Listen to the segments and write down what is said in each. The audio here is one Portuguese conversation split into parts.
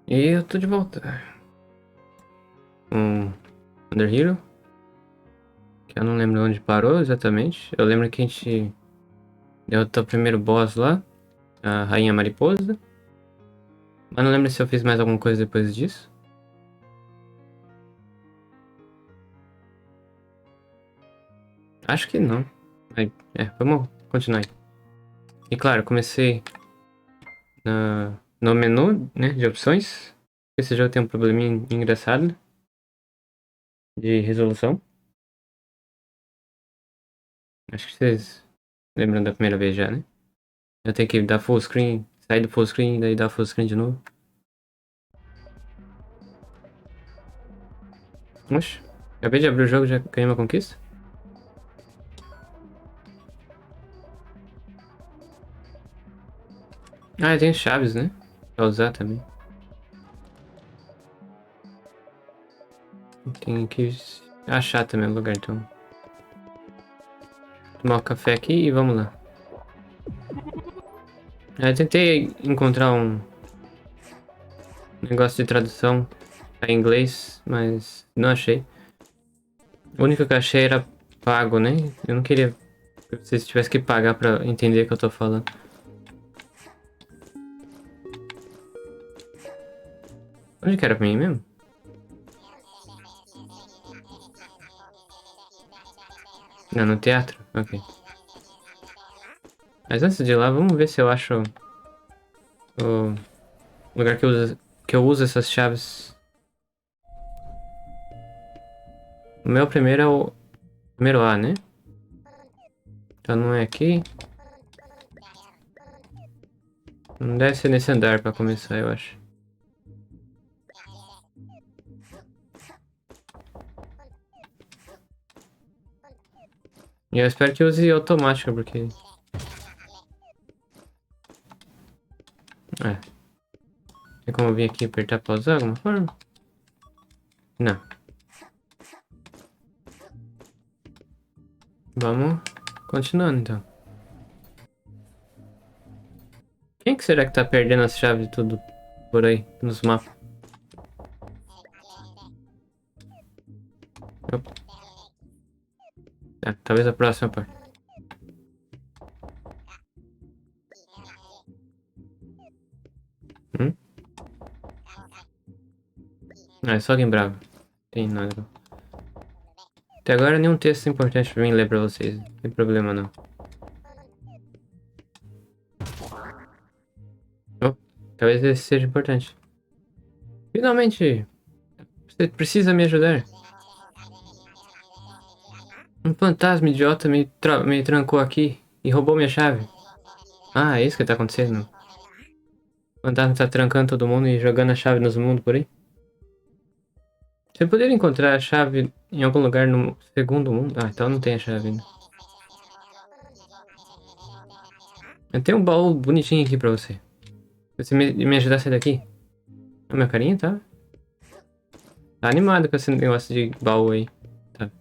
E eu tô de volta com Under Hero, que eu não lembro onde parou exatamente. Eu lembro que a gente derrotou o primeiro boss lá, a Rainha Mariposa. Mas não lembro se eu fiz mais alguma coisa depois disso. Acho que não. Vamos continuar aí. E claro, comecei no menu, né, de opções. Esse jogo tem um probleminha engraçado de resolução. Acho que vocês lembram da primeira vez já, né? Eu tenho que dar full screen, sair do full screen, daí dar full screen de novo. Oxe, acabei de abrir o jogo e já ganhei uma conquista. Ah, tem chaves, né? Pra usar também. Tem que achar também o lugar, então. Tomar um café aqui e vamos lá. Eu tentei encontrar um negócio de tradução em inglês, mas não achei. O único que eu achei era pago, né? Eu não queria que vocês tivessem que pagar pra entender o que eu tô falando. Onde que era pra mim mesmo? Não, no teatro? Ok. Mas antes de ir lá, vamos ver se eu acho o lugar que eu uso essas chaves. O meu primeiro é o primeiro A, né? Então não é aqui. Não deve ser nesse andar pra começar, eu acho. E eu espero que use automática, porque... É. Tem como vir aqui e apertar pausar de alguma forma? Não. Vamos continuando, então. Quem que será que tá perdendo as chaves de tudo por aí, nos mapas? Opa. Talvez a próxima parte. Hum? Ah, é só alguém bravo. Tem nada. Até agora nenhum texto importante pra mim ler pra vocês. Não tem problema não. Oh, talvez esse seja importante. Finalmente! Você precisa me ajudar. Um fantasma idiota me trancou aqui e roubou minha chave. Ah, é isso que tá acontecendo. O fantasma tá trancando todo mundo e jogando a chave nos mundos por aí. Você poderia encontrar a chave em algum lugar no segundo mundo? Ah, então não tem a chave ainda. Eu tenho um baú bonitinho aqui pra você. Se você me ajudar a sair daqui? A minha carinha tá animado com esse negócio de baú aí. Tá.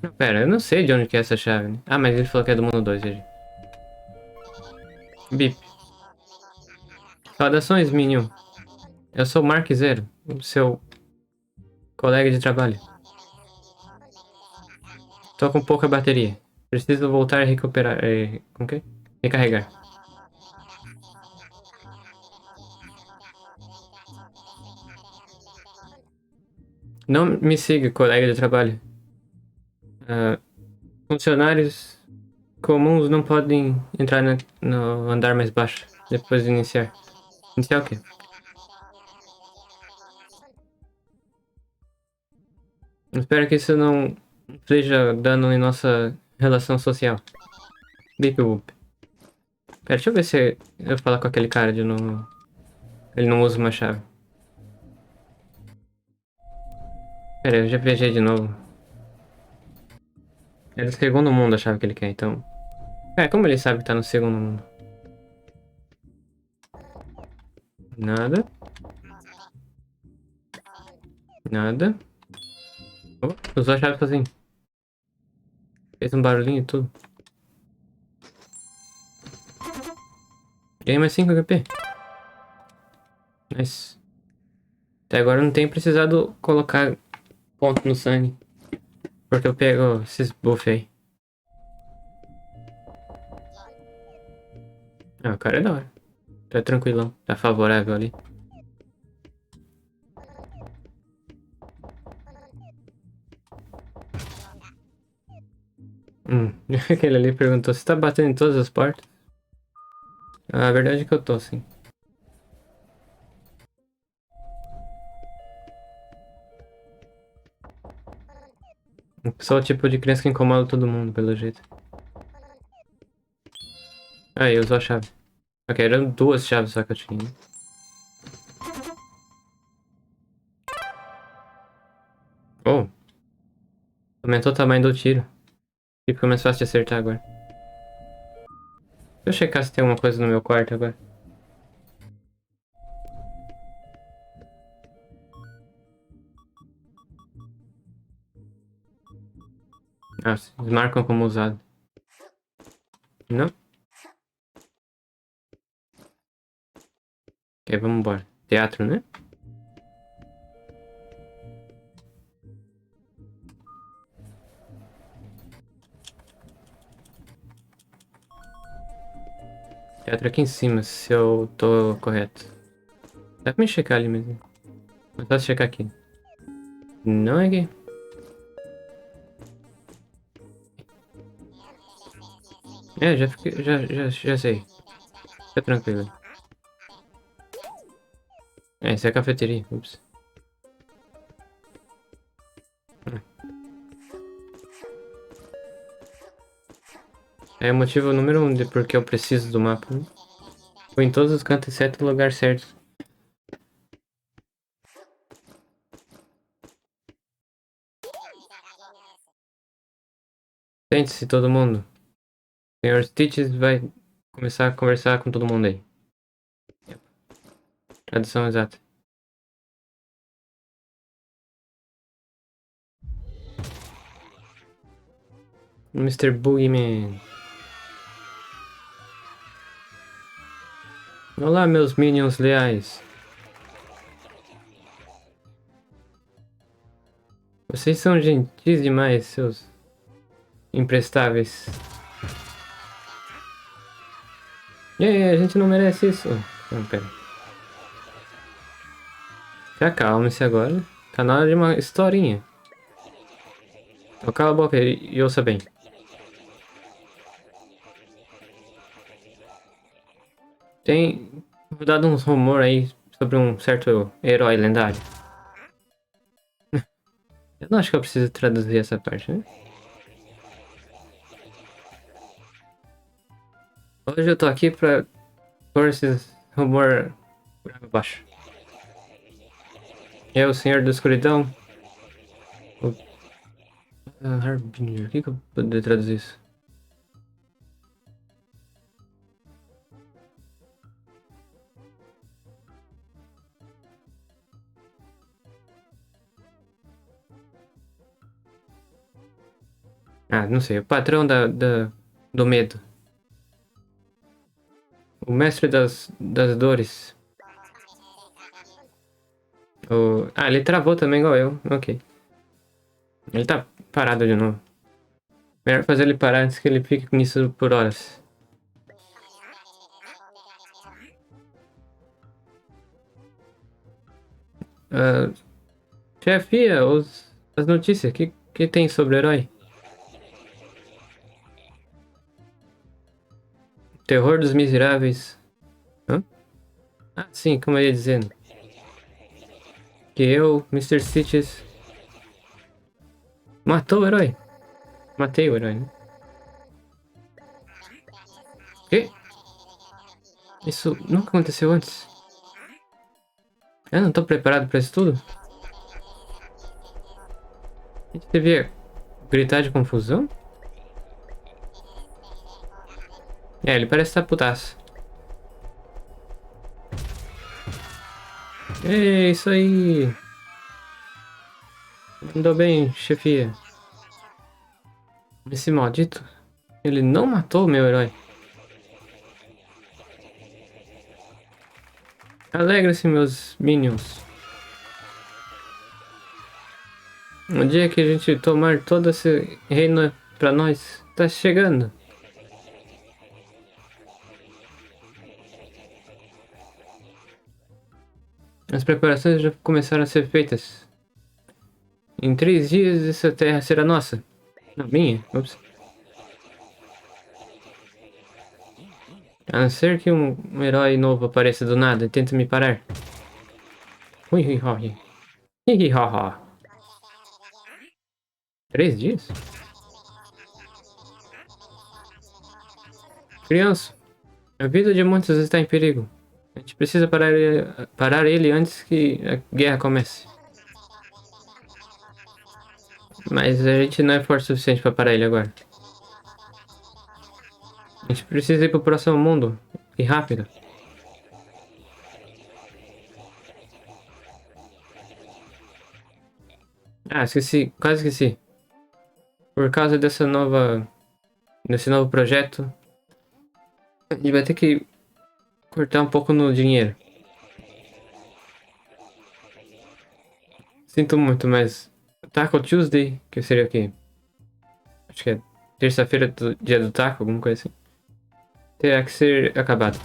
Não, pera, eu não sei de onde que é essa chave, né? Ah, mas ele falou que é do mundo 2, veja. Bip. Saudações, Minion. Eu sou o Mark Zero, o seu colega de trabalho. Tô com pouca bateria. Preciso voltar a recuperar. Como que é? Recarregar. Não me siga, colega de trabalho. Ah, funcionários comuns não podem entrar no andar mais baixo depois de iniciar. Iniciar o quê? Espero que isso não seja dano em nossa relação social. Bip boop. Pera, deixa eu ver se eu falar com aquele cara de novo. Ele não usa uma chave. Pera, eu já viajei de novo. É do segundo mundo a chave que ele quer, então. Como ele sabe que tá no segundo mundo? Nada. Nada. Oh, usou a chave sozinho. Fez um barulhinho e tudo. Ganhei mais 5 HP. Mas até agora eu não tenho precisado colocar ponto no sangue. Porque eu pego esses buff aí. Ah, o cara é da hora. Tá tranquilão. Tá favorável ali. Aquele ali perguntou se tá batendo em todas as portas. A verdade é que eu tô, sim. Sou o tipo de criança que incomoda todo mundo, pelo jeito. Aí, usou a chave. Ok, eram duas chaves só que eu tinha. Oh, aumentou o tamanho do tiro. E ficou mais fácil de acertar agora. Deixa eu checar se tem alguma coisa no meu quarto agora. Ah, eles marcam como usado. Não? Ok, vamos embora. Teatro, né? Teatro aqui em cima, se eu tô correto. Dá pra me checar ali mesmo. Mas posso checar aqui. Não é aqui. É, já fiquei. Já sei. Fica tranquilo. É, isso é a cafeteria. Ups. É o motivo número 1 de porque eu preciso do mapa, né? Foi em todos os cantos, exceto o lugar certo. Sente-se todo mundo. O Sr. Stitches vai começar a conversar com todo mundo aí. Tradução exata. Mr. Boogeyman. Olá, meus minions leais. Vocês são gentis demais, seus imprestáveis. E aí, a gente não merece isso. Não, pera. Se acalme-se agora. Tá na hora de uma historinha. Então cala a boca e ouça bem. Tem dado uns rumor aí sobre um certo herói lendário. Eu não acho que eu preciso traduzir essa parte, né? Hoje eu tô aqui pra pôr esses rumor por água abaixo. É o Senhor da Escuridão. O Harbinger. O que eu poderia traduzir isso? Ah, não sei. O patrão do medo. O mestre das dores. Ah, ele travou também igual eu. Ok. Ele tá parado de novo. Melhor fazer ele parar antes que ele fique nisso por horas. Ah, chefia, as notícias. Que tem sobre o herói? Terror dos miseráveis. Hã? Ah, sim, como eu ia dizendo. Que eu, Mr. Stitches, matou o herói. Matei o herói, né? Que? Isso nunca aconteceu antes. Eu não tô preparado pra isso tudo. A gente devia gritar de confusão? É, ele parece estar putaço. É isso aí. Andou bem, chefia. Esse maldito. Ele não matou o meu herói. Alegrem-se, meus minions. O dia que a gente tomar todo esse reino pra nós tá chegando. As preparações já começaram a ser feitas. Em 3 dias essa terra será nossa. Não, minha. Ups. A não ser que um herói novo apareça do nada e tente me parar. Ui, ui, ui. Hi, hi, ha, ha. 3 dias? Criança, a vida de muitos está em perigo. A gente precisa parar ele antes que a guerra comece. Mas a gente não é forte o suficiente para parar ele agora. A gente precisa ir pro próximo mundo. E rápido. Ah, esqueci. Quase esqueci. Por causa desse novo projeto, a gente vai ter que cortar um pouco no dinheiro. Sinto muito, mas Taco Tuesday, que seria o quê? Acho que é terça-feira do dia do taco, alguma coisa assim. Terá que ser acabado.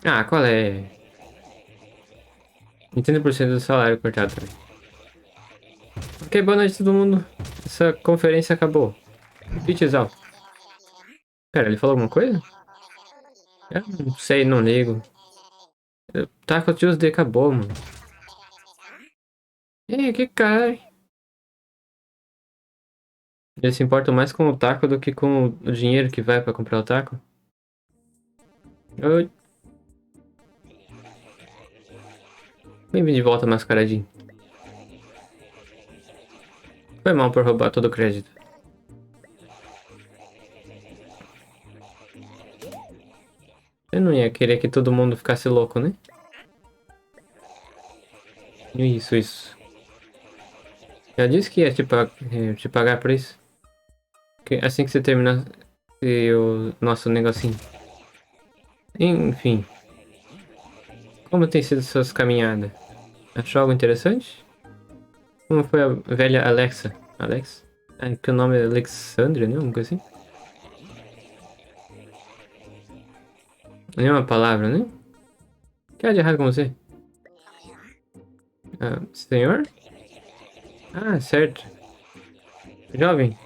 Ah, qual é? 80% do salário cortado também. Ok, boa noite todo mundo. Essa conferência acabou. Pitch out. Pera, ele falou alguma coisa? Eu não sei, não ligo. Taco Tuesday acabou, mano. Ih, que cai. Eles se importam mais com o taco do que com o dinheiro que vai pra comprar o taco. Oi. Bem-vindo de volta, mascaradinho. Foi mal por roubar todo o crédito. Eu não ia querer que todo mundo ficasse louco, né? Isso, isso. Eu disse que ia te pagar por isso. Assim que você terminar o nosso negocinho. Enfim. Como tem sido suas caminhadas? Achou algo interessante? Como foi a velha Alexa? Alex? É que o nome é Alexandria, né? Uma coisa assim? Nenhuma palavra, né? O que há de errado com você? Ah, senhor? Ah, certo. Jovem,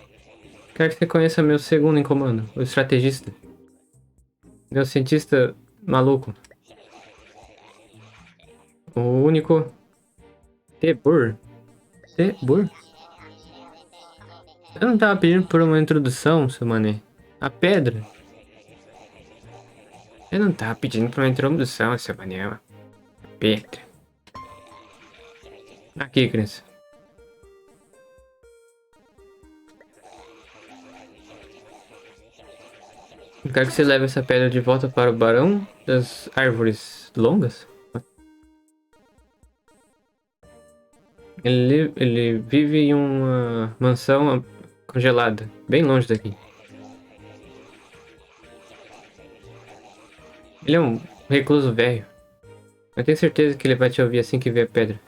quero que você conheça meu segundo em comando, o estrategista. Meu cientista maluco. O único. Tebur. Tebur? Eu não tava pedindo por uma introdução, seu mané. A pedra. Eu não tava pedindo por uma introdução, seu mané. A pedra. Aqui, criança. Eu quero que você leve essa pedra de volta para o Barão das Árvores Longas. Ele vive em uma mansão congelada, bem longe daqui. Ele é um recluso velho. Eu tenho certeza que ele vai te ouvir assim que ver a pedra.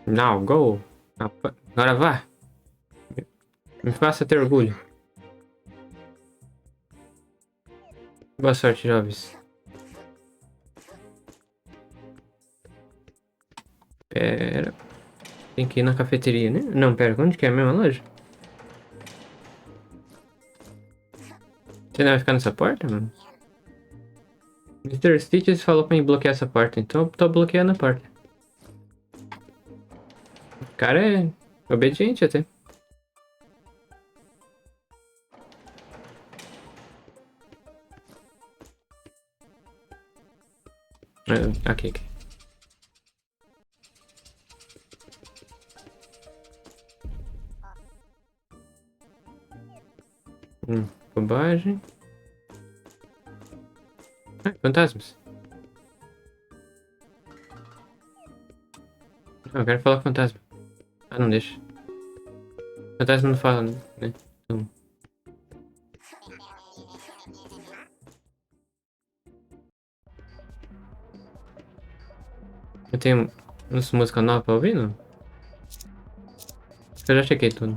Now, go! Agora vá! Me faça ter orgulho. Boa sorte, jovens. Pera. Tem que ir na cafeteria, né? Não, pera. Onde que é a mesma loja? Você não vai ficar nessa porta, mano? Mr. Stitches falou pra mim bloquear essa porta, então eu tô bloqueando a porta. O cara é obediente até. Aqui, aqui. Bobagem. Ah, fantasmas. Não, eu quero falar com fantasma. Ah, não deixa. Fantasma não fala, né? Então... Eu tenho umas músicas novas pra ouvir, não? Eu já chequei tudo.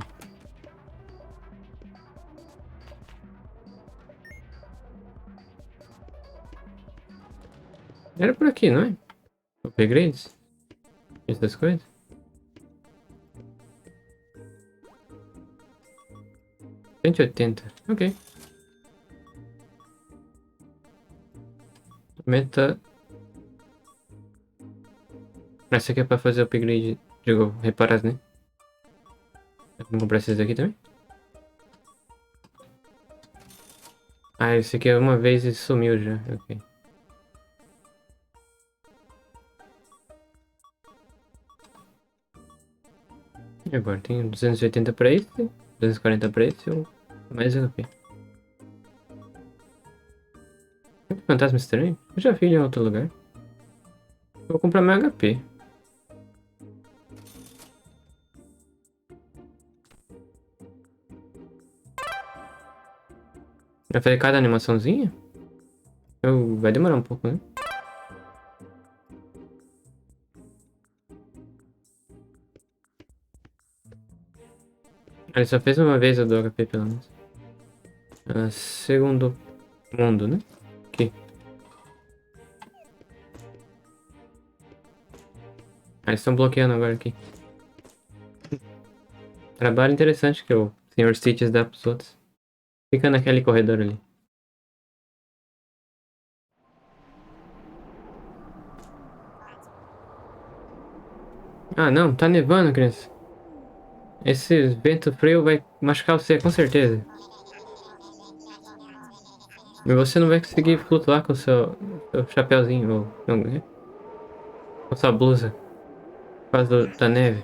Era por aqui, não é? Upgrades? Essas coisas? 180. Ok. Meta. Essa aqui é pra fazer upgrade. Digo, reparar, né? Vamos comprar esses daqui também? Ah, esse aqui é uma vez e sumiu já. Ok. E agora? Tenho 280 pra esse, 240 pra esse ou mais HP. Fantasma estranho? Eu já vi ele em outro lugar. Vou comprar meu HP. Vai fazer cada animaçãozinha? Vai demorar um pouco, né? Ele só fez uma vez a do HP, pelo menos. Segundo mundo, né? Aqui. Eles estão bloqueando agora aqui. Trabalho interessante que o Sr. Stitches dá pros outros. Fica naquele corredor ali. Ah, não, tá nevando, criança. Esse vento frio vai machucar você, com certeza. E você não vai conseguir flutuar com o seu chapéuzinho, ou não, né? Com sua blusa, por causa da neve.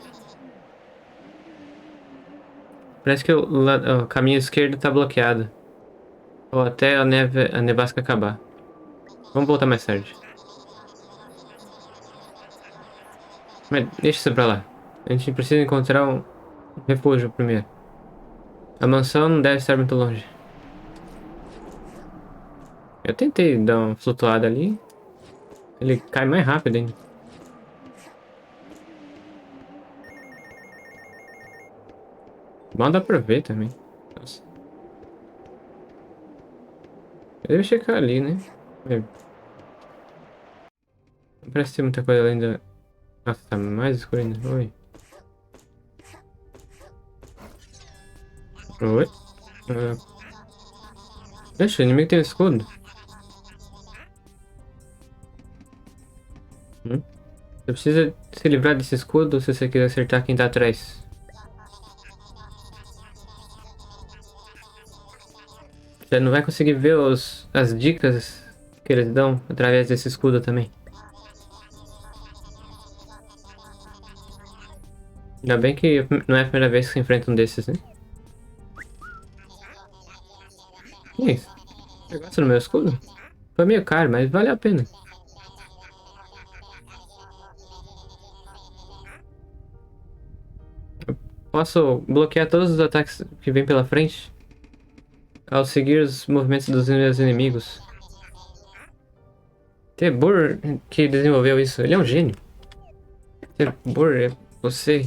Parece que o caminho esquerdo tá bloqueado. Ou até a nevasca acabar. Vamos voltar mais tarde. Mas deixa isso pra lá. A gente precisa encontrar um refúgio primeiro. A mansão não deve estar muito longe. Eu tentei dar uma flutuada ali. Ele cai mais rápido ainda. Mal dá pra ver também. Nossa. Eu devo checar ali, né? É, não parece ter muita coisa além da... Nossa, tá mais escuro ainda. Oi. Oi. Ah, deixa, o inimigo tem um escudo. Hum? Você precisa se livrar desse escudo se você quiser acertar quem tá atrás. Você não vai conseguir ver as dicas que eles dão através desse escudo também. Ainda bem que não é a primeira vez que você enfrenta um desses, né? Que é isso? Você gosta do meu escudo? Foi meio caro, mas vale a pena. Posso bloquear todos os ataques que vêm pela frente ao seguir os movimentos dos meus inimigos. Tebur, que desenvolveu isso, ele é um gênio. Tebur, é você.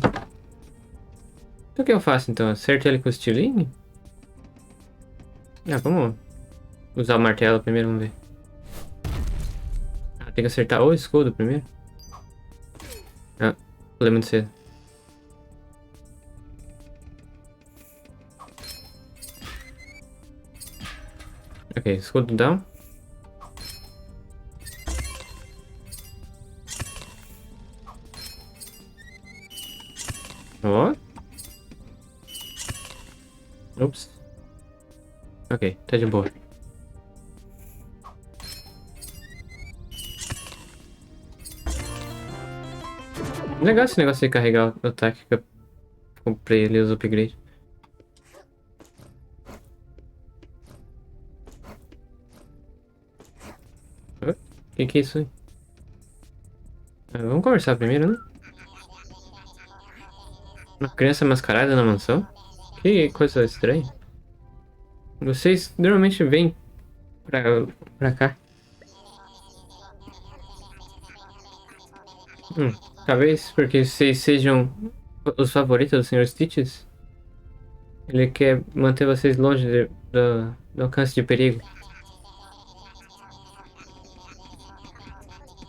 Então o que eu faço então? Acerto ele com o estilingue? Ah, vamos usar o martelo primeiro, vamos ver. Ah, tem que acertar o escudo primeiro. Ah, pulei muito cedo. Ok, escudo down. Ó. Ups. Ok, tá de boa. Legal esse negócio de carregar o ataque que eu comprei ali, os upgrades. O que é isso aí? Ah, vamos conversar primeiro, né? Uma criança mascarada na mansão? Que coisa estranha. Vocês normalmente vêm pra cá. Talvez porque vocês sejam os favoritos do Senhor Stitches. Ele quer manter vocês longe do alcance de perigo.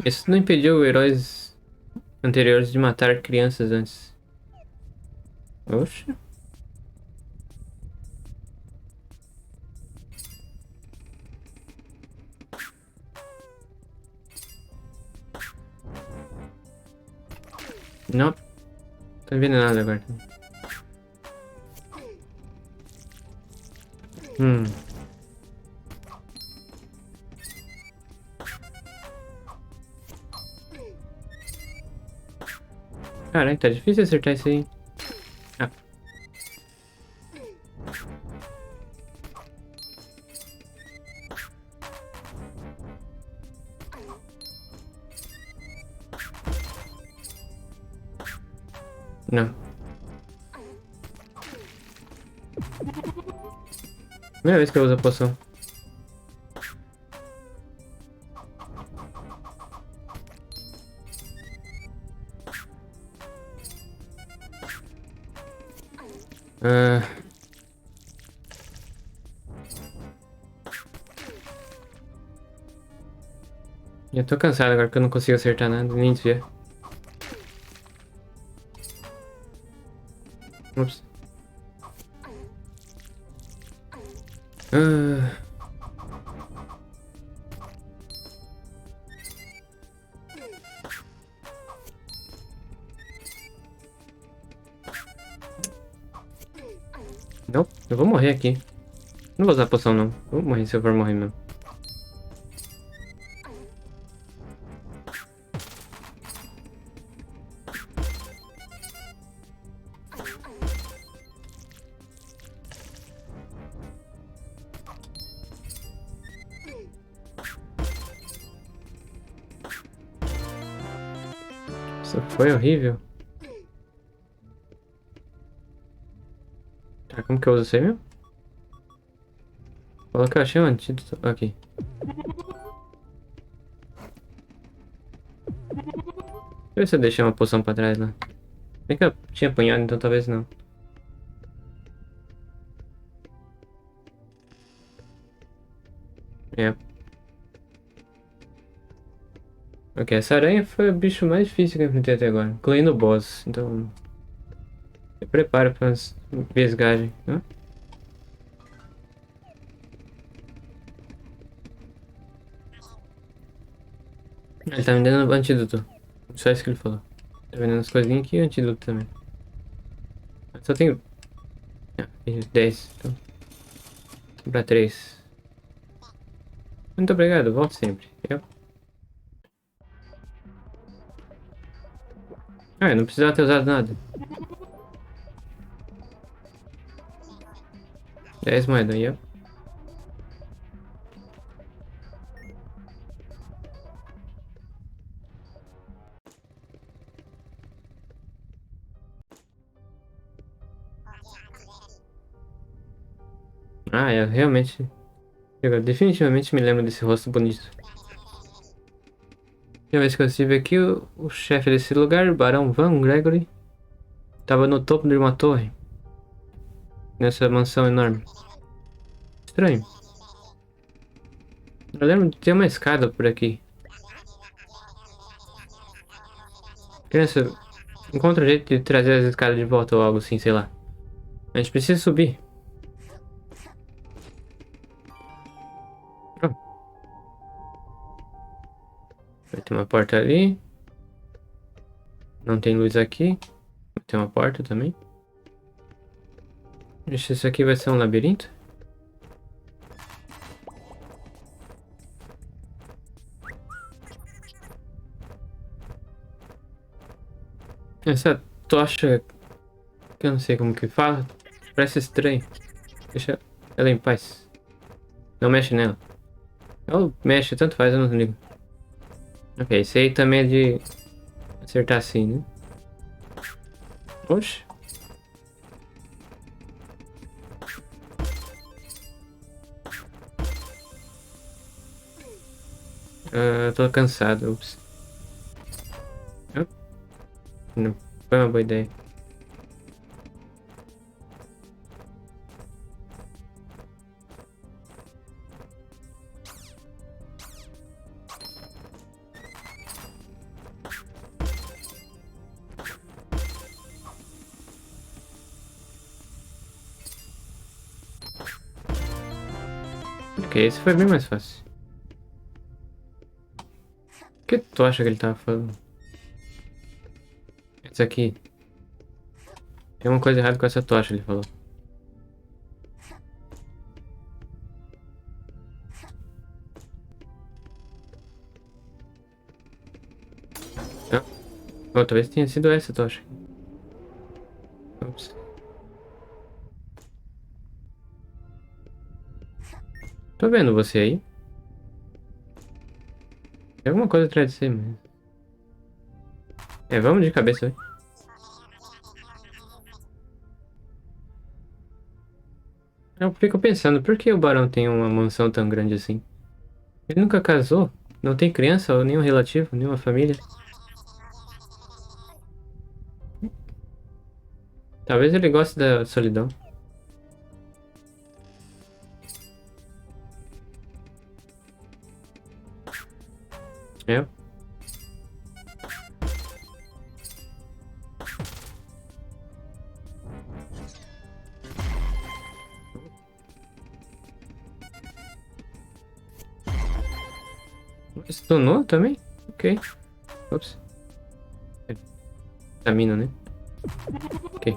Isso não impediu heróis anteriores de matar crianças antes. Oxe. Não. Tô envenenado agora. Hum. Caralho, tá difícil acertar isso aí. Ah. Não. Primeira vez que eu uso a poção. Ah. Eu tô cansado agora que eu não consigo acertar nada, nem desviar. Ups. Ah. Não, eu vou morrer aqui. Não vou usar poção não. Vou morrer se eu for morrer mesmo. Isso foi horrível. Tá, como que eu uso isso aí mesmo? Falou que eu achei um antídoto. Aqui. Deixa eu ver se eu deixei uma poção pra trás lá. Bem que eu tinha apanhado, então talvez não. É. Ok, essa aranha foi o bicho mais difícil que eu enfrentei até agora. Incluindo o boss. Então, se prepara para as vesgagem. Né? Ele tá me dando antídoto. Só isso que ele falou. Tá vendendo as coisinhas aqui e antídoto também. Só tenho 10. Então, vou comprar 3. Muito obrigado, volto sempre. Ah, eu não precisava ter usado nada. 10 moedas aí, ó. Ah, eu realmente. Eu definitivamente me lembro desse rosto bonito. A vez que eu estive aqui, o chefe desse lugar, o Barão Van Gregory, tava no topo de uma torre. Nessa mansão enorme. Estranho. Eu lembro de ter uma escada por aqui. Criança, encontra um jeito de trazer as escadas de volta ou algo assim, sei lá. A gente precisa subir. Oh, vai ter uma porta ali. Não tem luz aqui. Vai ter uma porta também. Ixi, isso aqui vai ser um labirinto? Essa tocha, que eu não sei como que fala, parece estranho. Deixa ela em paz. Não mexe nela. Ela mexe, tanto faz, eu não ligo. Ok, esse aí também é de acertar assim, né? Oxe. Tô cansado, ups. Não foi uma boa ideia. Ok, esse foi bem mais fácil. O que tu acha que ele tava falando? Esse aqui. Tem uma coisa errada com essa tocha, ele falou. Não? Oh, talvez tenha sido essa tocha. Ops. Tô vendo você aí. Tem alguma coisa atrás de você, mas... É, vamos de cabeça, aí. Eu fico pensando, por que o Barão tem uma mansão tão grande assim? Ele nunca casou, não tem criança ou nenhum relativo, nenhuma família. Talvez ele goste da solidão. É? Stunou também? Ok. Ops. Estamina, né? Ok.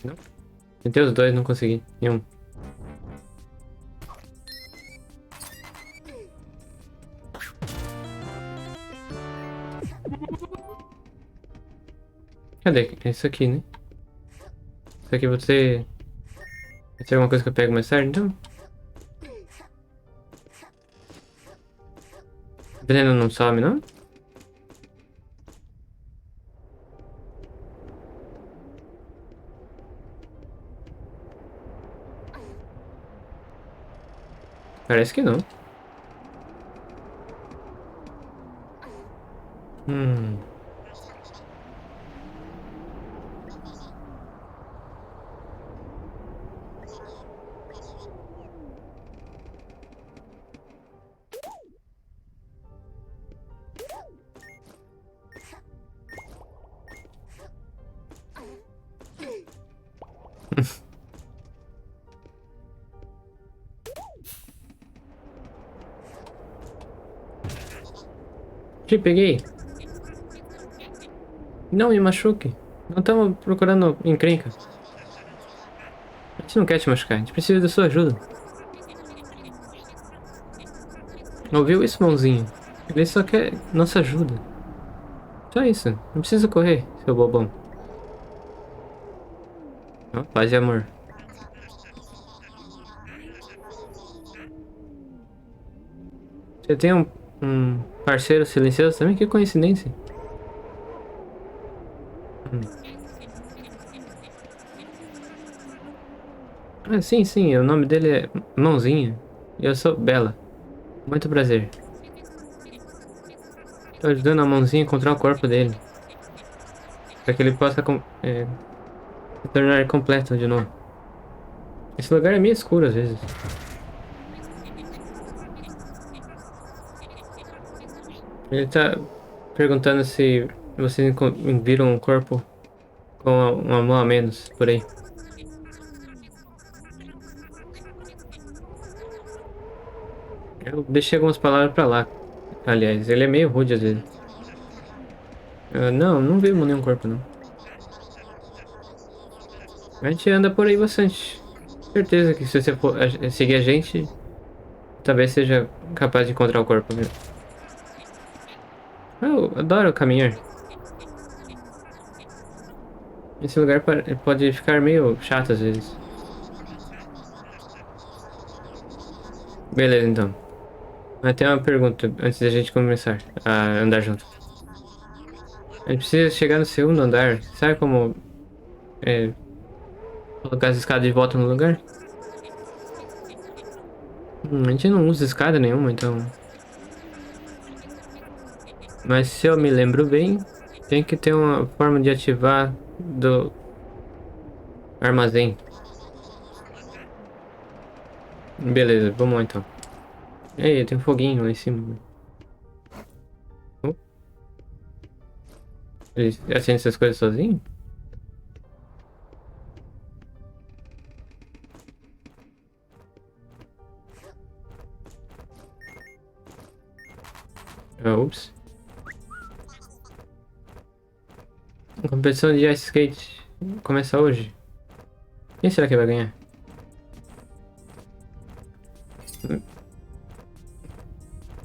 Não. Tentei os dois, não consegui. Nenhum. Cadê? É isso aqui, né? Isso aqui você... Vai ser alguma coisa que eu pego mais tarde, então? O veneno não some, não? Parece que não. Hum... Te peguei. Não me machuque. Não estamos procurando encrenca. A gente não quer te machucar, a gente precisa da sua ajuda. Ouviu isso, mãozinho? Ele só quer nossa ajuda. Só isso. Não precisa correr, seu bobão. Ó, paz e amor. Você tem um parceiro silencioso também? Que coincidência. Hum. Ah, sim, sim. O nome dele é Mãozinha. E eu sou Bela. Muito prazer. Tô ajudando a Mãozinha a encontrar o corpo dele. Para que ele possa se tornar completo de novo. Esse lugar é meio escuro às vezes. Ele tá perguntando se vocês viram um corpo com uma mão a menos por aí. Eu deixei algumas palavras pra lá. Aliás, ele é meio rude às vezes. Não, não vimos nenhum corpo não. A gente anda por aí bastante. Certeza que se você for seguir a gente, talvez seja capaz de encontrar o corpo mesmo. Eu adoro caminhar. Esse lugar pode ficar meio chato às vezes. Beleza, então. Mas tem uma pergunta antes da gente começar a andar junto. A gente precisa chegar no segundo andar. Sabe como é, colocar as escadas de volta no lugar? A gente não usa escada nenhuma, então. Mas se eu me lembro bem, tem que ter uma forma de ativar do armazém. Beleza, vamos lá então. Ei, tem um foguinho lá em cima. Oh, ele acende essas coisas sozinho? Ah, ups. A competição de ice skate começa hoje. Quem será que vai ganhar?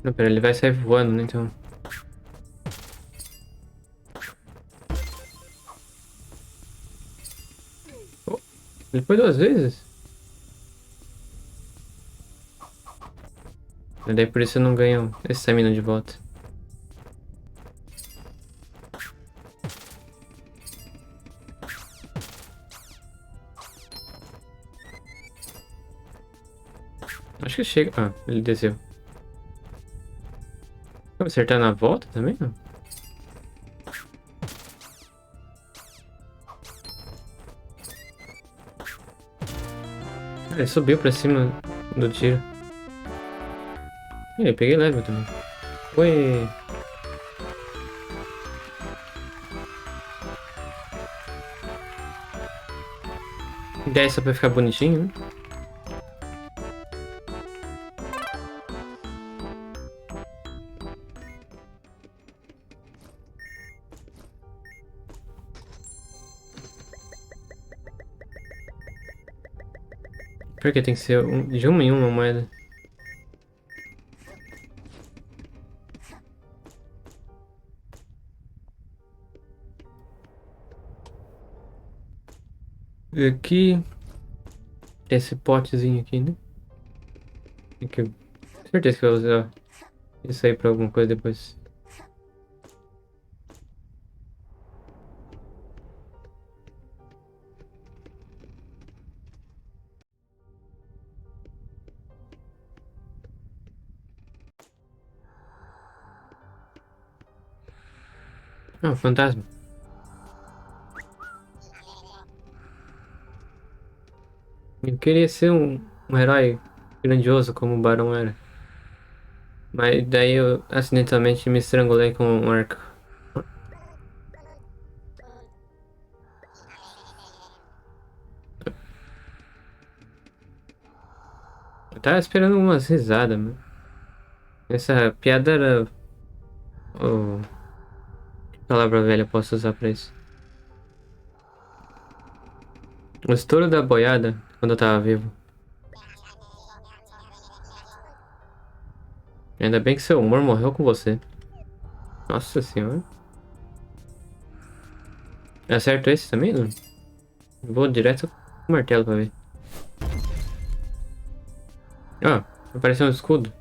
Não, pera, ele vai sair voando, né? Então. Oh, ele foi duas vezes? E daí por isso eu não ganho esse stamina de volta. Acho que chega. Ah, ele desceu. Vai acertar na volta também? Não? Ah, ele subiu pra cima do tiro. E aí, peguei level também. Oi. 10 só pra ficar bonitinho, né? Porque tem que ser de uma em uma moeda. E aqui tem esse potezinho aqui, né? Aqui, certeza que eu vou usar isso aí pra alguma coisa depois. Ah, fantasma. Eu queria ser um herói grandioso como o Barão era. Mas daí eu acidentalmente me estrangulei com um arco. Eu tava esperando umas risadas, mano. Essa piada era. Oh, que palavra velha eu posso usar pra isso? O estouro da boiada quando eu tava vivo. Ainda bem que seu humor morreu com você. Nossa senhora. Acerto esse também, não? Vou direto com o martelo pra ver. Ah, apareceu um escudo.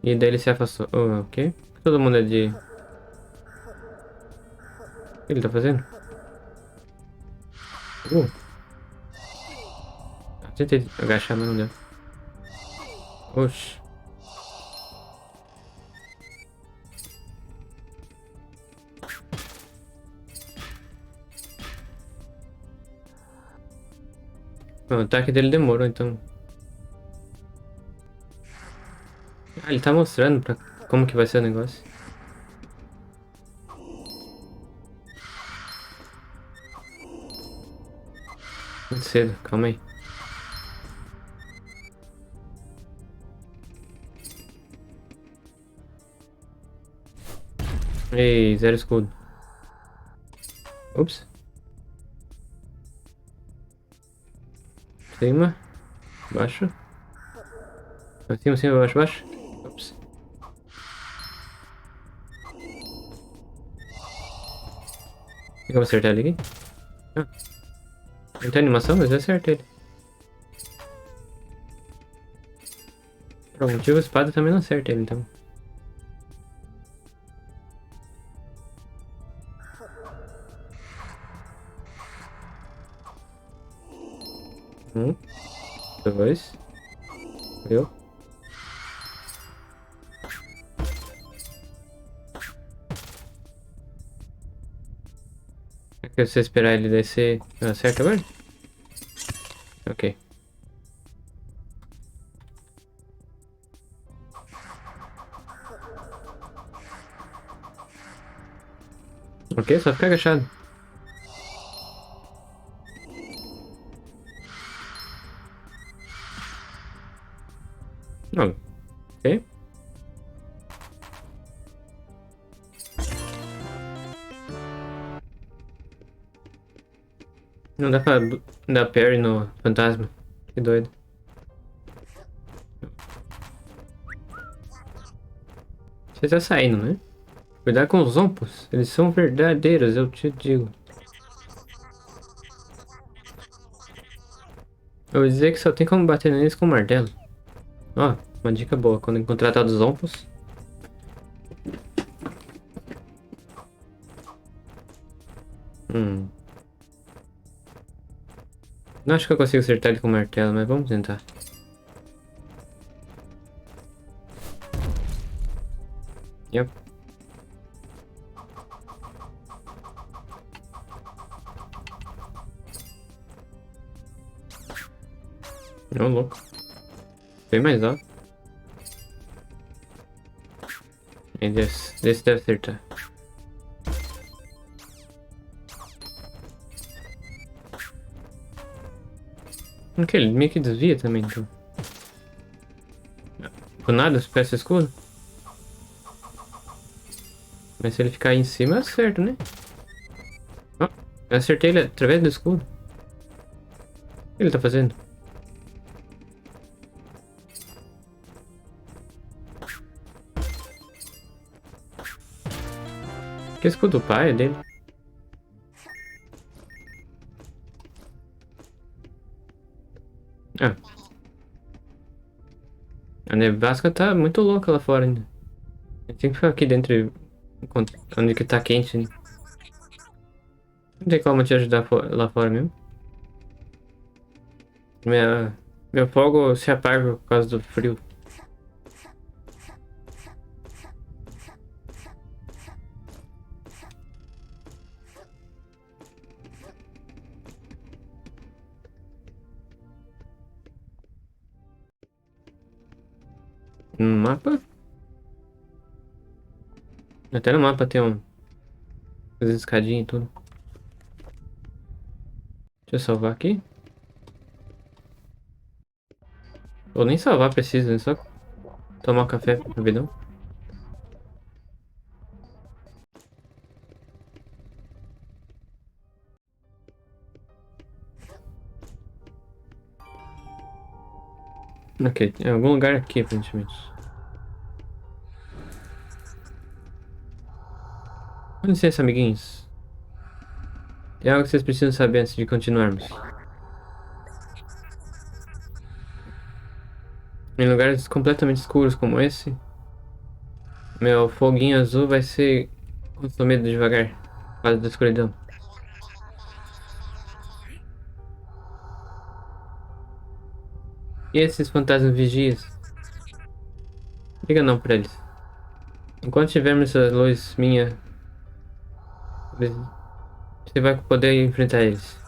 E daí ele se afastou. Oh, ok. Todo mundo é de. O que ele tá fazendo? Uh, tentei agachar, mas não deu. Oxi. O ataque dele demorou, então. Ah, ele tá mostrando pra como que vai ser o negócio. Muito cedo, calma aí. Ei, zero escudo. Ups. Cima, baixo. Cima, cima, baixo, baixo. Ups. Tem como acertar ele aqui? Ah, não tem animação, mas eu acertei ele. Por algum motivo a espada também não acerta ele, então. Um, dois. Viu? É que você esperar ele descer. Acerta agora? Ok. Ok, só fica agachado. Não. Ok. Não dá pra dar parry no fantasma. Que doido. Você tá saindo, né? Cuidado com os zompos. Eles são verdadeiros, eu te digo. Eu vou dizer que só tem como bater neles com martelo. Ó, uma dica boa. Quando encontrar tal dos zompos. Hum. Não acho que eu consigo acertar ele com martelo, mas vamos tentar. Yep. Ô, louco. Bem mais alto. E desse deve acertar. Ok, ele meio que desvia também, então. Do nada, se peça escuro. Mas se ele ficar aí em cima, acerta, né? Ó, eu acertei ele através do escudo. O que ele tá fazendo? Que escudo pai é dele? Ah, a nevasca tá muito louca lá fora ainda. Tem que ficar aqui dentro, onde que tá quente, né? Não tem como te ajudar lá fora mesmo. Meu fogo se apaga por causa do frio. No mapa? Até no mapa tem as escadinhas e tudo. Deixa eu salvar aqui. Ou nem salvar precisa, é só tomar um café rapidão. Ok, em algum lugar aqui, aparentemente. Com licença, amiguinhos. Tem algo que vocês precisam saber antes de continuarmos. Em lugares completamente escuros como esse, meu foguinho azul vai ser consumido devagar, por causa da escuridão. E esses fantasmas vigias? Liga não pra eles. Enquanto tivermos essa luz minha, você vai poder enfrentar eles.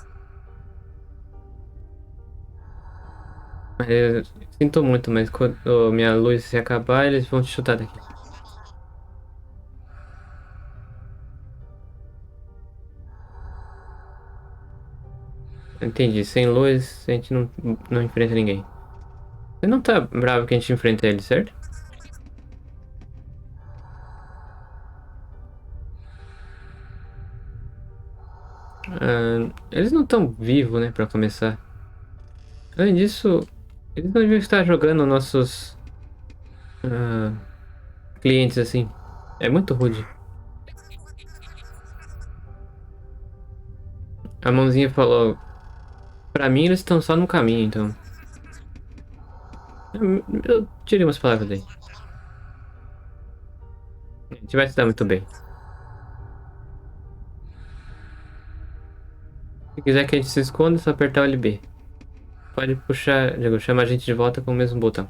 Mas eu sinto muito, mas quando minha luz se acabar, eles vão te chutar daqui. Entendi. Sem luz, a gente não enfrenta ninguém. Você não tá bravo que a gente enfrenta eles, certo? Eles não estão vivos, né, pra começar. Além disso, eles não deviam estar jogando nossos ah, clientes assim. É muito rude. A mãozinha falou, pra mim eles estão só no caminho, então. Eu tirei umas palavras daí. A gente vai se dar muito bem. Se quiser que a gente se esconda, é só apertar o LB. Pode puxar, digo, chamar a gente de volta com o mesmo botão.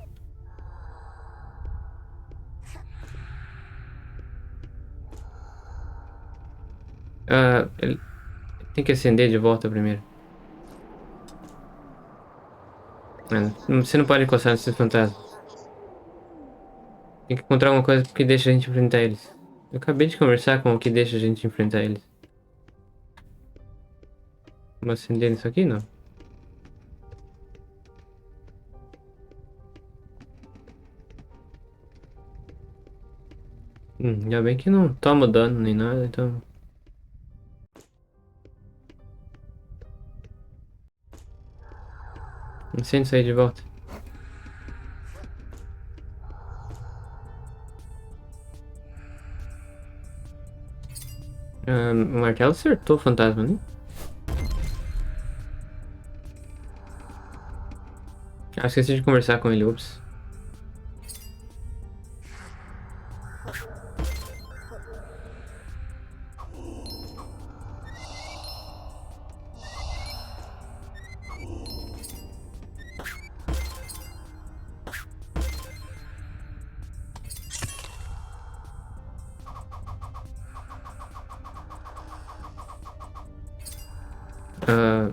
Ele tem que acender de volta primeiro. Você não pode encostar nesses fantasmas. Tem que encontrar alguma coisa que deixa a gente enfrentar eles. Eu acabei de conversar com o que deixa a gente enfrentar eles. Vamos acender isso aqui, não? Ainda bem que não toma dano nem nada, então... Acende isso aí de volta. O martelo acertou o fantasma, né? Esqueci de conversar com ele, ups. Ah,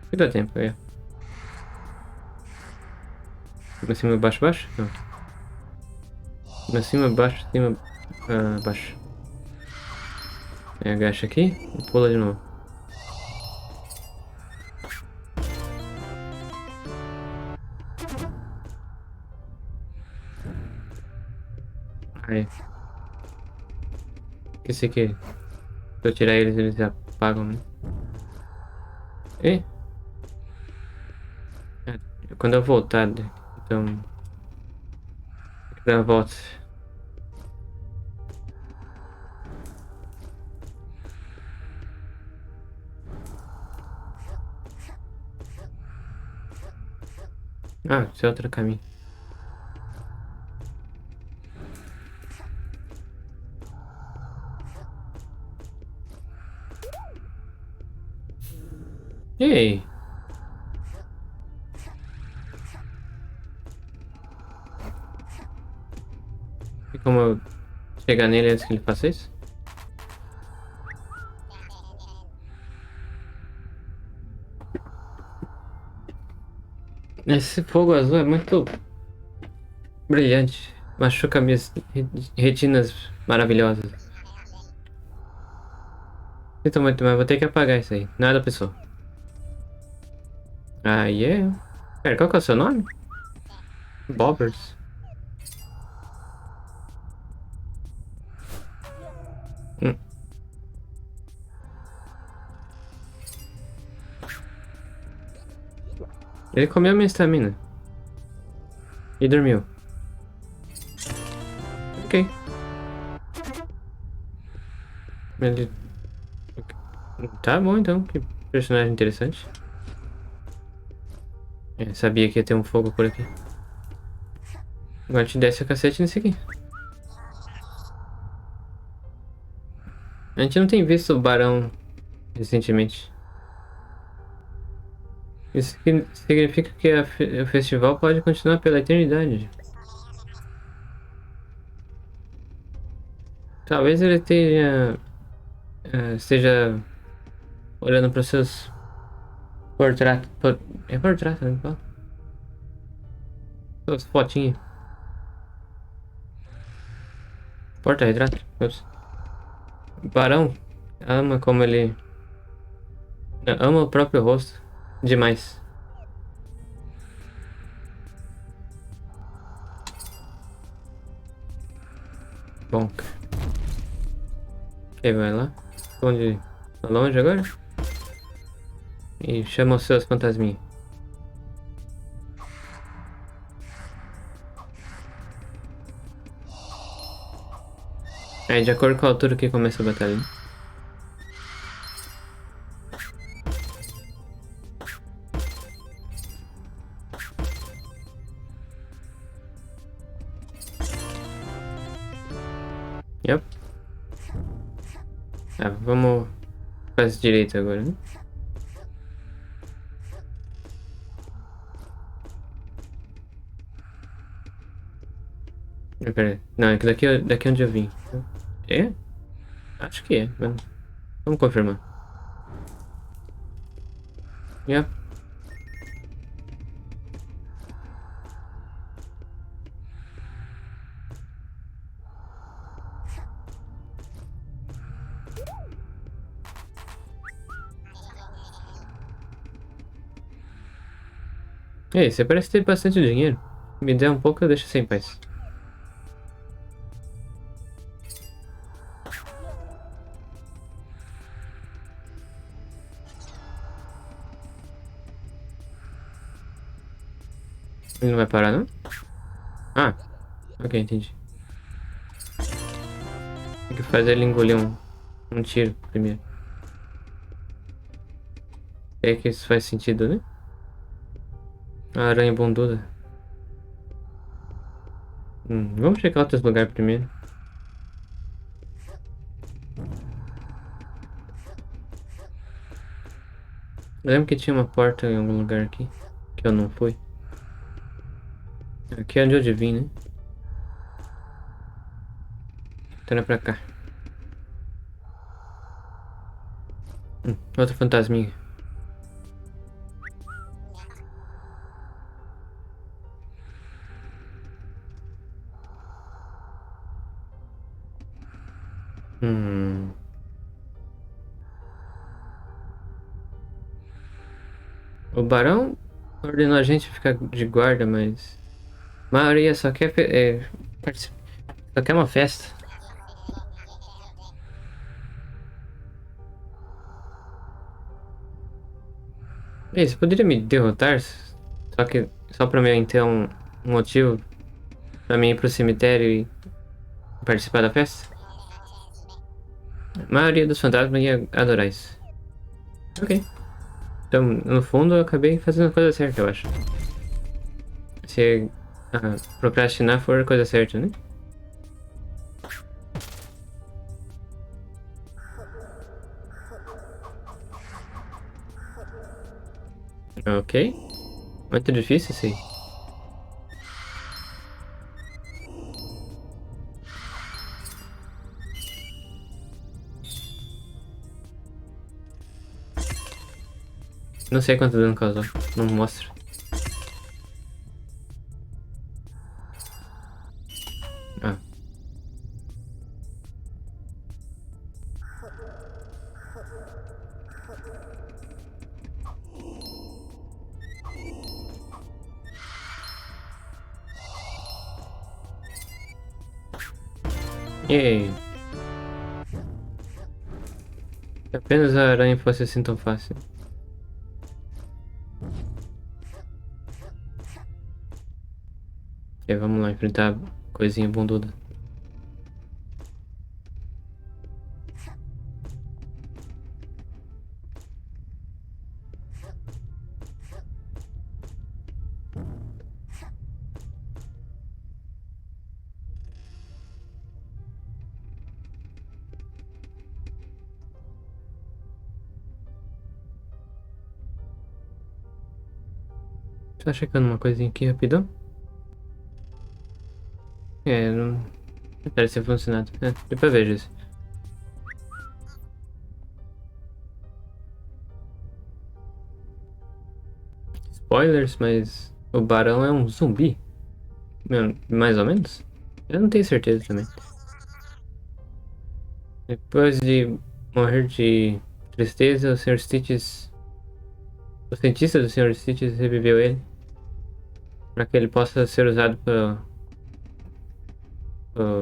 que dá tempo, é. Cima, baixo, baixo? Não. Cima, baixo, cima, baixo. Aí agacha aqui e pula de novo. Aí. Esqueci que se eu tirar eles, eles apagam, né? E quando eu voltar, então... Dar a volta. Esse é outro caminho. E aí? Tem como eu chegar nele antes que ele faça isso? Esse fogo azul é muito brilhante. Machuca minhas retinas maravilhosas. Sinto muito, mas vou ter que apagar isso aí. Nada, pessoal. Aí é. Pera, qual que é o seu nome? Bobbers. Hum. Ele comeu minha estamina. E dormiu. Ok. Ele... Tá bom então, que personagem interessante. Sabia que ia ter um fogo por aqui. Agora te desce o cacete nesse aqui. A gente não tem visto o Barão recentemente. Isso significa que o festival pode continuar pela eternidade. Talvez ele esteja olhando para os seus portratos. É portrato, né? Fala? Suas fotinhas. Porta-retrato. Ups. O Barão ama como ele ama o próprio rosto. Demais. Bom, ok, vai lá. Onde? Tá longe agora? E chama os seus fantasminhas. Aí, de acordo com a altura que começa a batalha, né? Yep. Vamos fazer direito agora, né? Pera aí. Não, é que daqui é onde eu vim. É? Acho que é, mas vamos confirmar. Yeah. Ei, você parece ter bastante dinheiro. Me dê um pouco, eu deixo sem paz. Ele não vai parar, não? Ah, ok, entendi. Tem que fazer ele engolir um tiro primeiro. É que isso faz sentido, né? A aranha bunduda. Vamos checar outros lugares primeiro. Eu lembro que tinha uma porta em algum lugar aqui. Que eu não fui. Aqui é onde eu vim, né? Então é pra cá. Outro fantasminha. Hum. O barão ordenou a gente ficar de guarda, mas a maioria só quer, só quer uma festa. Ei, você poderia me derrotar? Só que só pra mim ter um motivo pra mim ir pro cemitério e participar da festa? A maioria dos fantasmas ia adorar isso. Ok. Então, no fundo, eu acabei fazendo a coisa certa, eu acho. Se procrastinar for a coisa certa, né? Ok. Muito difícil isso aí. Não sei quanto dano causou. Não mostra. Ah. E se apenas a aranha fosse assim tão fácil. Ok, vamos lá enfrentar a coisinha bunduda. Só checando uma coisinha aqui rapidão. Não parece ter funcionado. Depois eu vejo isso. Spoilers, mas o Barão é um zumbi. Mais ou menos? Eu não tenho certeza também. Depois de morrer de tristeza, o Sr. Stitches. O cientista do Sr. Stitches reviveu ele. Para que ele possa ser usado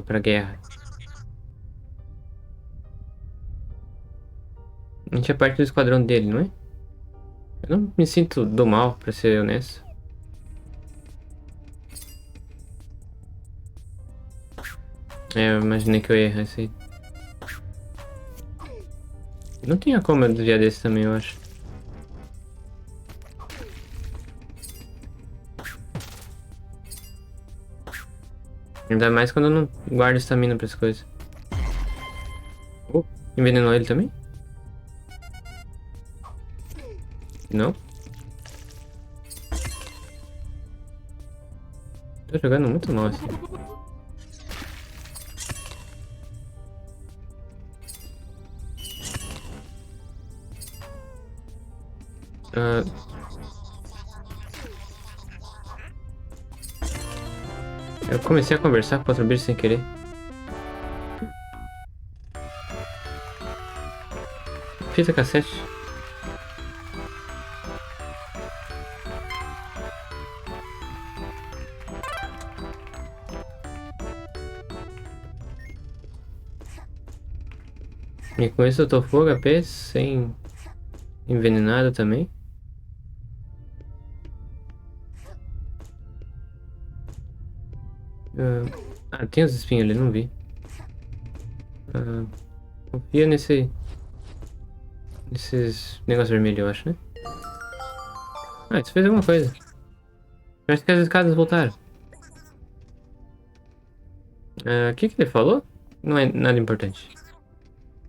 pra guerra. A gente é parte do esquadrão dele, não é? Eu não me sinto do mal, pra ser honesto. Eu imaginei que eu ia errar isso aí. Não tinha como eu desviar desse também, eu acho. Ainda mais quando eu não guardo estamina pra as coisas. Oh, envenenou ele também? Não? Tô jogando muito mal assim. Ah, eu comecei a conversar com outro bicho sem querer. Fita cassete. E com isso eu tô full HP, sem envenenado também. Tem os espinhos ali, não vi. Ah, confia nesses negócios vermelhos, eu acho, né? Ah, isso fez alguma coisa. Eu acho que as escadas voltaram. O que que ele falou? Não é nada importante.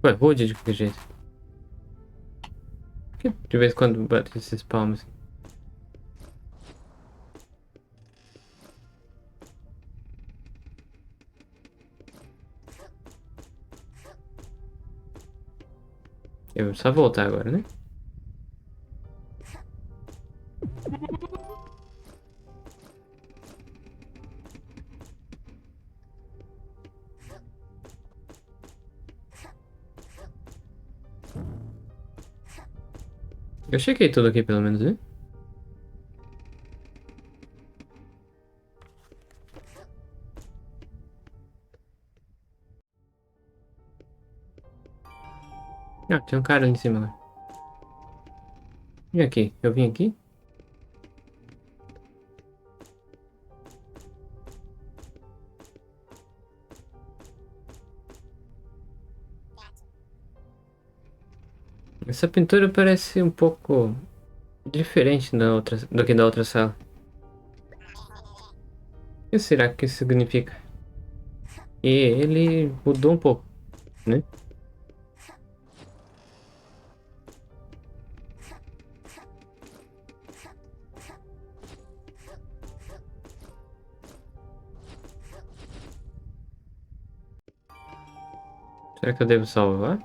Ué, rude de qualquer jeito. Por que de vez em quando bate esses palmos? Eu vou só voltar agora, né? Eu chequei tudo aqui, pelo menos, né? Ah, tem um cara ali em cima lá. E aqui? Eu vim aqui? Essa pintura parece um pouco diferente do que da outra sala. O que será que isso significa? E ele mudou um pouco, né? Será que eu devo salvar?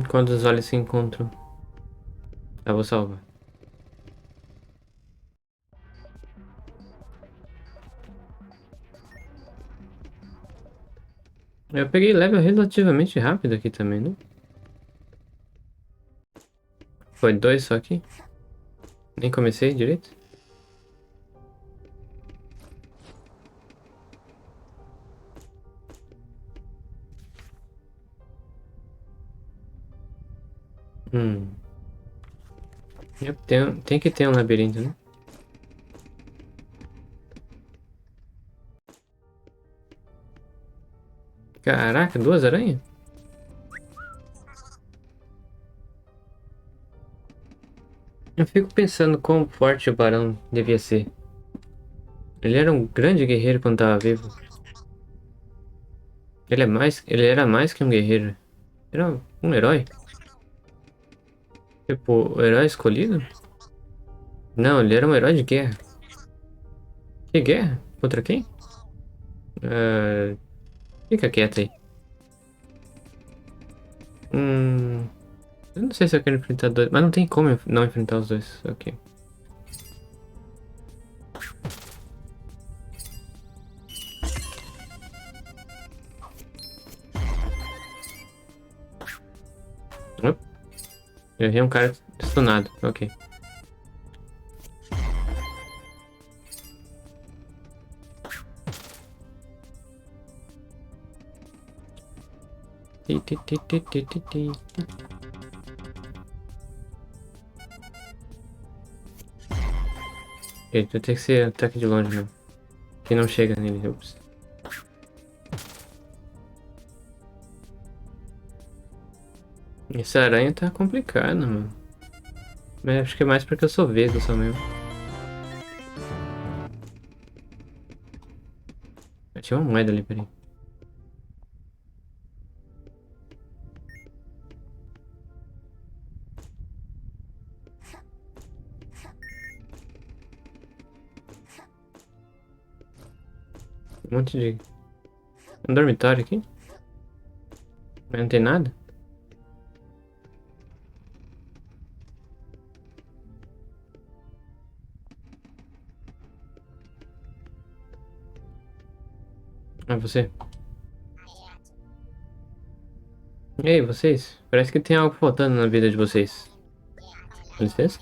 Quando os olhos se encontram. Eu vou salvar. Eu peguei level relativamente rápido aqui também, né? Foi dois só aqui. Nem comecei direito. Hum. Tem que ter um labirinto, né? Caraca, duas aranhas? Eu fico pensando quão forte o Barão devia ser. Ele era um grande guerreiro quando estava vivo. Ele era mais que um guerreiro. Era um herói. Tipo, o herói escolhido? Não, ele era um herói de guerra. Que guerra? Contra quem? Ah, fica quieto aí. Hum, eu não sei se eu quero enfrentar dois, mas não tem como eu não enfrentar os dois. Ok. Op, eu errei um cara stunado. Ok. Ti, ti, ti, ti, ti, ti, ti. Ok, vai ter que ser ataque de longe mesmo. Que não chega nele. Ups. Essa aranha tá complicada, mano. Mas acho que é mais porque eu sou vesgo só mesmo. Eu tinha uma moeda ali, peraí. Um monte de... Um dormitório aqui. Mas não tem nada? É você. E aí, vocês? Parece que tem algo faltando na vida de vocês. Com licença?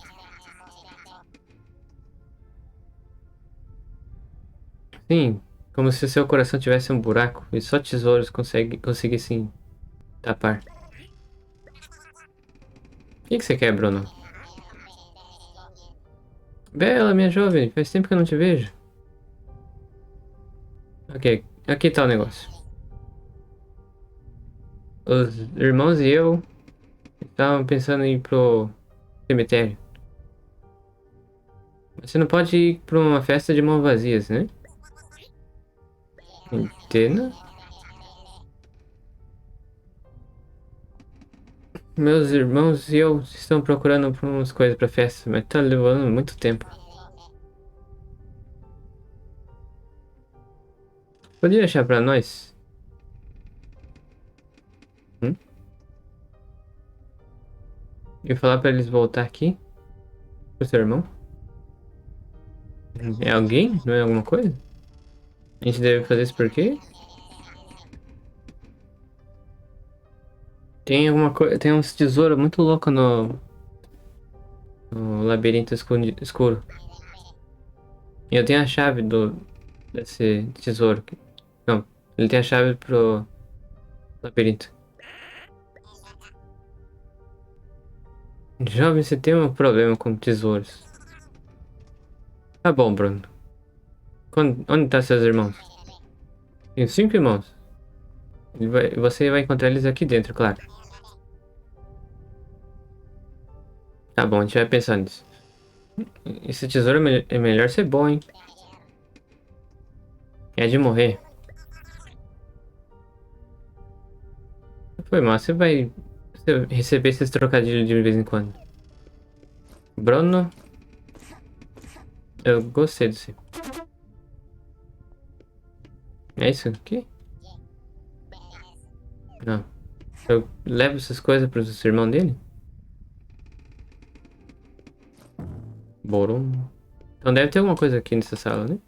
Sim, como se seu coração tivesse um buraco e só tesouros conseguissem tapar. O que você quer, Bruno? Bela, minha jovem, faz tempo que eu não te vejo. Ok, aqui tá o negócio. Os irmãos e eu estavam pensando em ir pro cemitério. Você não pode ir pra uma festa de mãos vazias, né? Entenda? Meus irmãos e eu estão procurando por umas coisas pra festa, mas tá levando muito tempo. Podia deixar pra nós? Hum? E falar pra eles voltar aqui? Pro seu irmão? É alguém? Não é alguma coisa? A gente deve fazer isso por quê? Tem alguma coisa. Tem uns tesouros muito loucos no labirinto escuro. E eu tenho a chave desse tesouro. Não, ele tem a chave pro labirinto. Jovem, você tem um problema com tesouros. Tá bom, Bruno. Onde tá seus irmãos? Tem 5 irmãos. Você vai encontrar eles aqui dentro, claro. Tá bom, a gente vai pensar nisso. Esse tesouro é melhor ser bom, hein? É de morrer. Foi mal, você receber esses trocadilhos de vez em quando. Bruno, eu gostei desse. É isso aqui? Não. Eu levo essas coisas para os irmãos dele? Borum. Então deve ter alguma coisa aqui nessa sala, né?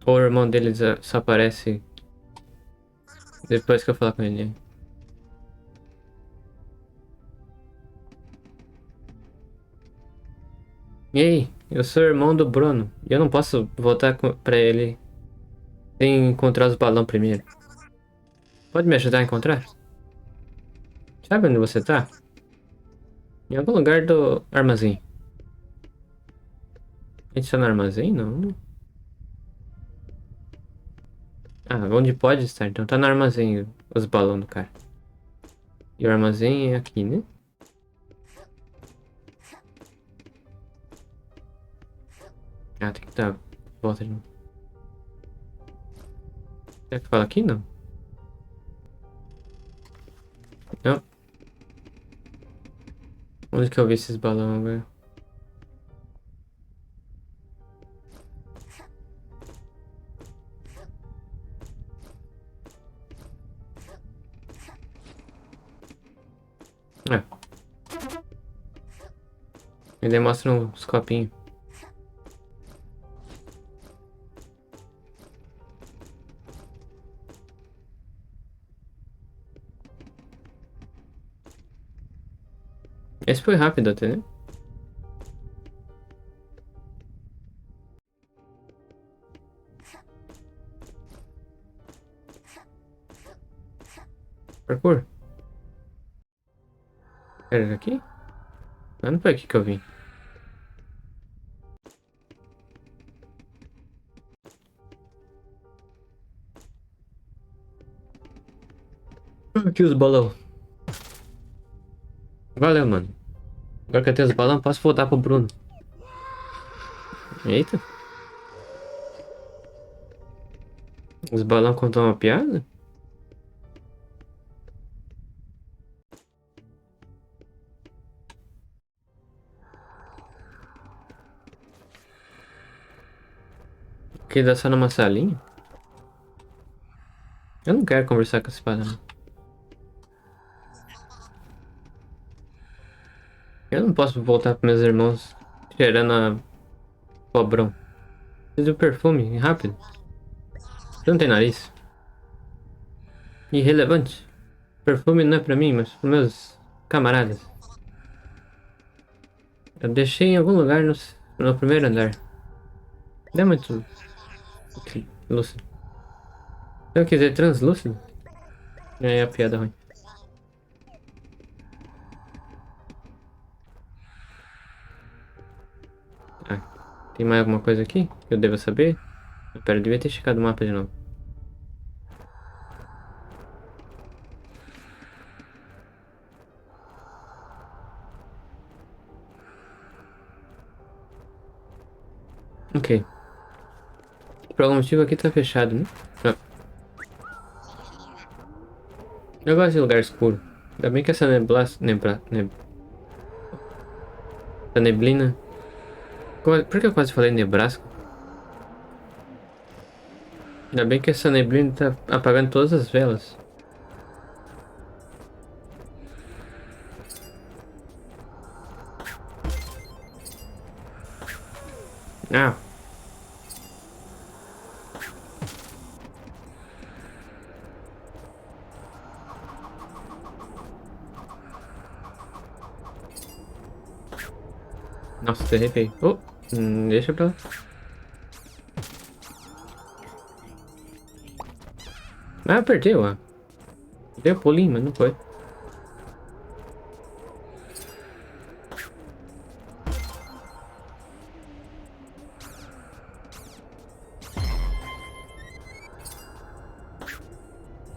Ou o irmão dele só aparece depois que eu falar com ele. E aí, eu sou o irmão do Bruno. E eu não posso voltar pra ele sem encontrar os balões primeiro. Pode me ajudar a encontrar? Sabe onde você tá? Em algum lugar do armazém. A gente tá no armazém? Não, né? Ah, onde pode estar? Então tá no armazém os balões do cara. E o armazém é aqui, né? Ah, tem que dar volta de novo. Será que fala aqui? Não. Não. Onde que eu vi esses balões agora? É. Ele mostra uns copinhos. Esse foi rápido até, né? Parkour. Era aqui? Ah, não foi aqui que eu vim. Aqui os balão. Valeu, mano. Agora que eu tenho os balão, posso voltar pro Bruno. Eita. Os balão contam uma piada? Que dá só numa salinha? Eu não quero conversar com esse balão. Eu não posso voltar para meus irmãos cheirando a pobrão. Preciso de perfume, rápido. Você não tem nariz? Irrelevante. Perfume não é pra mim, mas pros meus camaradas. Eu deixei em algum lugar no primeiro andar. Não é muito lúcido. Se eu quiser translúcido, é a piada ruim. Ah, tem mais alguma coisa aqui que eu devo saber? Pera, eu devia ter checado o mapa de novo. Ok. Por algum motivo aqui tá fechado, né? Ah, eu gosto de lugar escuro. Ainda bem que essa essa neblina. Por que eu quase falei Nebraska? Ainda bem que essa neblina tá apagando todas as velas. Ah, nossa, derrapei. Oh, deixa pra lá. Ah, apertei, ó. Deu pulinho, mas não foi.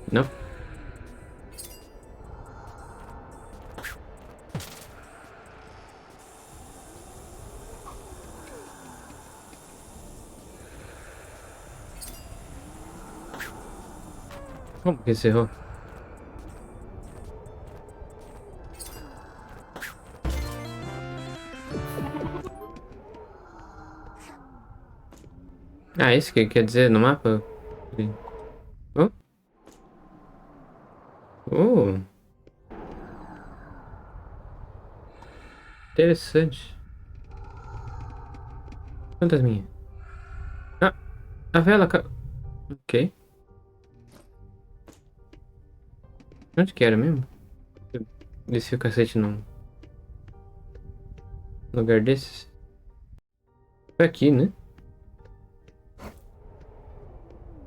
Não. Como que encerrou? Ah, isso que quer dizer no mapa? Oh, oh, interessante. Fantasminha. Ah, a vela. Ok. Onde que era mesmo? Eu desci o cacete num lugar desses. Foi aqui, né?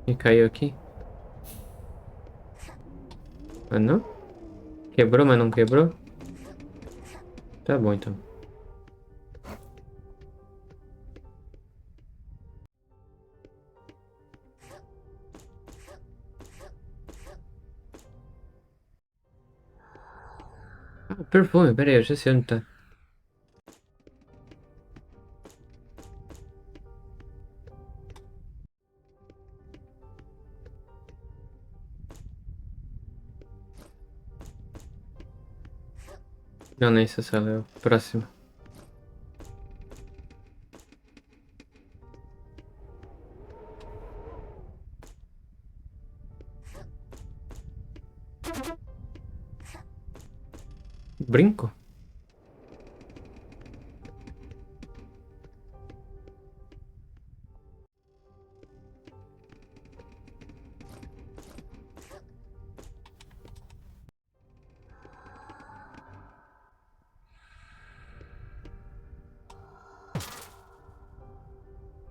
E caiu aqui. Ah, não? Quebrou, mas não quebrou? Tá bom, então. Ah, perfume, pera aí, eu já sei onde tá. Não, não é essa sala, é o próximo. Brinco?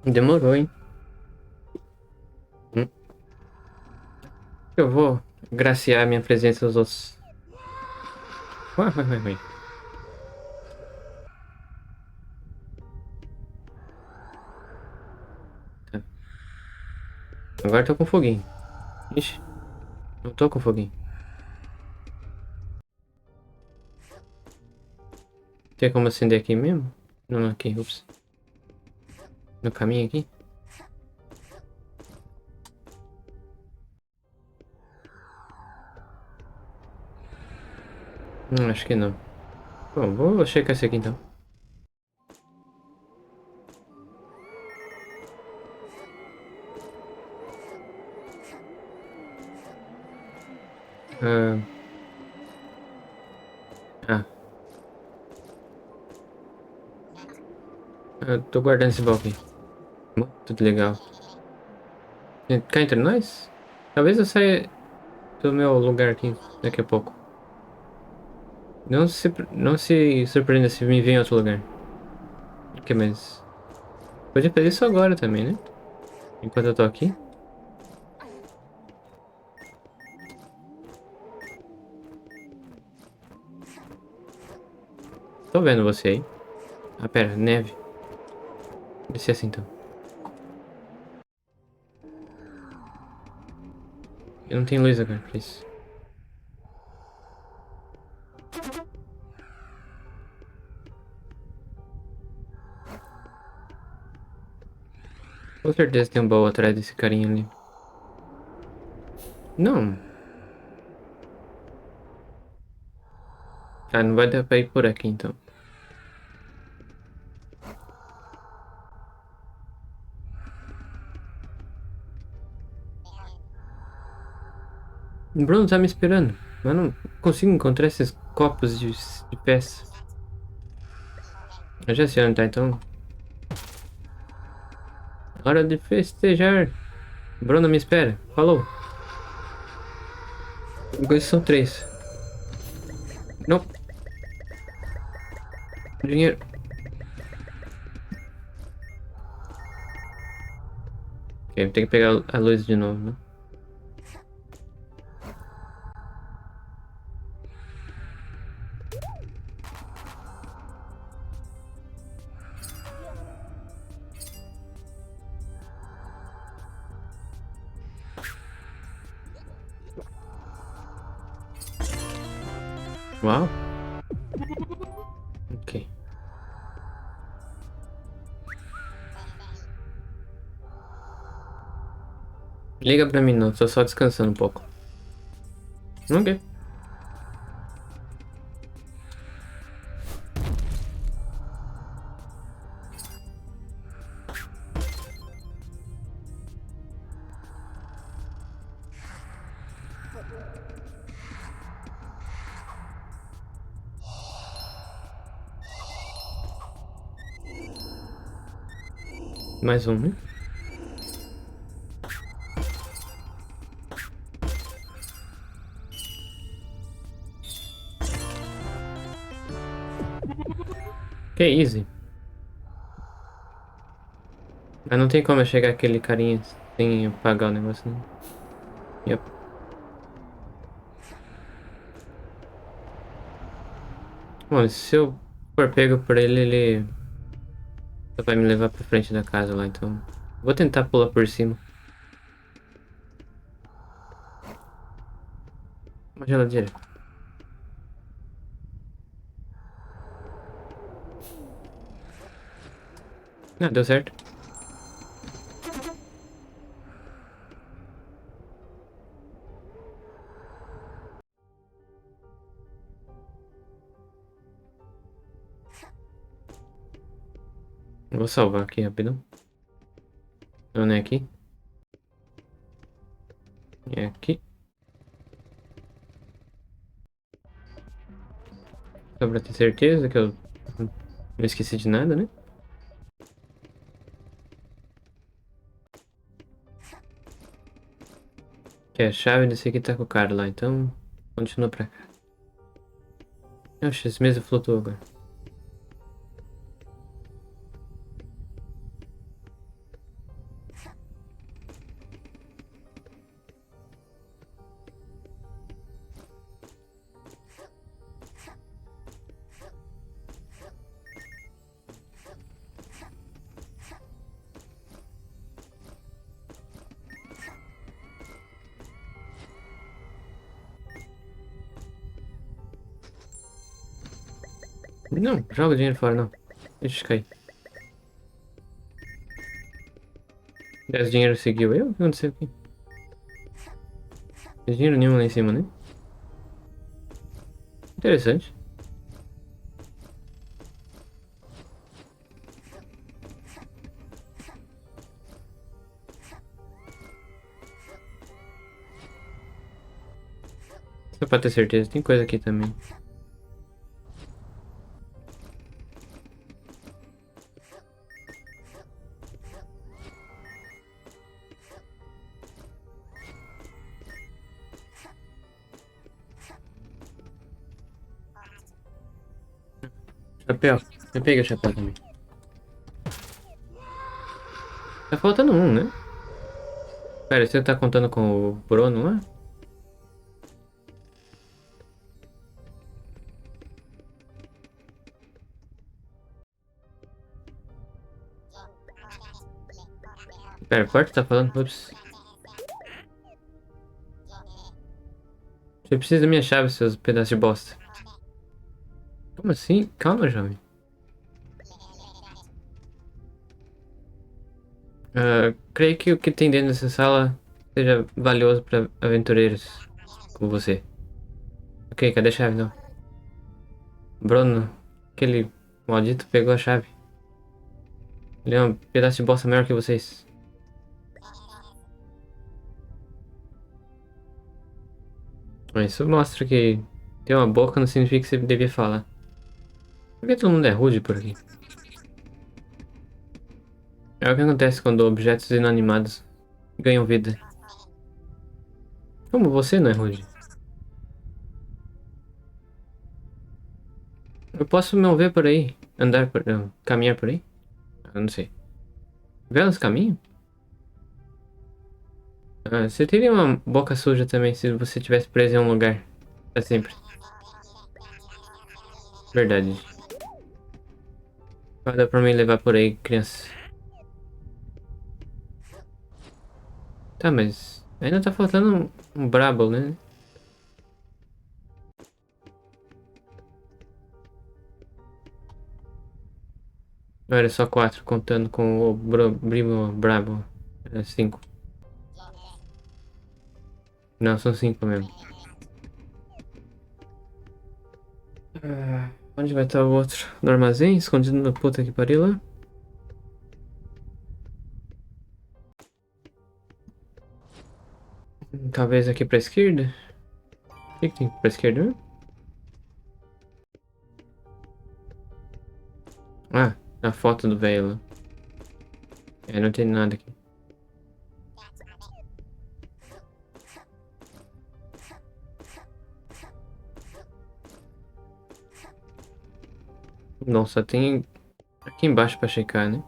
Demorou, hein? Hum. Eu vou graciar minha presença aos outros. Ué, ué, ué, ué. Tá. Agora eu tô com foguinho. Ixi, não tô com foguinho. Tem como acender aqui mesmo? Não, aqui, ups. No caminho aqui? Acho que não. Bom, vou checar esse aqui então. Ah, ah, Eu tô guardando esse baú aqui. Tudo legal. Cá entre nós? Talvez eu saia do meu lugar aqui daqui a pouco. Não se surpreenda se me vir em outro lugar. O que mais? Podia fazer isso agora também, né? Enquanto eu tô aqui. Tô vendo você aí. Ah, pera, neve. Descer assim então. Eu não tenho luz agora pra isso. Com certeza tem um baú atrás desse carinha ali. Não. Ah, não vai dar pra ir por aqui então. O Bruno tá me esperando. Mas não consigo encontrar esses copos de peça. Eu já sei onde tá, então. Hora de festejar. Bruno me espera. Falou. Agora são três. Não. Dinheiro. Ok, tem que pegar a luz de novo, né? Uau. Ok. Liga pra mim não, tô só descansando um pouco. Ok. Mais um, né? Que easy. Mas não tem como eu chegar aquele carinha sem eu pagar o negócio, né? Yep. Bom, se eu for pego por ele, ele só vai me levar pra frente da casa lá, então. Vou tentar pular por cima. Uma geladeira. Ah, deu certo. Vou salvar aqui rapidão. Não é aqui. É aqui. Só pra ter certeza que eu não esqueci de nada, né? Que a chave desse aqui tá com o cara lá, então continua pra cá. Oxe, esse mesa flutuou agora. Não, joga o dinheiro fora, não. Deixa cair. Esse dinheiro seguiu eu? O que aconteceu aqui? Não tem dinheiro nenhum lá em cima, né? Interessante. Só pra ter certeza, tem coisa aqui também. Chapéu. Eu peguei o chapéu também. Tá faltando um, né? Pera, você tá contando com o Bruno lá? Pera, forte tá falando? Ups. Você precisa da minha chave, seus pedaços de bosta. Como assim? Calma, jovem. Creio que o que tem dentro dessa sala seja valioso para aventureiros como você. Ok, cadê a chave, não? Bruno, aquele maldito pegou a chave. Ele é um pedaço de bosta maior que vocês. Mas isso mostra que ter uma boca não significa que você devia falar. Por que todo mundo é rude por aqui? É o que acontece quando objetos inanimados ganham vida. Como você não é rude? Eu posso me mover por aí, andar por, caminhar por aí? Eu não sei. Velas caminho? Você teria uma boca suja também se você tivesse preso em um lugar pra sempre. Verdade. Vai dar pra mim levar por aí, criança. Tá, mas ainda tá faltando um Brabble, né? Não era só quatro, contando com o Brimo Brabo. É cinco. Não, são cinco mesmo. Onde vai estar o outro? No armazém? Escondido na puta que pariu lá? Talvez aqui pra esquerda? O que tem pra esquerda mesmo? Ah, a foto do velho lá. É, não tem nada aqui. Não, só tem aqui embaixo pra checar, né?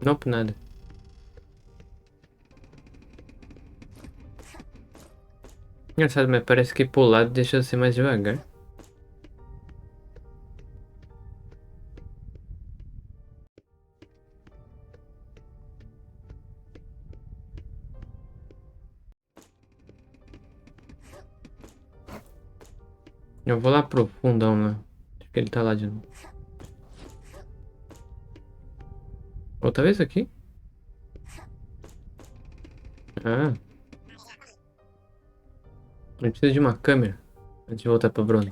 Nope, nada. Engraçado, mas parece que pro lado deixa eu ser mais devagar. Eu vou lá pro fundão, né? Acho que ele tá lá de novo. Outra vez aqui? Ah, eu preciso de uma câmera antes de voltar pro Bruno.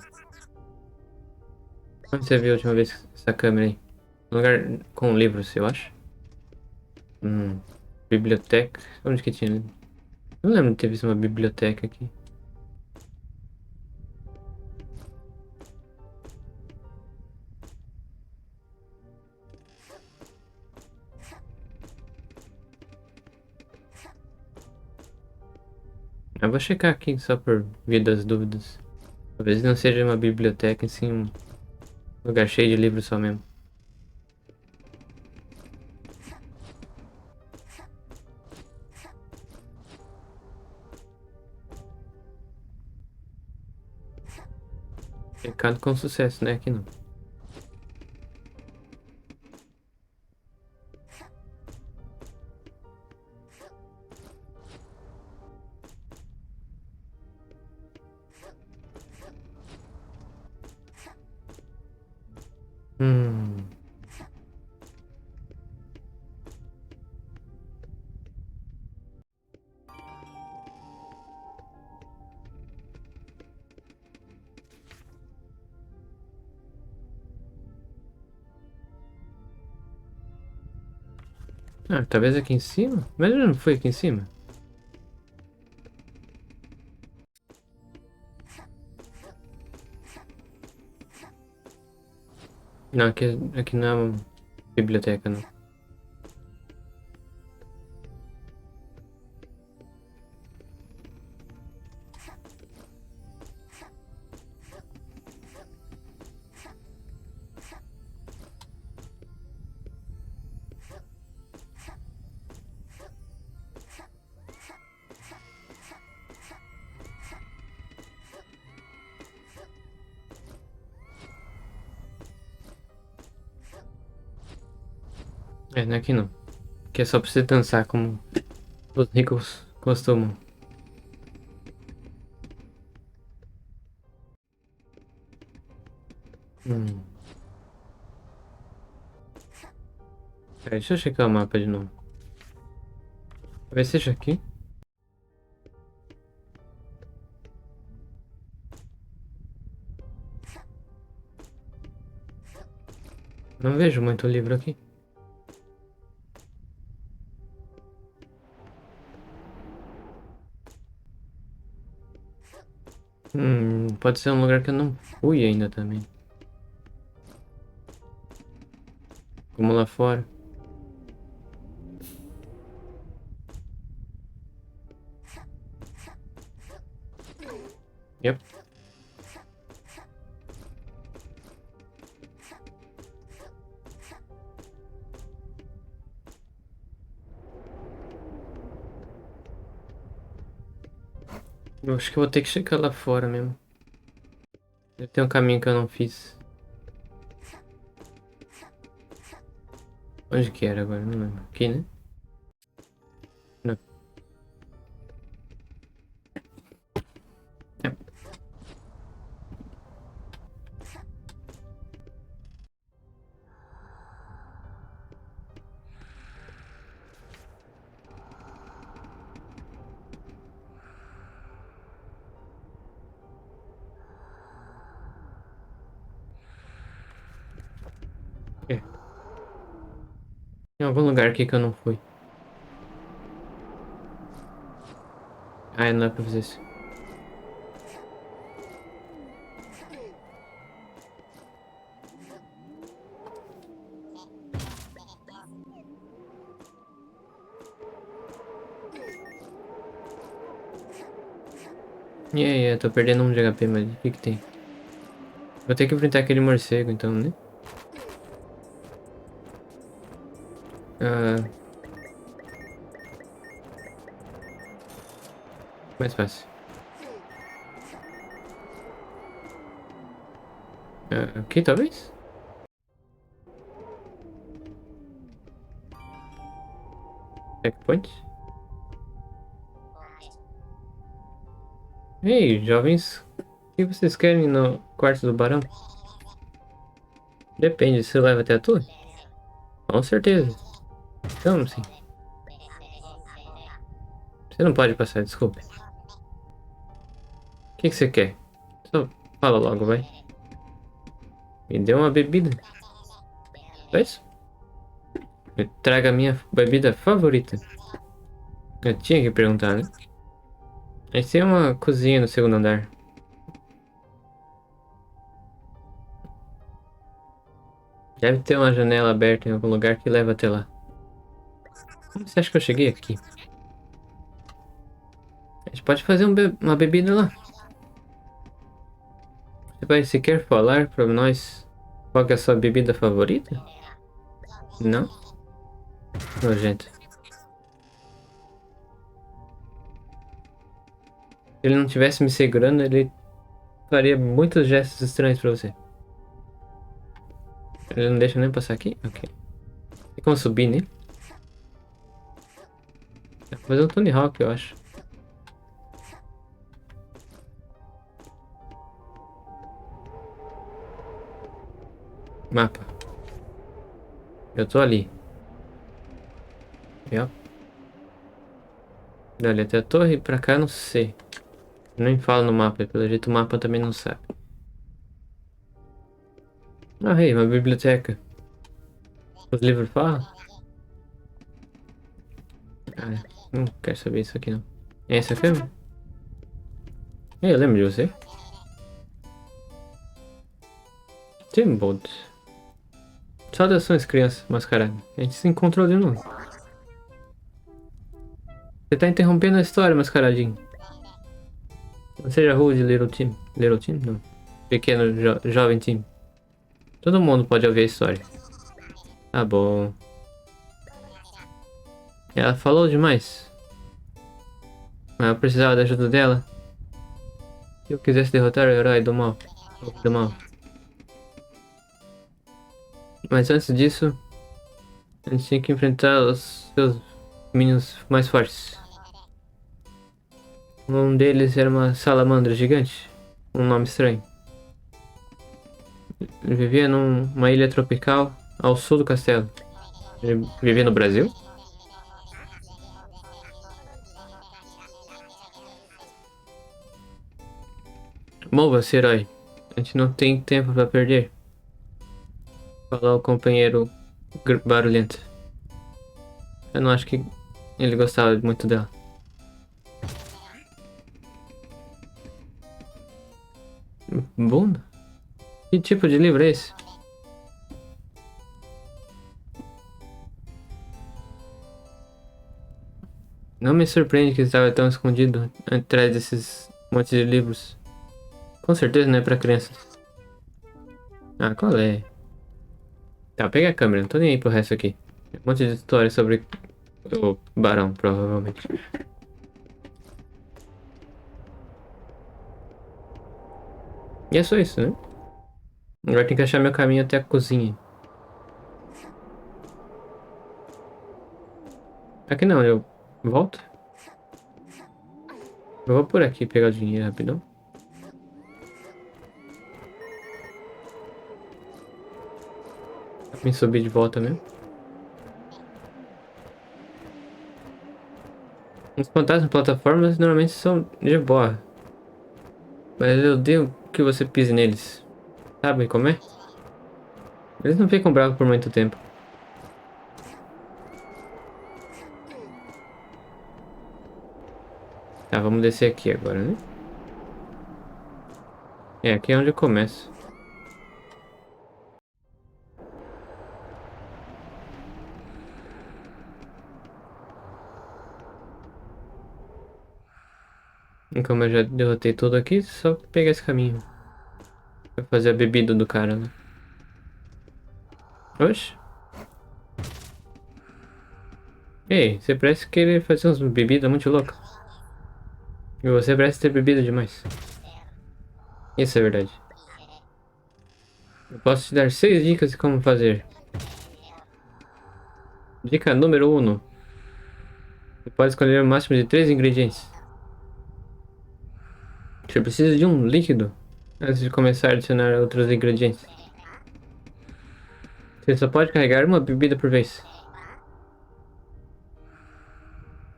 Onde você viu a última vez essa câmera aí? Um lugar com livros, eu acho. Hum, biblioteca. Onde que tinha? Não lembro de ter visto uma biblioteca aqui. Eu vou checar aqui só por via das dúvidas. Talvez não seja uma biblioteca, e sim um lugar cheio de livros só mesmo. Pecado com sucesso, né? Aqui não. Hum. Ah, talvez aqui em cima? Mas eu não fui aqui em cima. Não, aqui não é uma biblioteca, não. É, não é aqui não. Aqui é só pra você dançar como os ricos costumam. Hum. Peraí, deixa eu checar o mapa de novo. Talvez seja aqui. Não vejo muito livro aqui. Pode ser um lugar que eu não fui ainda também. Como lá fora. Yep. Eu acho que eu vou ter que checar lá fora mesmo. Deve ter um caminho que eu não fiz. Onde que era agora? Não lembro. Aqui, né? Não. Yep. É. Tem algum lugar aqui que eu não fui. Ah, não é pra fazer isso. E aí, eu tô perdendo um de HP, mas o que que tem? Vou ter que enfrentar aquele morcego então, né? Ah, mais fácil. Ah, aqui talvez? Checkpoint? Ei, jovens, o que vocês querem no quarto do barão? Depende, você leva até a torre? Com certeza. Então, sim. Você não pode passar, desculpe. O que que você quer? Só fala logo, vai. Me dê uma bebida. Só isso? Me traga a minha bebida favorita. Eu tinha que perguntar, né? A gente tem uma cozinha no segundo andar. Deve ter uma janela aberta em algum lugar que leva até lá. Como você acha que eu cheguei aqui? A gente pode fazer uma bebida lá. Você vai sequer falar pra nós qual que é a sua bebida favorita? Não? Nojento. Se ele não tivesse me segurando, ele faria muitos gestos estranhos pra você. Ele não deixa nem passar aqui? Ok. Tem como subir nele? Dá pra fazer um Tony Hawk, eu acho. Mapa. Eu tô ali. Yep. Dali até a torre, pra cá não sei. Eu nem falo no mapa, pelo jeito o mapa também não sabe. Ah, hey, uma biblioteca. Os livros falam? Ah, não quero saber isso aqui não. É essa aqui? Eu lembro de você. Timbold. Saudações, criança mascarada. A gente se encontrou de novo. Você tá interrompendo a história, mascaradinho. Não seja rude, Little Tim. Little Tim? Não. Pequeno, jovem Tim. Todo mundo pode ouvir a história. Tá bom. Ela falou demais. Mas eu precisava da ajuda dela. Se eu quisesse derrotar o herói do mal. Do mal. Mas antes disso, a gente tinha que enfrentar os seus minions mais fortes. Um deles era uma salamandra gigante. Um nome estranho. Ele vivia numa ilha tropical ao sul do castelo. Ele vivia no Brasil? Mova-se, herói. A gente não tem tempo pra perder. Falou o companheiro barulhento. Eu não acho que ele gostava muito dela. Bunda? Que tipo de livro é esse? Não me surpreende que estava tão escondido atrás desses montes de livros. Com certeza não é pra crianças. Ah, qual é? Tá, pega a câmera, não tô nem aí pro resto aqui. Um monte de história sobre o barão, provavelmente. E é só isso, né? Agora tem que achar meu caminho até a cozinha. Aqui não, eu volto. Eu vou por aqui pegar o dinheiro rapidão. Pra me subir de volta mesmo. Os fantasmas plataformas normalmente são de boa. Mas eu odeio que você pise neles. Sabe como é? Eles não ficam bravos por muito tempo. Tá, vamos descer aqui agora, né? É, aqui é onde eu começo. E como eu já derrotei tudo aqui, só pegar esse caminho. Pra fazer a bebida do cara, né? Oxe. Ei, você parece querer fazer umas bebidas muito loucas. E você parece ter bebido demais. Isso é verdade. Eu posso te dar 6 dicas de como fazer. Dica número 1. Você pode escolher o máximo de 3 ingredientes. Você precisa de um líquido antes de começar a adicionar outros ingredientes. Você só pode carregar uma bebida por vez.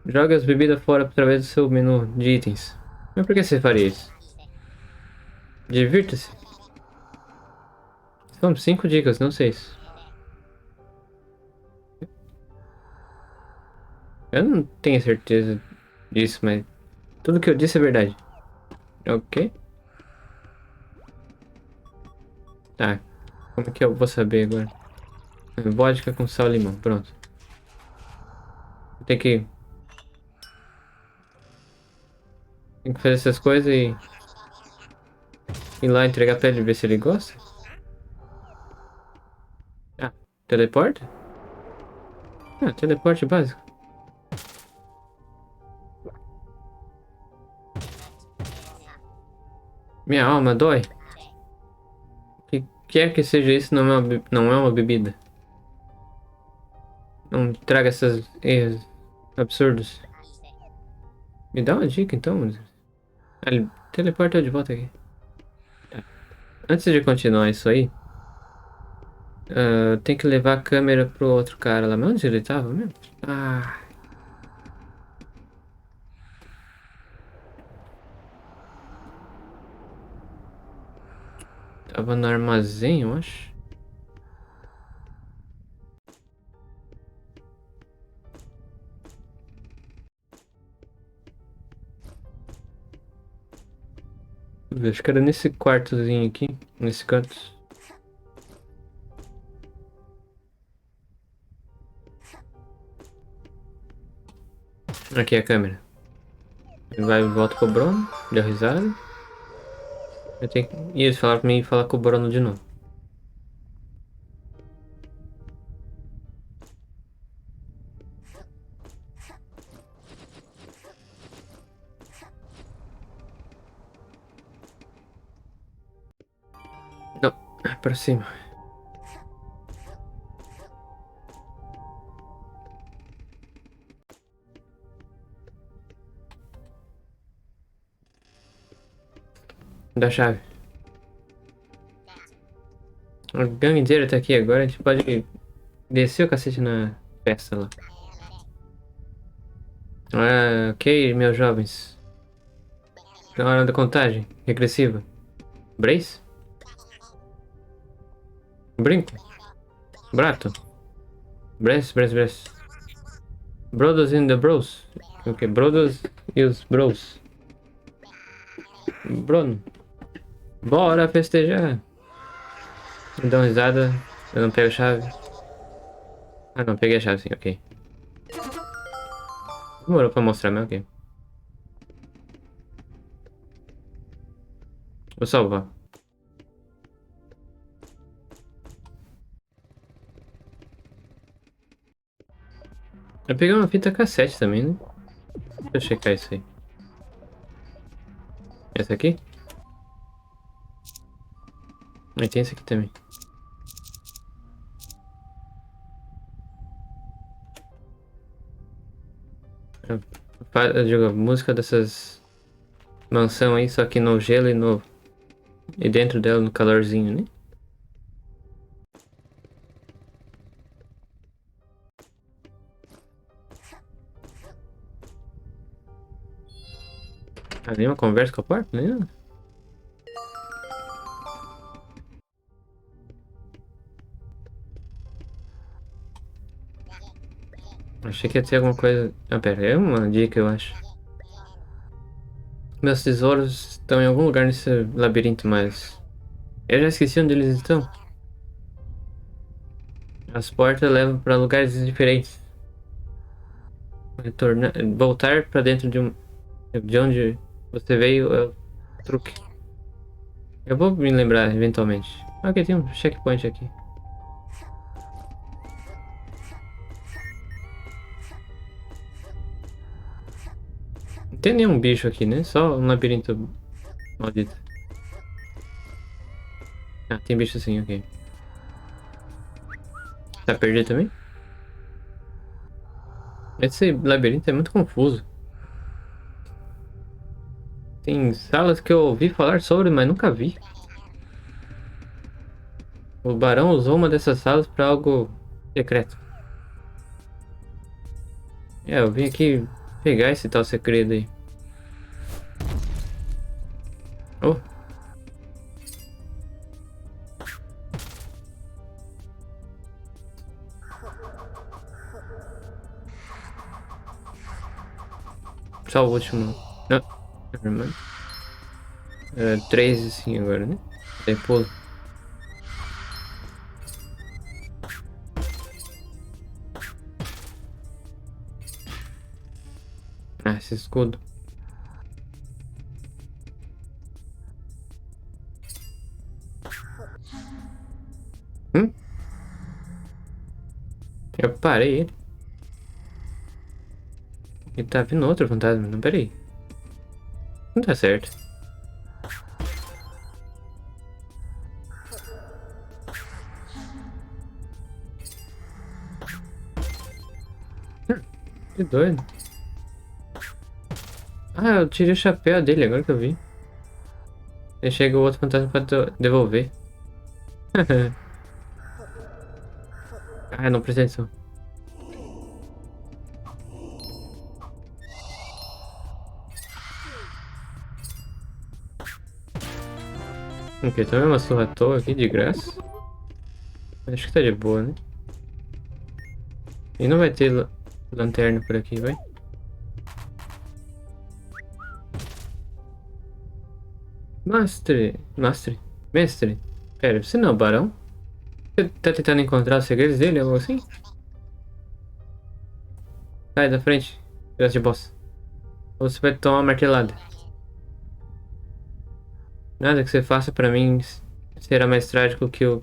Joga as bebidas fora através do seu menu de itens. Mas por que você faria isso? Divirta-se. São 5 dicas, não 6. Eu não tenho certeza disso, mas tudo que eu disse é verdade. Ok? Tá. Como que eu vou saber agora? Vodka com sal e limão. Pronto. Tem que, tem que fazer essas coisas e ir lá entregar pra ele ver se ele gosta. Ah, teleporte? Ah, teleporte básico. Minha alma dói. O que quer que seja isso, não é não é uma bebida. Não traga essas erros absurdos. Me dá uma dica então. Ele teleporta de volta aqui. Tá. Antes de continuar isso aí, tem que levar a câmera pro outro cara lá. Mas onde ele tava mesmo? Ah, tava no armazém, eu acho. Acho que era nesse quartozinho aqui, nesse canto. Aqui é a câmera. Ele vai e volta pro Bruno. Deu risada. Eu tenho que... E eles falaram pra mim falar com o Bruno de novo. Não, pra cima. Da chave. A gangue inteira tá aqui agora, a gente pode descer o cacete na festa lá. Ah, ok, meus jovens. Na hora da contagem regressiva. Brace? Brinco? Brato? Brace. Brothers in the bros. Ok, brothers e os bros. Bruno. Bora festejar. Dá uma risada. Eu não pego a chave. Ah, não, peguei a chave sim, ok. Demorou pra mostrar, mas ok. Vou salvar. Eu peguei uma fita cassete também, né? Deixa eu checar isso aí. Essa aqui? E tem essa aqui também. Eu jogo música dessas mansão aí, só que no gelo e no... E dentro dela no calorzinho, né? Ah, nenhuma conversa com a porta? Nenhuma. Achei que ia ter alguma coisa... Ah, pera, é uma dica, eu acho. Meus tesouros estão em algum lugar nesse labirinto, mas... Eu já esqueci onde eles estão. As portas levam para lugares diferentes. Retornar... Voltar para dentro de onde você veio é o truque. Eu vou me lembrar eventualmente. Ah, ok, tem um checkpoint aqui. Não tem nenhum bicho aqui, né? Só um labirinto maldito. Ah, tem bicho sim, ok. Tá perdido também? Esse labirinto é muito confuso. Tem salas que eu ouvi falar sobre, mas nunca vi. O barão usou uma dessas salas para algo secreto. É, eu vim aqui pegar esse tal segredo aí. Oh, só o último. Não, nevermind. É, 3 assim agora, né? Tem pulo. Ah, esse escudo. Hum? Eu parei ele. E tá vindo outro fantasma. Não, peraí. Não tá certo. Que doido. Ah, eu tirei o chapéu dele agora que eu vi. Aí chega o outro fantasma pra devolver. Ah, não prestei atenção. Ok, tomei uma surra à toa aqui de graça. Acho que tá de boa, né? E não vai ter lanterna por aqui, vai? Mestre. Pera, você não é o barão? Você tá tentando encontrar os segredos dele, algo assim? Sai da frente. Pedaço de boss. Ou você vai tomar uma martelada. Nada que você faça pra mim será mais trágico que o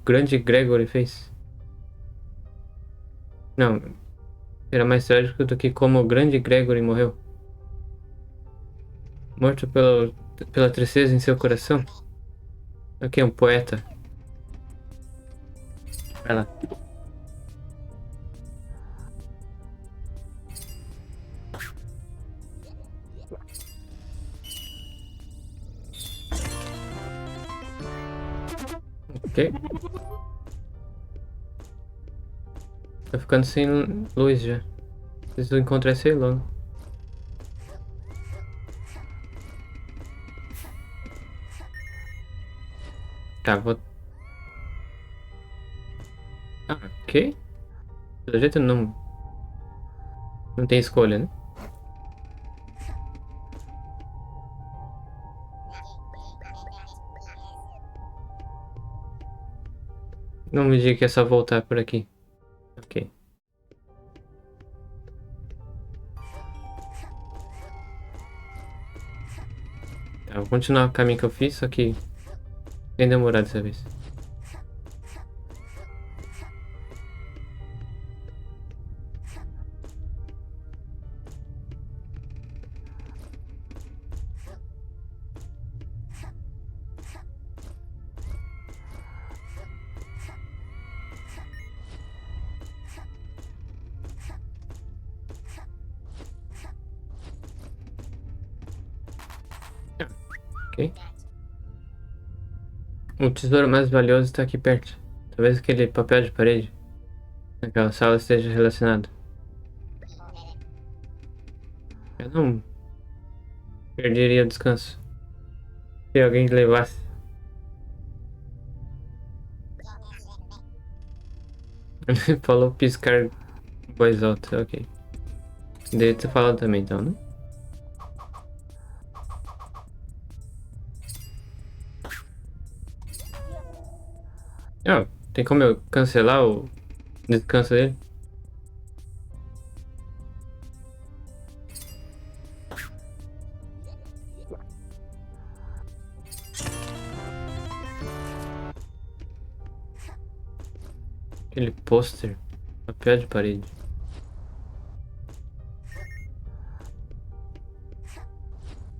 grande Gregory fez. Não, será mais trágico do que como o grande Gregory morreu. Morto pela tristeza em seu coração. Aqui é um poeta. Vai lá. Ok. Tá ficando sem luz já. Preciso encontrar esse logo. Tá, vou. Ah, ok. Pelo jeito não. Não tem escolha, né? Não me diga que é só voltar por aqui. Ok. Tá, vou continuar o caminho que eu fiz, só que bem demorado dessa vez. Ah, ok. O tesouro mais valioso está aqui perto. Talvez aquele papel de parede naquela sala esteja relacionado. Eu não perderia o descanso se alguém levasse. Ele falou piscar em voz alta, ok. Deve ter falado também, então, né? Ah, tem como eu cancelar o descanso dele? Aquele pôster, papel de parede.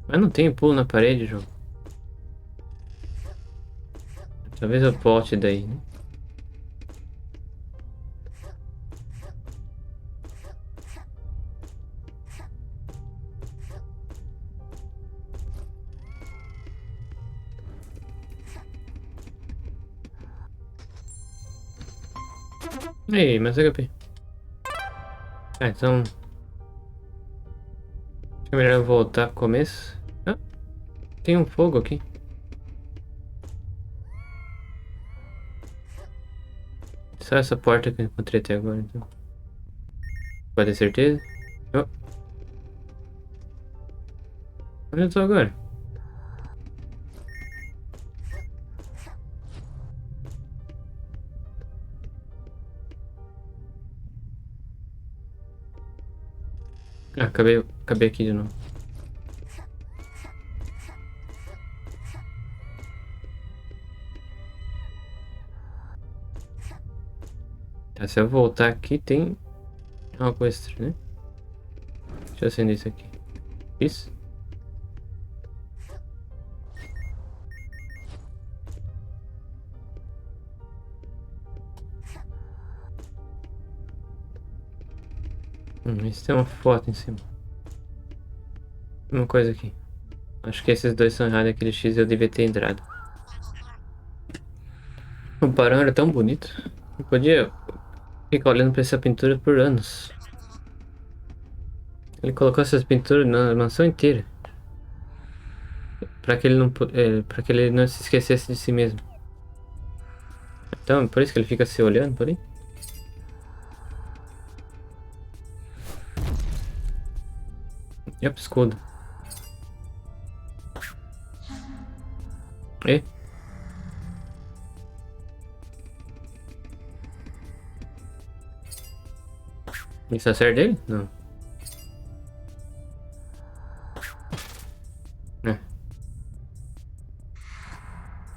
Mas não tem pulo na parede, jogo. Talvez eu volte daí, né? Ei, mas HP. Ah, então. Acho que é melhor eu voltar pro começo. Ah, tem um fogo aqui. Só essa porta que eu encontrei até agora, então. Pode ter certeza? Oh, onde eu tô agora? Ah, acabei aqui de novo. Tá, se eu voltar aqui, tem algo extra, né? Deixa eu acender isso aqui. Isso? Isso tem uma foto em cima. Uma coisa aqui. Acho que esses dois são errados. Aquele X eu devia ter entrado. O barão era tão bonito. Eu podia ficar olhando pra essa pintura por anos. Ele colocou essas pinturas na mansão inteira. Pra que ele não se esquecesse de si mesmo. Então, por isso que ele fica se olhando por aí. Yep, escudo. E? Isso acerta ele? Não.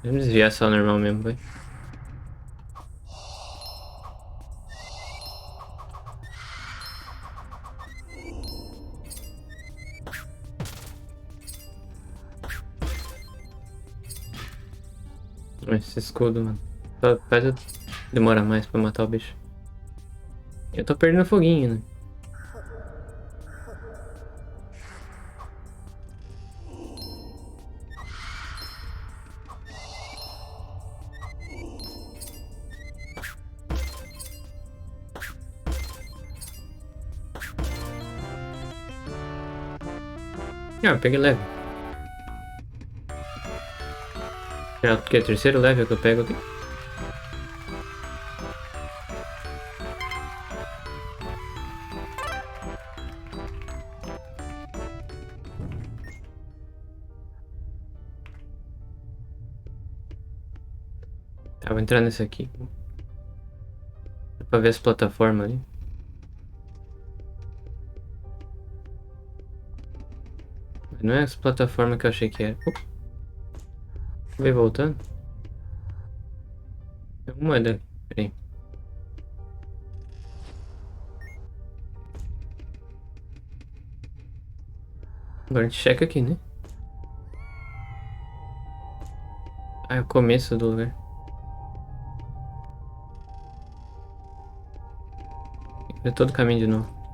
Vamos desviar só normal mesmo, vai. Esse escudo, mano. Só faz eu demorar mais pra matar o bicho. Eu tô perdendo foguinho, né? Ah, eu peguei leve. Já que é o terceiro level que eu pego aqui. Tá, vou entrar nesse aqui. Dá pra ver as plataformas ali. Não é as plataformas que eu achei que era. Veio voltando. Tem uma moeda ali. Peraí. Agora a gente checa aqui, né? Ah, é o começo do lugar. Tem que ver todo o caminho de novo.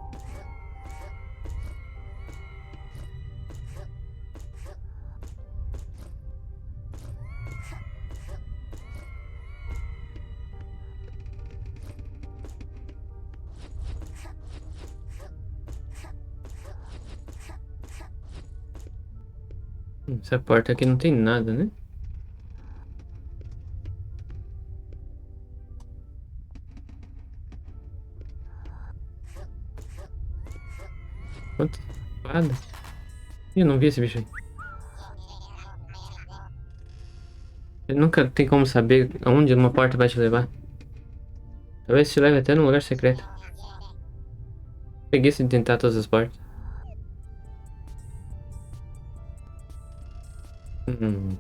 Essa porta aqui não tem nada, né? Quanto? Espada? Ih, eu não vi esse bicho aí. Ele nunca tem como saber aonde uma porta vai te levar. Talvez te leve até num lugar secreto. Peguei de tentar todas as portas. Hum,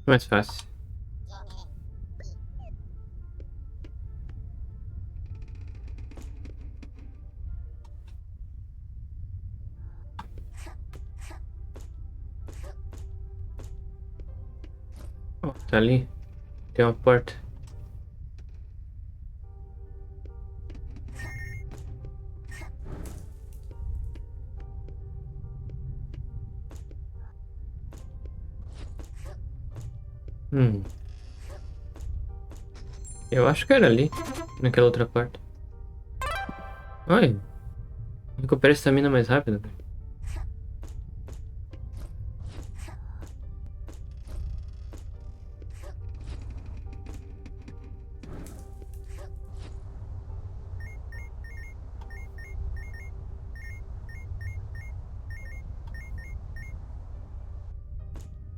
mais fácil. Ó, tá ali. Tem uma porta. Hum, eu acho que era ali. Naquela outra porta. Olha, recupera estamina mais rápido.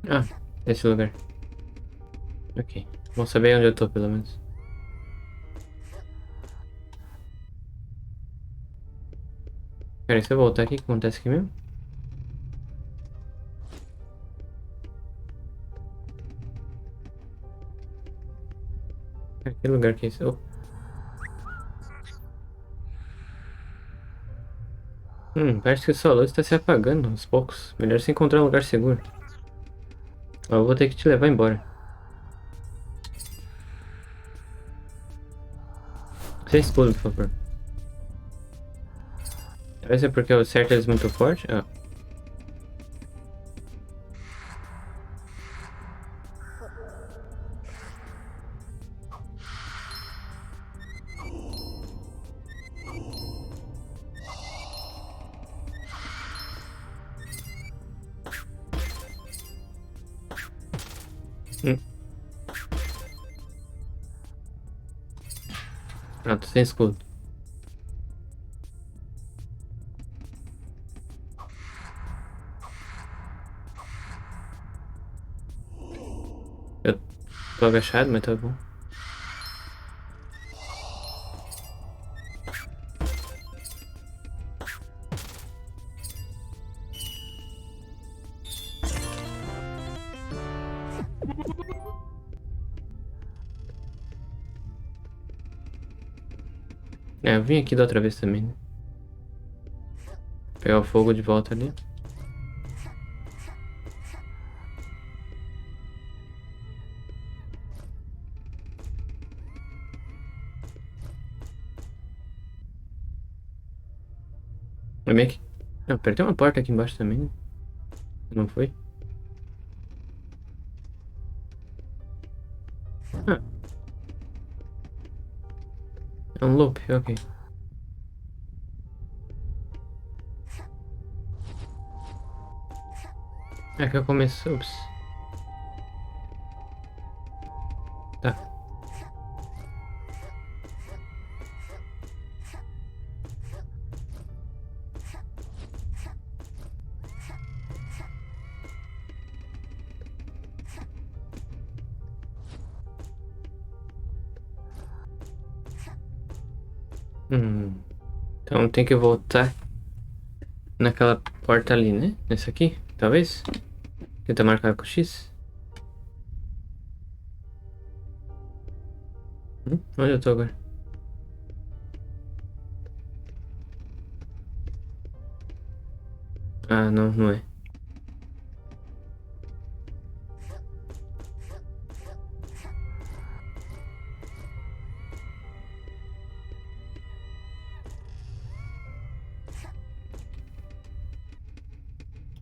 Ah, esse lugar. Ok. Vou saber onde eu tô, pelo menos. Pera aí, se eu voltar aqui, o que acontece aqui mesmo? Que lugar que é esse? Oh. Parece que a sua luz está se apagando aos poucos. Melhor se encontrar um lugar seguro. Ó, eu vou ter que te levar embora. Sem escudo, por favor. Talvez é porque o certo é muito forte. Ah. Hum. Pronto, sem escudo. Eu tô agachado, mas tá bom. É, eu vim aqui da outra vez também, né? Pegar o fogo de volta ali. É meio que... Não, apertei uma porta aqui embaixo também, né? Não foi? Ah, é um loop, ok. É que eu comecei... Ups. Tá. Hum. Então tem que voltar naquela porta ali, né? Nessa aqui, talvez? Tenta marcar com X. Onde eu tô agora? Ah, não, não é.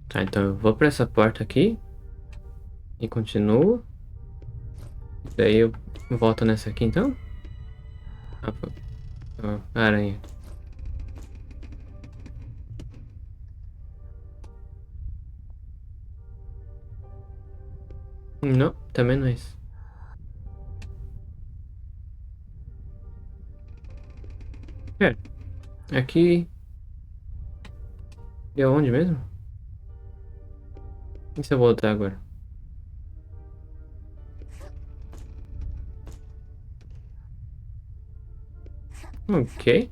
Tá, então eu vou pra essa porta aqui e continuo. Daí eu volto nessa aqui então. Ah, pô. Ah, aranha. Não, também não é isso. Pera, aqui deu onde mesmo? E se eu voltar agora? Ok,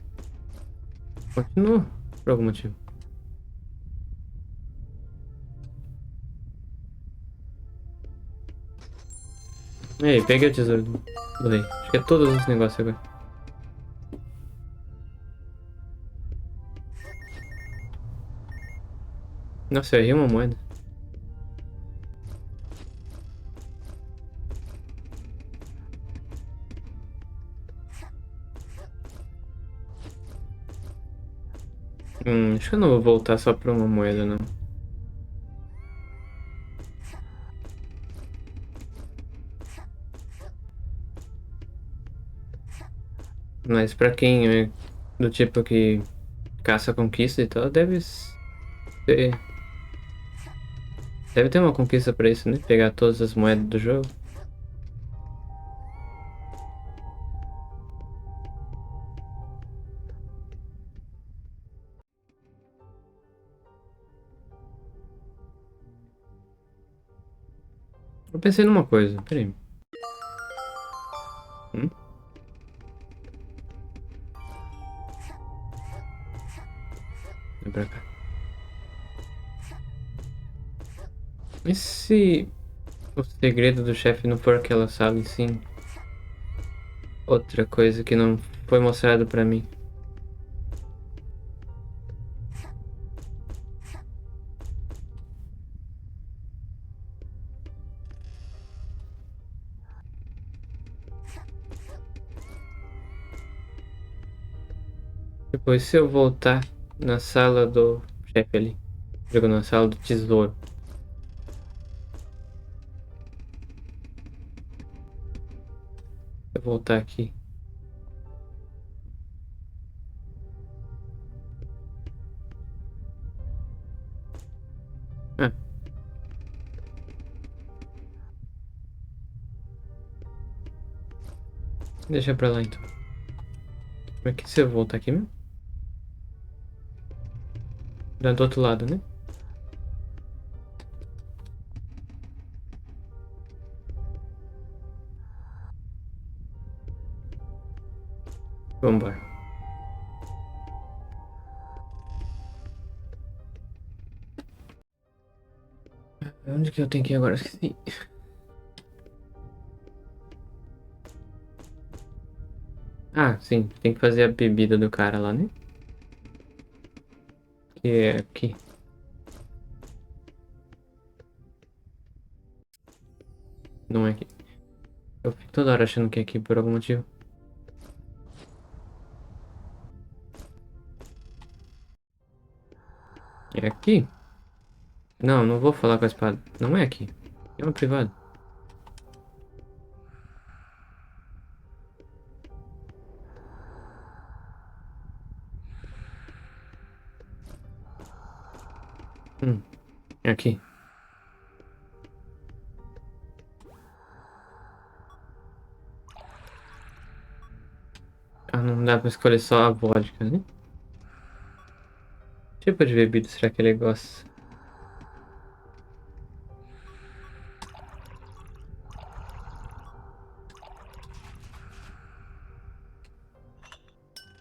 continuo por algum motivo. Ei, peguei o tesouro do rei. Acho que é todos os negócios agora. Nossa, eu errei uma moeda. Acho que eu não vou voltar só pra uma moeda, não. Mas pra quem é do tipo que caça conquista e tal, ter, deve ter uma conquista pra isso, né? Pegar todas as moedas do jogo. Eu pensei numa coisa, peraí. Hum? Vem pra cá. E se o segredo do chefe não for aquela sala e sim outra coisa que não foi mostrado pra mim? Depois, se eu voltar na sala do chefe ali, digo na sala do tesouro, eu voltar aqui. Ah, deixa pra lá então. Como é que se eu voltar aqui mesmo? Do outro lado, né? Vambora. Onde que eu tenho que ir agora? Esqueci. Ah, sim. Tem que fazer a bebida do cara lá, né? Que é aqui. Não é aqui. Eu fico toda hora achando que é aqui por algum motivo. É aqui? Não, não vou falar com a espada. Não é aqui. É uma privada. É aqui. Ah, não dá pra escolher só a vodka, né? Que tipo de bebida será que ele gosta?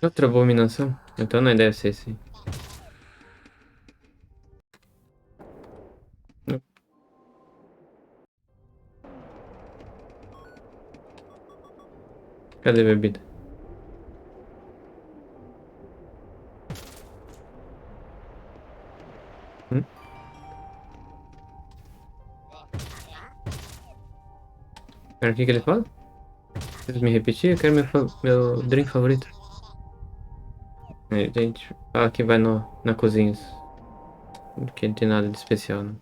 Outra abominação? Então não deve ser esse. Cadê a bebida? Hum? Pera, o que que ele fala? Vocês me repetir? Eu quero meu drink favorito. A gente fala que vai no, na cozinha. Porque não tem nada de especial, né?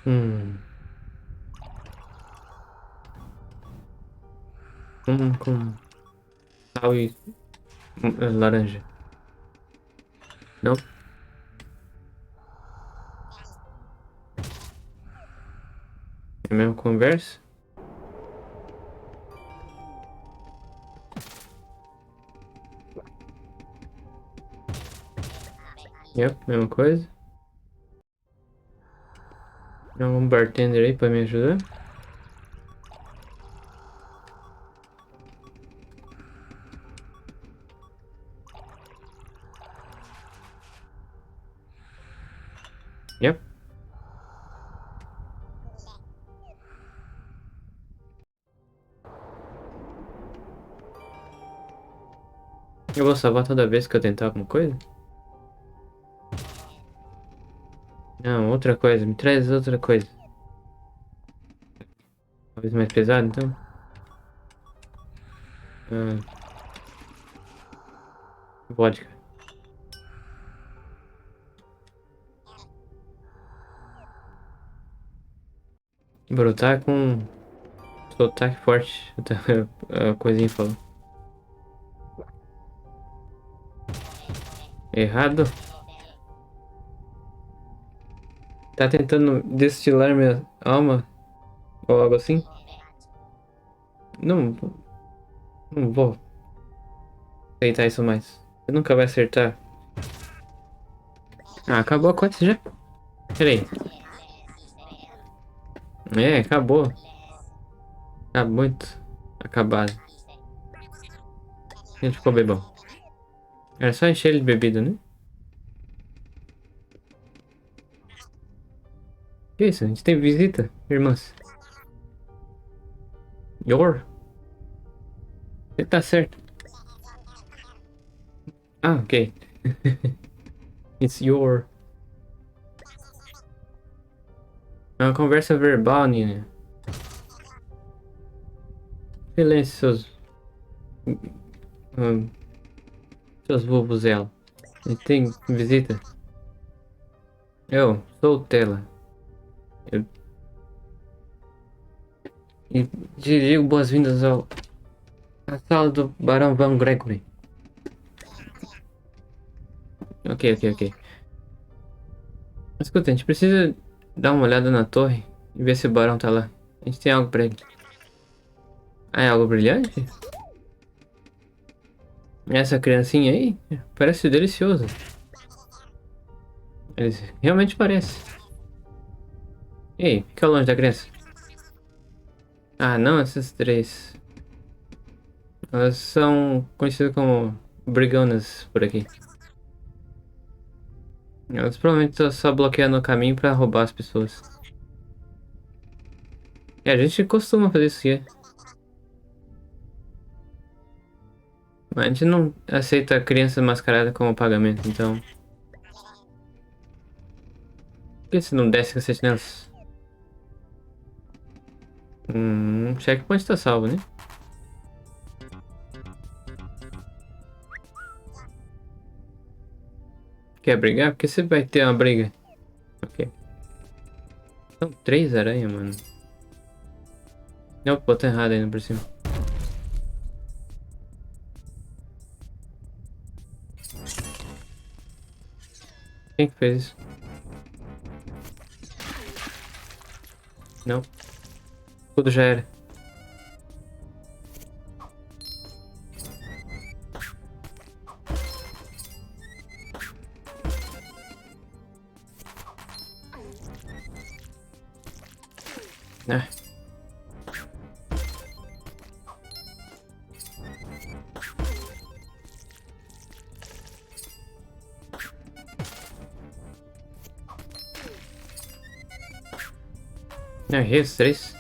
Hum. Com sal e laranja. Não? É a mesma conversa? Yep, mesma coisa. Tem algum bartender aí pra me ajudar? Yep. Eu vou salvar toda vez que eu tentar alguma coisa? Não, outra coisa. Me traz outra coisa. Talvez mais pesado, então. Ah, vodka. Brotar com sotaque forte. A coisinha falou. Errado? Tá tentando destilar minha alma? Ou algo assim? Não, não vou aceitar isso mais. Você nunca vai acertar. Ah, acabou a quest já? Peraí. É, acabou. Tá muito acabado. A gente ficou bebão. Era só encher ele de bebida, né? Que isso? A gente tem visita, irmãs. Your? Você tá certo. Ah, ok. It's your. É uma conversa verbal, Nina. Silêncio, hum, seus vuvuzela. A gente tem visita. Eu sou o Tela. Eu, e digo boas-vindas à sala do Barão Van Gregory. Ok, ok, ok. Escuta, a gente precisa dar uma olhada na torre e ver se o Barão tá lá. A gente tem algo pra ele. Ah, é algo brilhante? Essa criancinha aí parece deliciosa. Eles realmente parece. Ei, fica longe da criança. Ah, não, essas três. Elas são conhecidas como brigonas por aqui. Elas provavelmente estão só bloqueando o caminho pra roubar as pessoas. E a gente costuma fazer isso aqui. Mas a gente não aceita criança mascarada como pagamento, então. Por que você não desce cacete nelas? Checkpoint tá salvo, né? Quer brigar? Porque você vai ter uma briga. Ok. São três aranhas, mano. Não, botão errado ainda por cima. Quem que fez isso? Não. Tudo já era. Ah. Errei os três.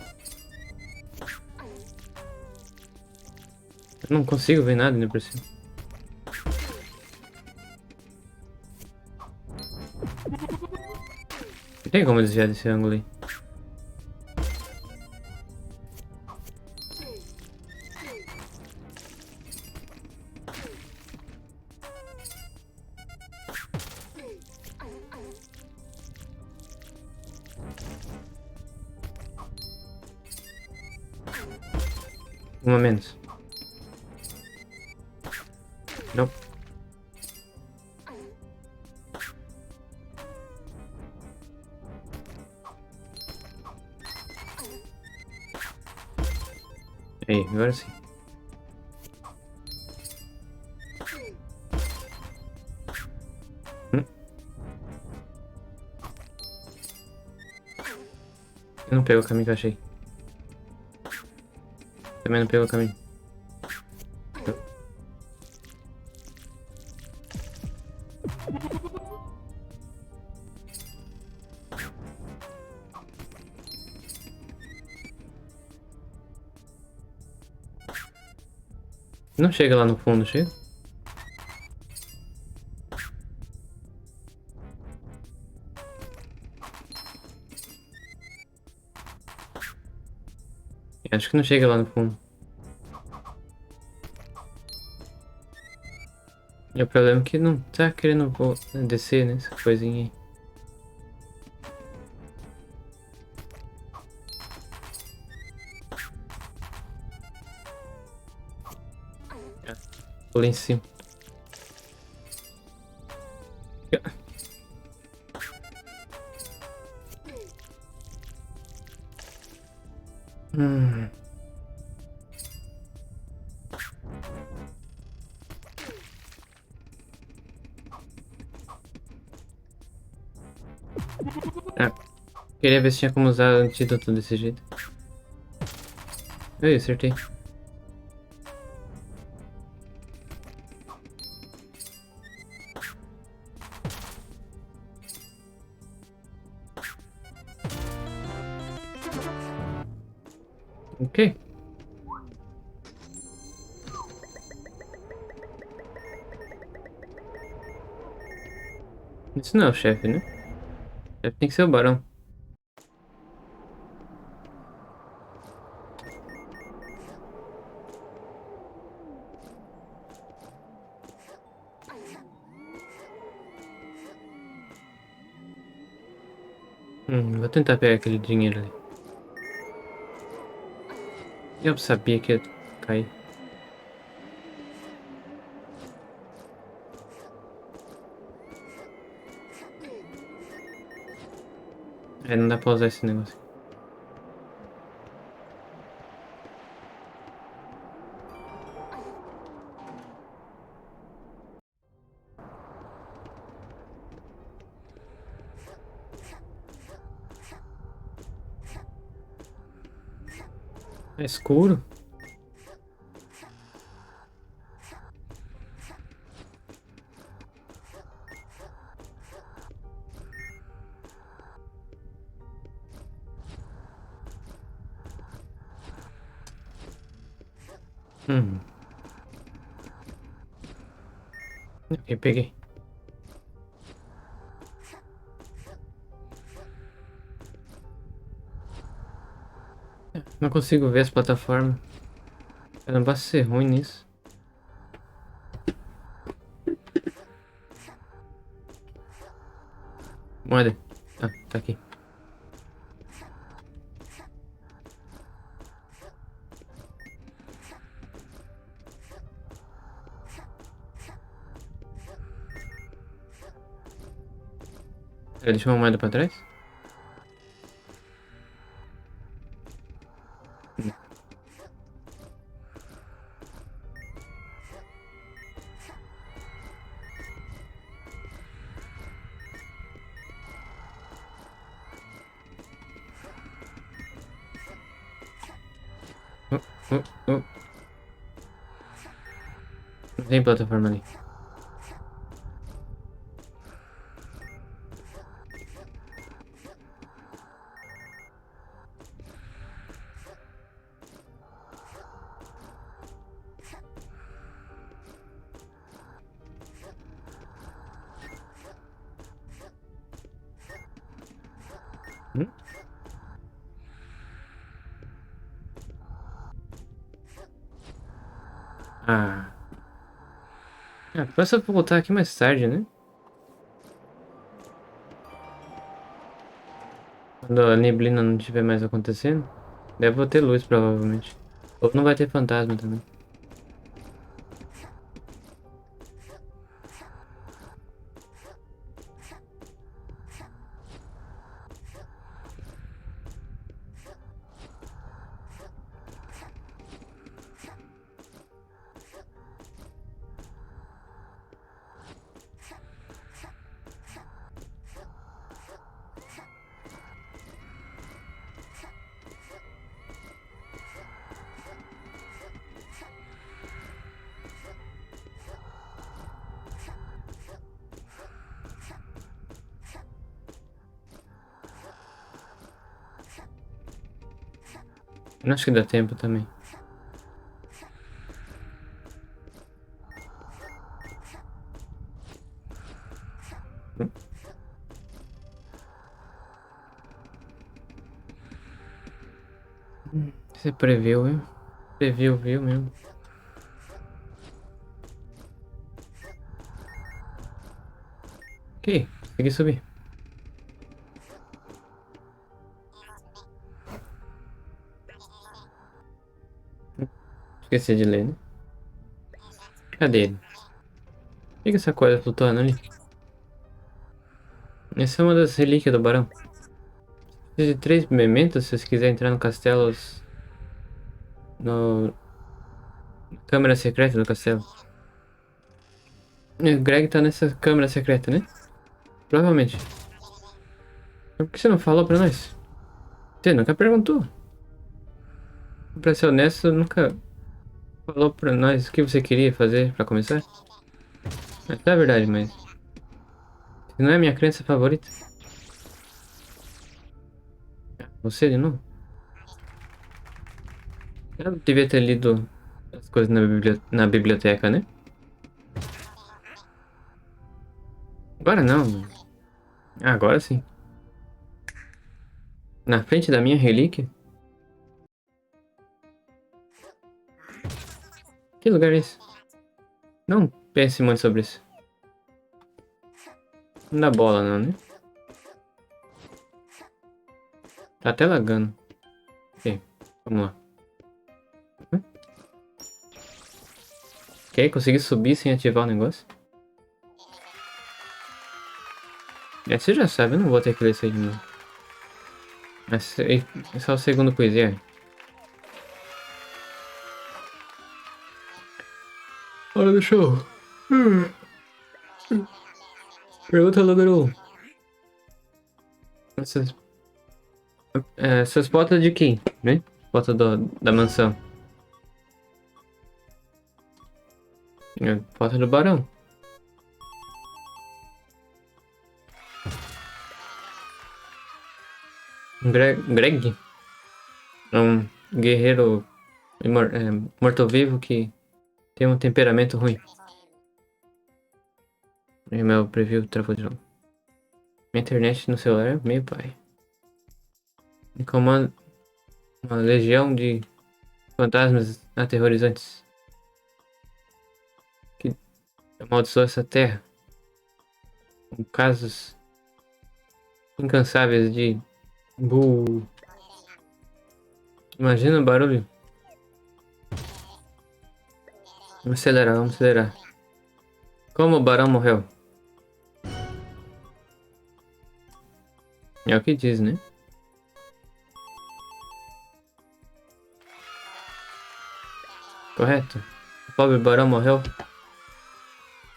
Eu não consigo ver nada ainda por cima. Não tem como desviar desse ângulo aí. Um a menos. Não. Aí, agora sim. Hum? Eu não pego o caminho que eu achei. Também não pego o caminho. Não chega lá no fundo, chega? Acho que não chega lá no fundo. E o problema é que não tá querendo descer nessa coisinha aí. Pula em cima. Hum. Ah, queria ver se tinha como usar antídoto desse jeito. Aí, acertei. Ok. Isso não é o chefe, né? O chefe tem que ser o barão. Vou tentar pegar aquele dinheiro ali. Eu sabia que ia cair. É, não dá pra usar esse negócio. É escuro? Hum. Ok, peguei. Não consigo ver as plataformas. Eu não posso ser ruim nisso. Moeda. Ah, tá aqui. Deixa uma moeda pra trás? Oh, oh, oh. Não tem plataforma ali. Hum? Ah. Ah, posso voltar aqui mais tarde, né? Quando a neblina não estiver mais acontecendo. Deve ter luz, provavelmente. Ou não vai ter fantasma também. Não acho que dá tempo também. Você previu, viu? Previu, viu mesmo. Ok, consegui subir. Esqueci de ler, né? Cadê ele? O que é essa coisa flutuando ali? Essa é uma das relíquias do barão. Precisa de 3 mementos se você quiser entrar no castelo. No... Câmara secreta do castelo. O Greg tá nessa câmara secreta, né? Provavelmente. Por que você não falou pra nós? Você nunca perguntou. Pra ser honesto, nunca falou pra nós o que você queria fazer pra começar. É verdade, mas não é a minha crença favorita. Você de novo? Eu devia ter lido as coisas na biblioteca, né? Agora não, mano. Ah, agora sim. Na frente da minha relíquia? Que lugar é esse? Não pense muito sobre isso. Não dá bola não, né? Tá até lagando. Ok, vamos lá. Ok, consegui subir sem ativar o negócio. Você já sabe, eu não vou ter que ler isso aí de novo. Mas é só o segundo quiz, é. Olha, deixa eu... Pergunta número 1. Essas botas de quem, né? Foto da mansão. Foto do barão. Greg? É um guerreiro morto-vivo que tem um temperamento ruim. E meu preview travou de novo. Minha internet no celular é meio pai. E comando uma legião de fantasmas aterrorizantes que amaldiçoam essa terra com casos incansáveis de bu. Imagina o barulho. Vamos acelerar, vamos acelerar. Como o barão morreu? É o que diz, né? Correto. O pobre barão morreu.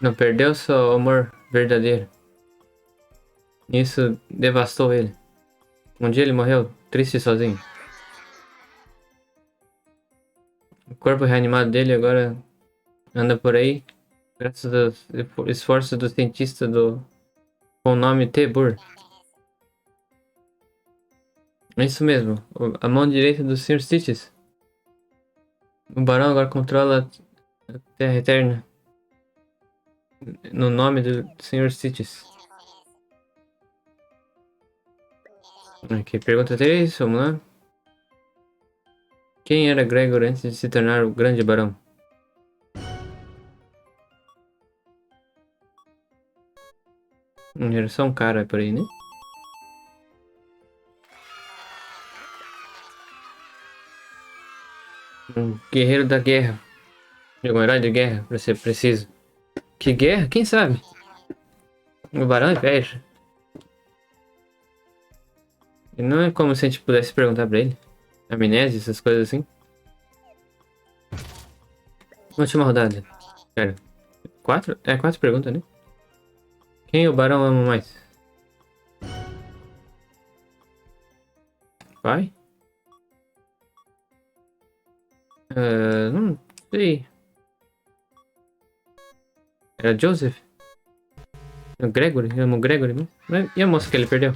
Não perdeu seu amor verdadeiro. Isso devastou ele. Um dia ele morreu, triste e sozinho. O corpo reanimado dele agora anda por aí, graças aos esforços do cientista com o nome Tebur. É isso mesmo, a mão direita do Sr. Stitches. O barão agora controla a Terra Eterna no nome do Sr. Stitches. Aqui, pergunta 3, vamos lá. Quem era Gregor antes de se tornar o grande barão? Era só um cara por aí, né? Um guerreiro da guerra. Um herói de guerra, pra ser preciso. Que guerra? Quem sabe? O barão é velho. E não é como se a gente pudesse perguntar pra ele. Amnésia, essas coisas assim. Última rodada. Cara, 4? É 4 perguntas, né? Quem o barão ama mais? Pai? Não sei. Era Joseph? O Gregory? Eu amo o Gregory, né? E a moça que ele perdeu?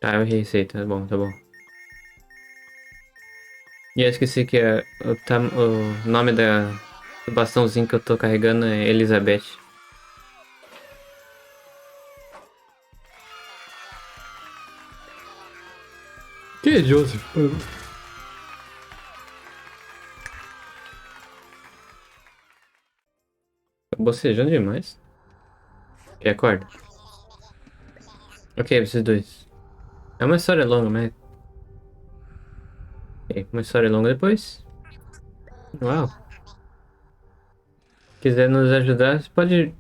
Tá, eu errei isso aí, tá bom, tá bom. E eu esqueci que o nome do bastãozinho que eu tô carregando é Elizabeth. Que é Joseph? Tô bocejando demais. E acorda. Ok, vocês dois. É uma história longa, mas... Ok, uma história longa depois. Uau. Se quiser nos ajudar, você pode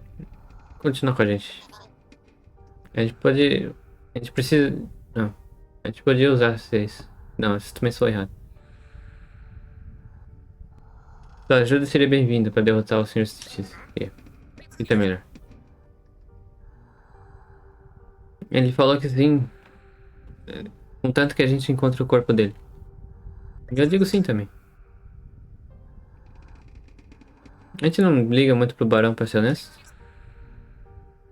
continuar com a gente. A gente pode... A gente precisa... Não. A gente podia usar vocês. Não, isso também foi errado. Sua ajuda seria bem-vinda para derrotar o Sr. Stitches. Fica melhor. Ele falou que sim. Contanto que a gente encontre o corpo dele. Eu digo sim também. A gente não liga muito pro Barão, pra ser honesto.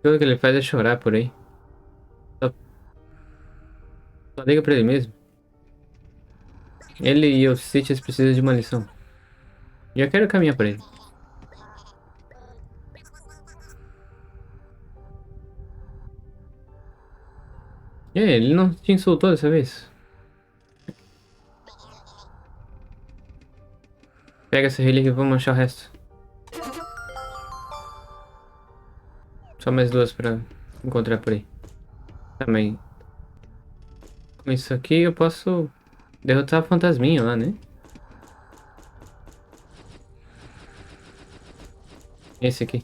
Tudo que ele faz é chorar por aí. Só, só liga pra ele mesmo. Ele e os Stitches precisam de uma lição. E eu quero caminhar pra ele. E aí, ele não te insultou dessa vez? Pega essa relíquia e vamos achar o resto. Só mais duas pra encontrar por aí. Também. Com isso aqui eu posso derrotar a fantasminha lá, né? Esse aqui.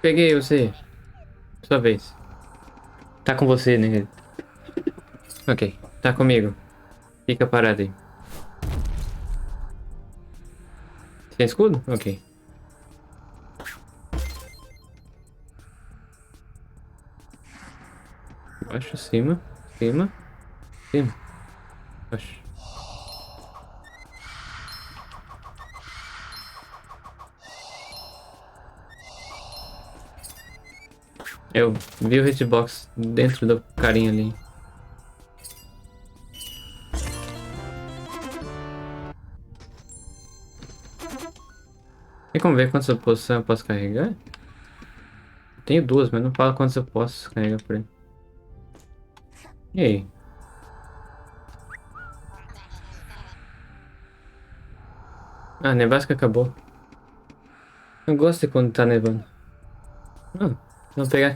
Peguei você. Sua vez. Tá com você, né? Ok. Tá comigo. Fica parado aí. Tem escudo? Ok. Baixo, cima, cima, cima. Baixo. Eu vi o hitbox dentro do carinha ali. Tem como ver quantas posições eu posso carregar? Tenho duas, mas não fala quantas eu posso carregar por aí. E aí? Ah, a nevasca acabou. Eu gosto de quando tá nevando. Ah, vamos pegar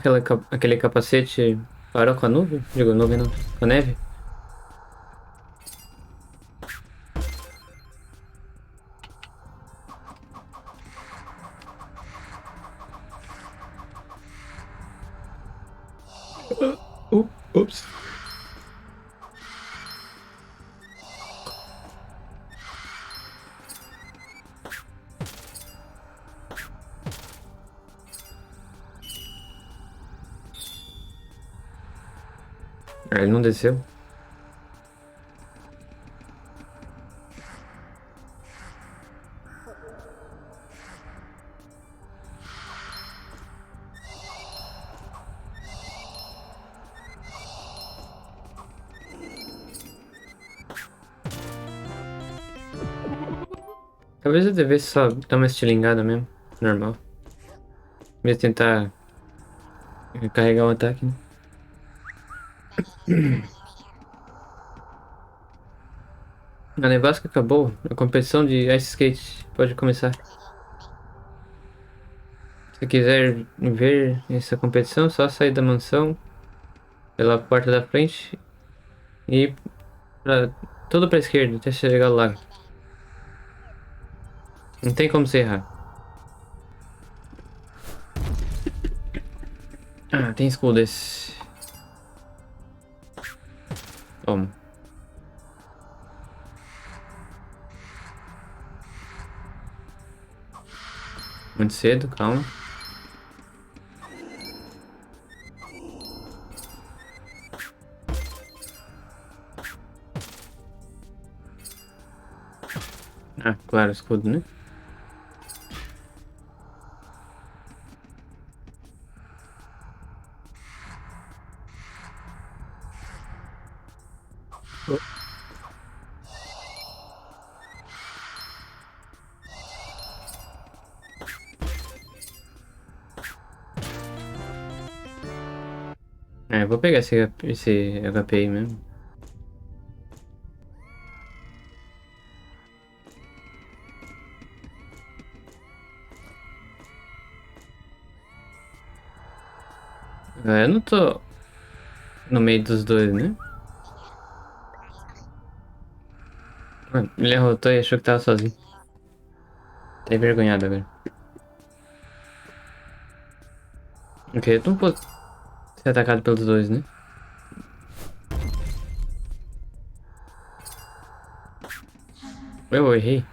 aquele capacete e parou com a nuvem? Digo, nuvem não, com a neve? Ups. Ah, ele não desceu. Talvez eu devesse só dar uma estilingada mesmo. Normal. Em vez de tentar carregar um ataque, né? A nevasca acabou. A competição de ice skate pode começar. Se quiser ver essa competição, é só sair da mansão pela porta da frente e ir tudo pra esquerda até chegar ao lago. Não tem como você errar. Ah, tem escudo esse. Toma. Muito cedo, calma. Ah, claro, escudo, né? É, eu vou pegar esse HP aí mesmo. É, eu não tô no meio dos dois, né? Mano, ele arrotou e achou que tava sozinho. Tá envergonhado agora. Ok, eu não posso ser atacado pelos dois, né? Eu errei.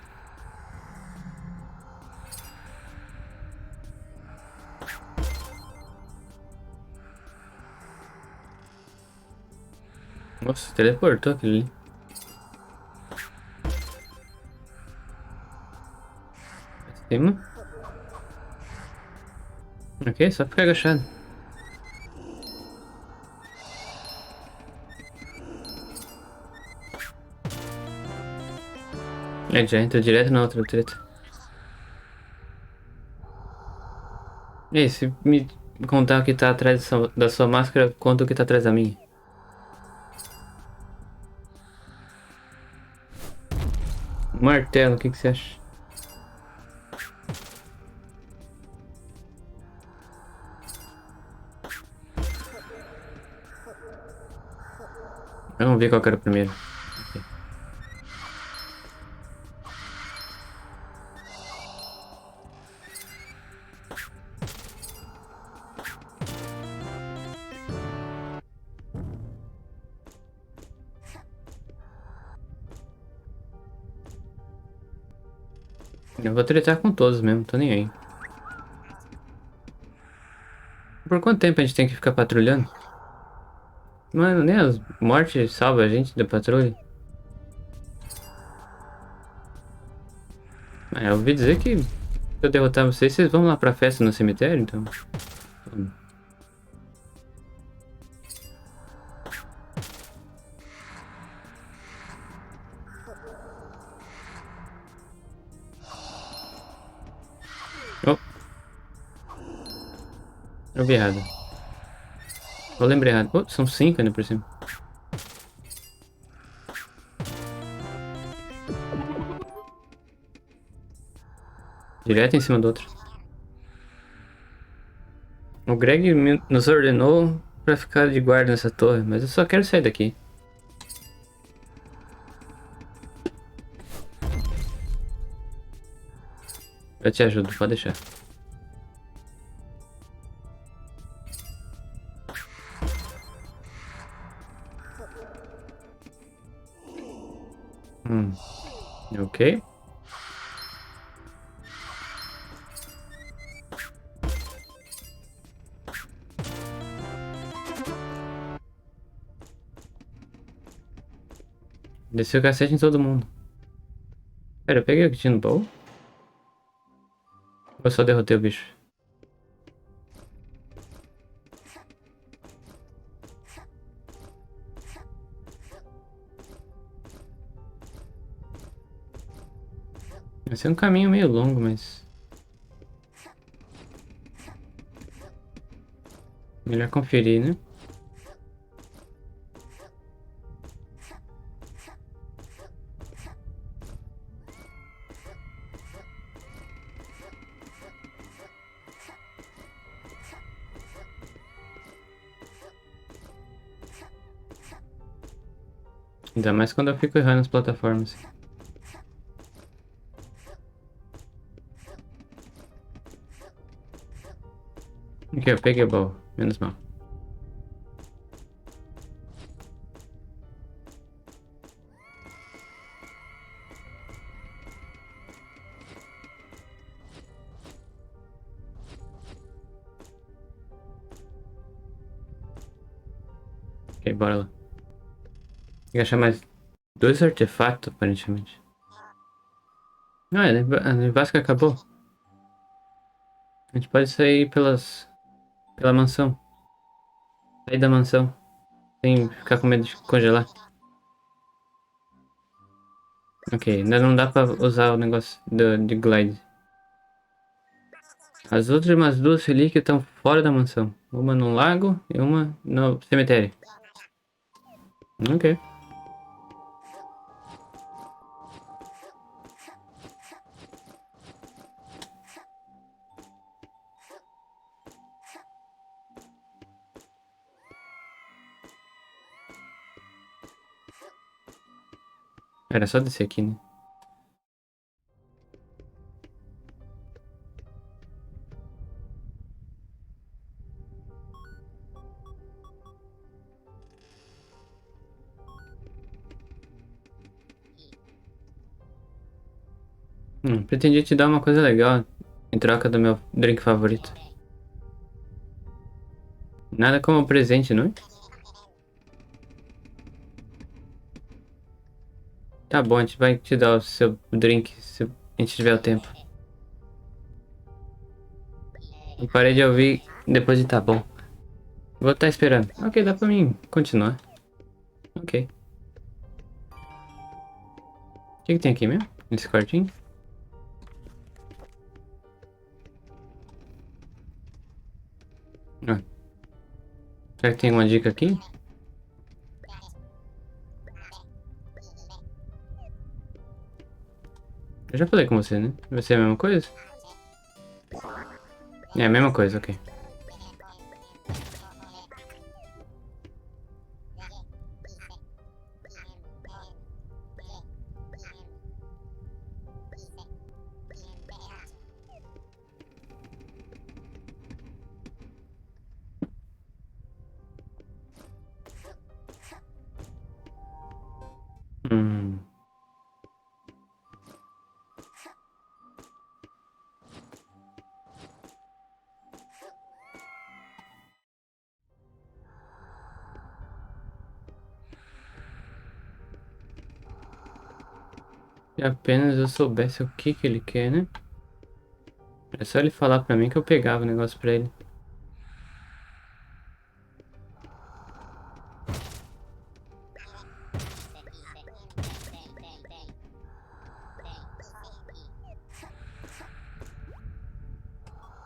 Nossa, teleportou aquele ali. Cima. Ok, só ficar agachado. É, já entra direto na outra treta. E aí, se me contar o que tá atrás da sua máscara, conta o que tá atrás da minha. Martelo, o que que você acha? Eu não vi qual que era o primeiro. Ok. Eu vou tretar com todos mesmo, tô nem aí. Por quanto tempo a gente tem que ficar patrulhando? Mano, nem as mortes salvam a gente da patrulha. Eu ouvi dizer que se eu derrotar vocês, vocês vão lá pra festa no cemitério, então. Hum. Oh, eu vi errado. Eu lembrei errado. Oh, são 5 ainda por cima. Direto em cima do outro. O Greg nos ordenou pra ficar de guarda nessa torre, mas eu só quero sair daqui. Eu te ajudo, pode deixar. Hum, ok. Desceu o cacete em todo mundo. Pera, eu peguei o que tinha no baú? Ou eu só derrotei o bicho? Vai ser um caminho meio longo, mas... melhor conferir, né? Ainda mais quando eu fico errando as plataformas. Aqui, eu peguei o baú. Menos mal. Ok, bora lá. Tem que achar mais 2 artefatos, aparentemente. Ah, a nevasca acabou. A gente pode sair pela mansão. Sair da mansão. Sem ficar com medo de congelar. Ok, ainda não dá pra usar o negócio de glide. As últimas 2 relíquias estão fora da mansão. Uma no lago e uma no cemitério. Ok. Era só descer aqui, né? Pretendia te dar uma coisa legal em troca do meu drink favorito. Nada como presente, não é? Tá bom, a gente vai te dar o seu drink se a gente tiver o tempo. Eu parei de ouvir depois de tá bom. Vou estar esperando. Ok, dá pra mim continuar. Ok. O que tem aqui mesmo? Nesse quartinho? Ah, será que tem uma dica aqui? Eu já falei com você, né? Vai ser a mesma coisa? É a mesma coisa, ok. Hum. Se apenas eu soubesse o que que ele quer, né? É só ele falar pra mim que eu pegava o negócio pra ele.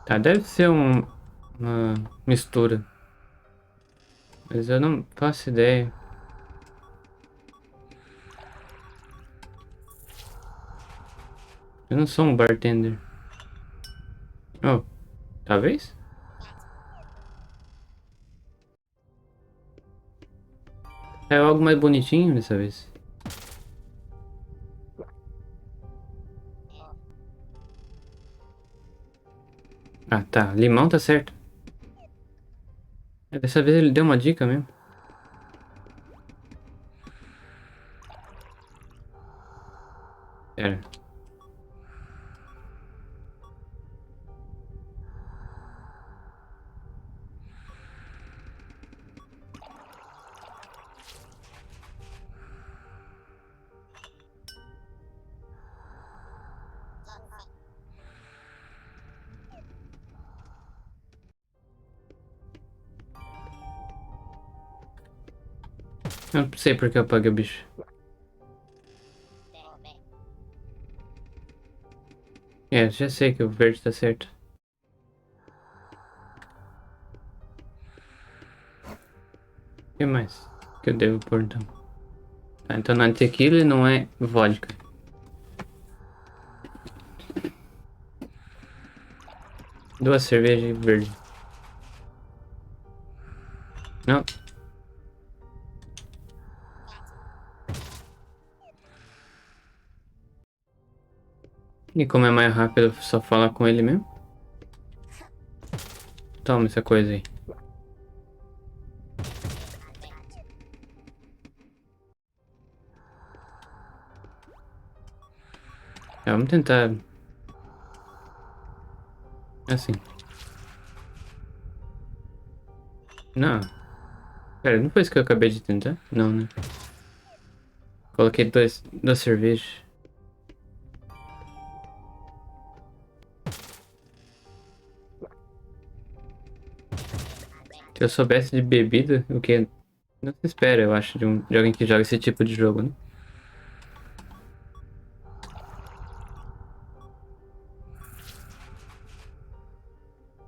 Tá, deve ser uma mistura. Mas eu não faço ideia. Eu não sou um bartender. Oh, talvez? É algo mais bonitinho dessa vez. Ah, tá. Limão tá certo. É, dessa vez ele deu uma dica mesmo. Pera. Eu não sei porque eu apaguei o bicho. É, já sei que o verde tá certo. O que mais que eu devo pôr então? Tá, então não é tequila e não é vodka. Duas cervejas verde. Não. E como é mais rápido, só falar com ele mesmo. Toma essa coisa aí. É, vamos tentar assim. Não. Pera, não foi isso que eu acabei de tentar? Não, né? Coloquei duas cervejas. Se eu soubesse de bebida, o que não se espera, eu acho, de alguém que joga esse tipo de jogo, né?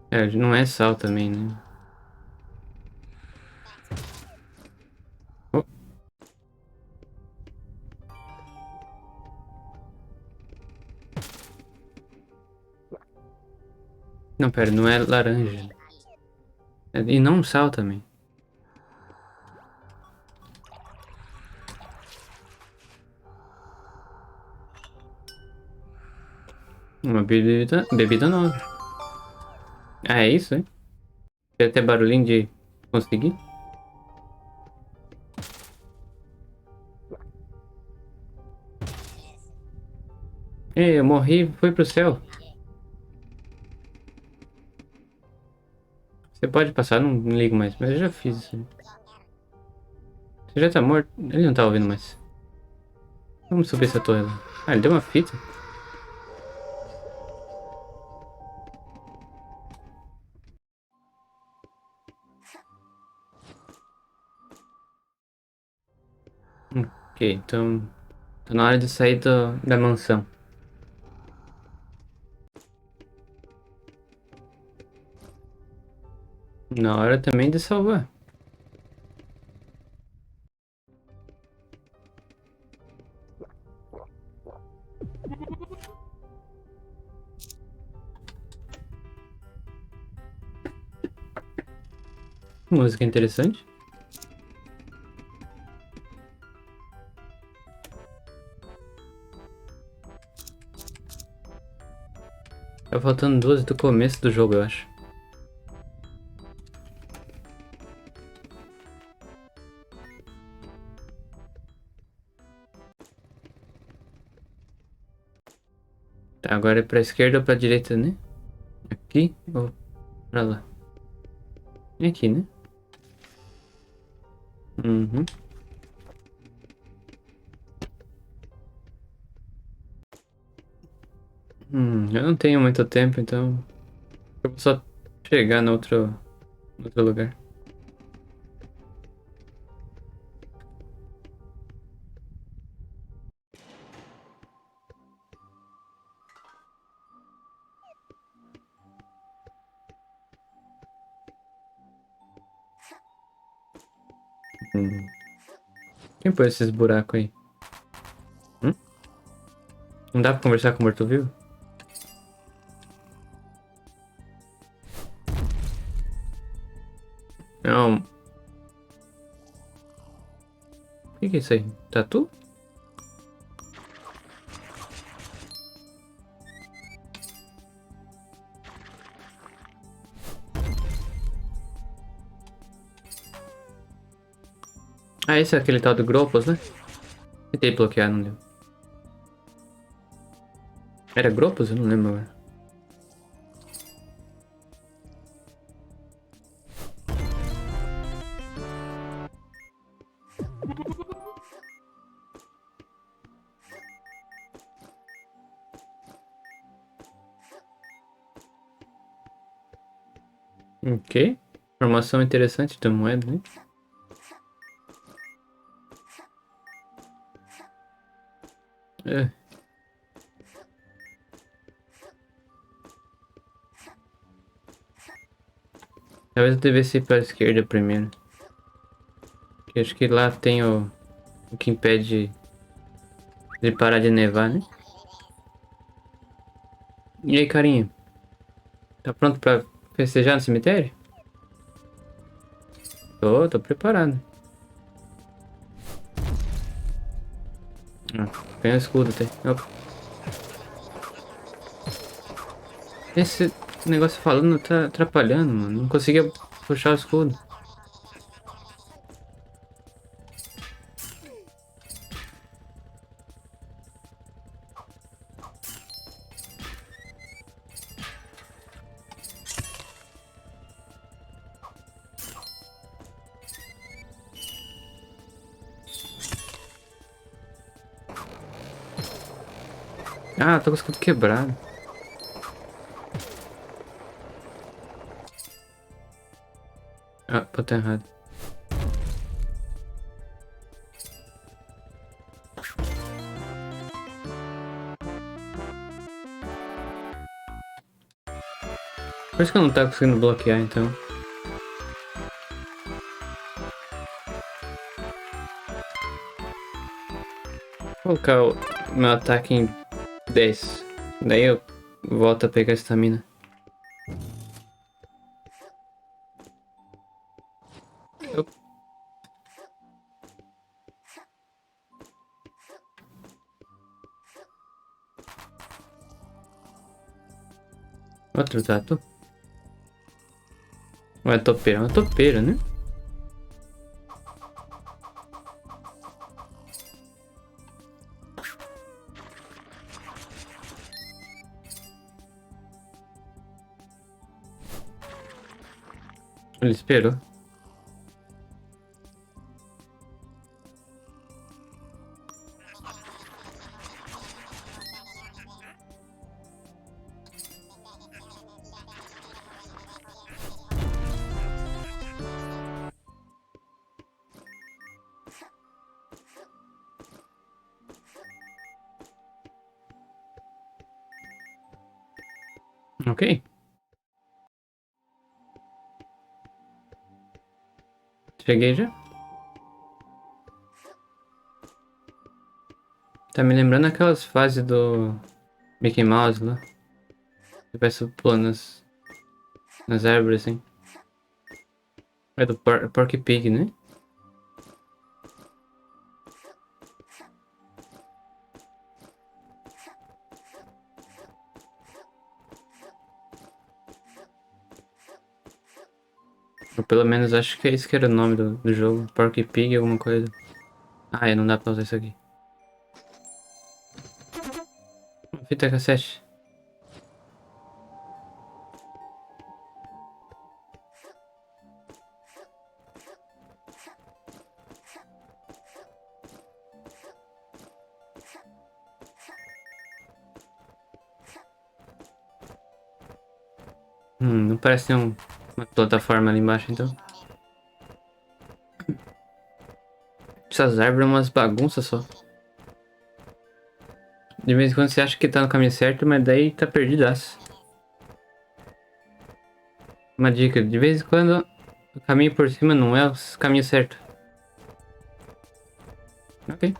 É, não é sal também, né? Oh, não, pera, não é laranja. E não sal também. Uma bebida nova. Ah, é isso, hein? Tem até barulhinho de conseguir. Ei, eu morri, fui pro céu. Você pode passar, não ligo mais, mas eu já fiz isso aí. Você já tá morto? Ele não tá ouvindo mais. Vamos subir essa torre lá. Ah, ele deu uma fita? Ok, então tá na hora de sair da mansão. Na hora também de salvar. Música interessante. Tá faltando duas do começo do jogo, eu acho. Tá, agora é pra esquerda ou pra direita, né? Aqui ou pra lá? É aqui, né? Uhum. Eu não tenho muito tempo, então eu vou só chegar no outro lugar. Hum. Quem pôs esses buracos aí? Hum? Não dá pra conversar com o morto-vivo? Não. O que que é isso aí? Tatu? Ah, esse é aquele tal do Gropos, né? Tentei bloquear, não deu. Era Gropos? Eu não lembro agora. Ok. Informação interessante da moeda, né? É. Talvez eu devesse ir para a esquerda primeiro. Que acho que lá tem o que impede de parar de nevar, né? E aí, carinha? Tá pronto pra festejar no cemitério? Tô preparado. Ah, ganhei o escudo até. Opa. Esse negócio falando tá atrapalhando, mano. Não conseguia puxar o escudo. Ah, tô com o escudo quebrado. Ah, botei errado. Por isso que eu não tava conseguindo bloquear, então. Vou colocar o meu ataque em 10. Daí eu volto a pegar a estamina. Opa, outro tatu. Ou é topeira? É uma topeira, né? Ele esperou. Ok. Cheguei já. Tá me lembrando aquelas fases do Mickey Mouse lá. Que vai pulando nas árvores, assim. É do Porky Pig, né? Ou pelo menos acho que é isso que era o nome do jogo. Porky Pig, alguma coisa. Ah, não dá pra usar isso aqui. Fita cassete. Não parece ter uma plataforma ali embaixo, então. Essas árvores são umas bagunças só. De vez em quando você acha que tá no caminho certo, mas daí tá perdidaço. Uma dica, de vez em quando o caminho por cima não é o caminho certo. Ok.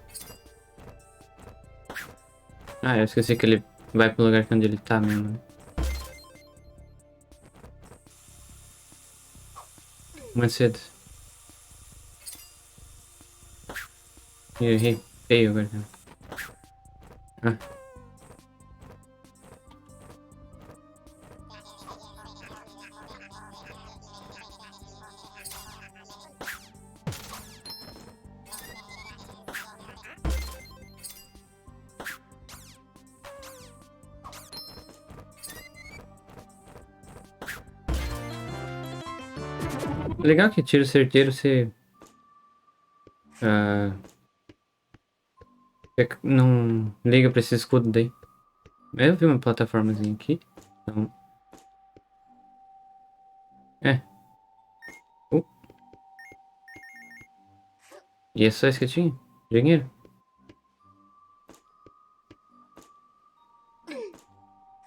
Ah, eu esqueci que ele vai pro lugar onde ele tá mesmo, né? Muito cedo. Eu errei feio agora. Ah, legal que tiro certeiro você ah, não liga pra esse escudo daí. Eu vi uma plataformazinha aqui. Então, é. Uh, e é só isso que tinha? Dinheiro?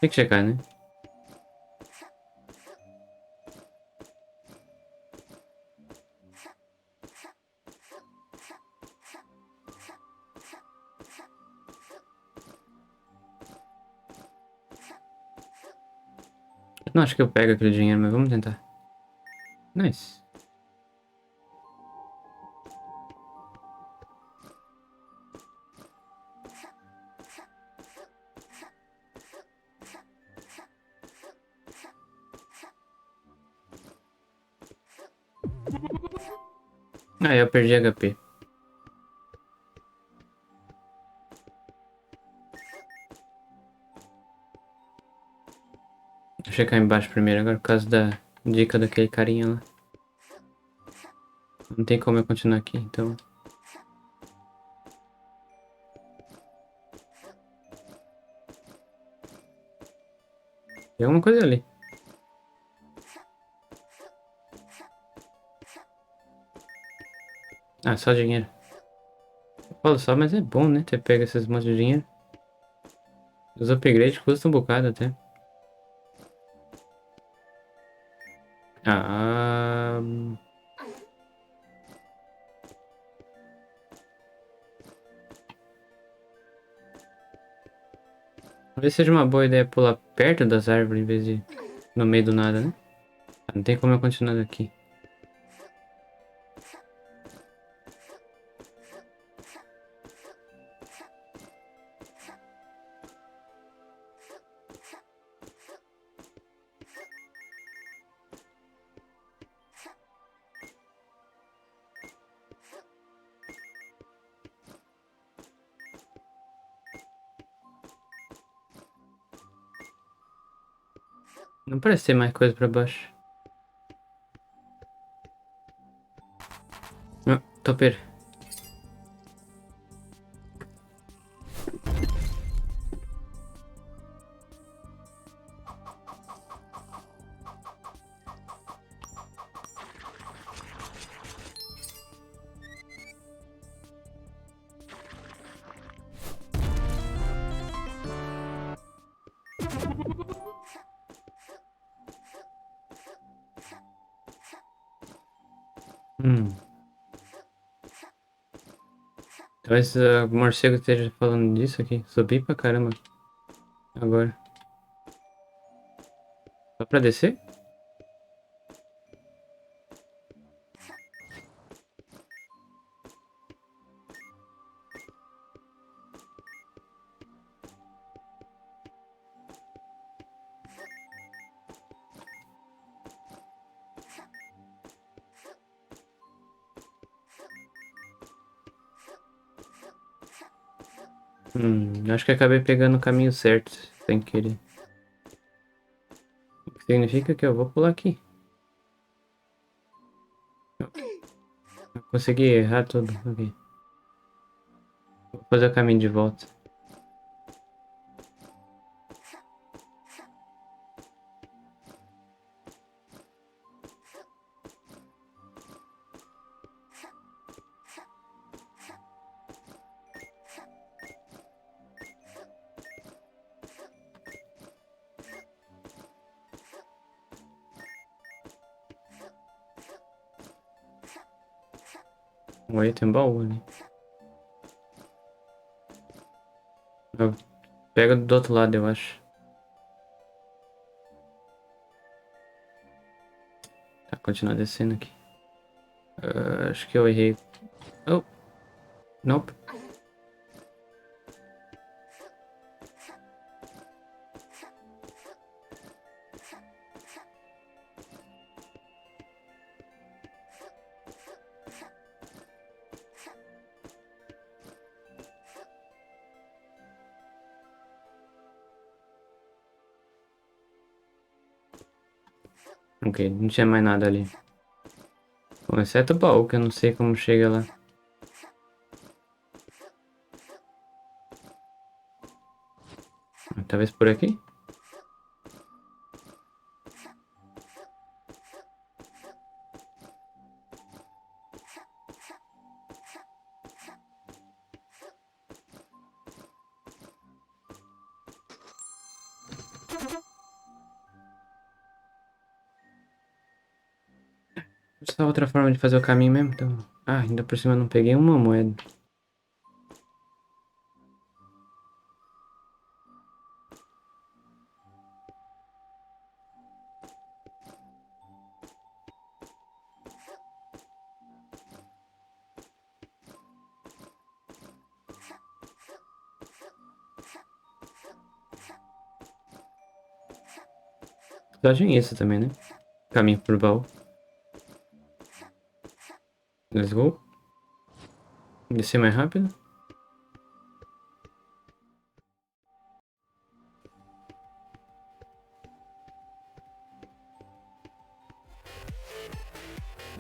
Tem que checar, né? Não acho que eu pego aquele dinheiro, mas vamos tentar. Nice. Ah, eu perdi HP. Vou checar embaixo primeiro agora por causa da dica daquele carinha lá. Não tem como eu continuar aqui, então. Tem alguma coisa ali. Ah, só dinheiro. Eu falo só, mas é bom, né? Ter pego esses montes de dinheiro. Os upgrades custam um bocado até. Ah. Talvez seja uma boa ideia pular perto das árvores em vez de no meio do nada, né? Ah, não tem como eu continuar daqui. Não parece ter mais coisa pra baixo. Ah, topeira. Hum. Talvez o morcego esteja falando disso aqui. Subi pra caramba. Agora. Só pra descer? Acho que acabei pegando o caminho certo, sem querer. O que significa que eu vou pular aqui. Eu consegui errar tudo. Ok. Vou fazer o caminho de volta. Oi, tem um baú ali. Eu pego do outro lado, eu acho. Tá, continuar descendo aqui. Acho que eu errei. Oh, nope. Ok, não tinha mais nada ali. Bom, exceto o baú, que eu não sei como chega lá. Talvez por aqui? Essa outra forma de fazer o caminho mesmo, então... Ah, ainda por cima eu não peguei uma moeda. Vantagem isso também, né? Caminho por baú. Let's go. Descer mais rápido.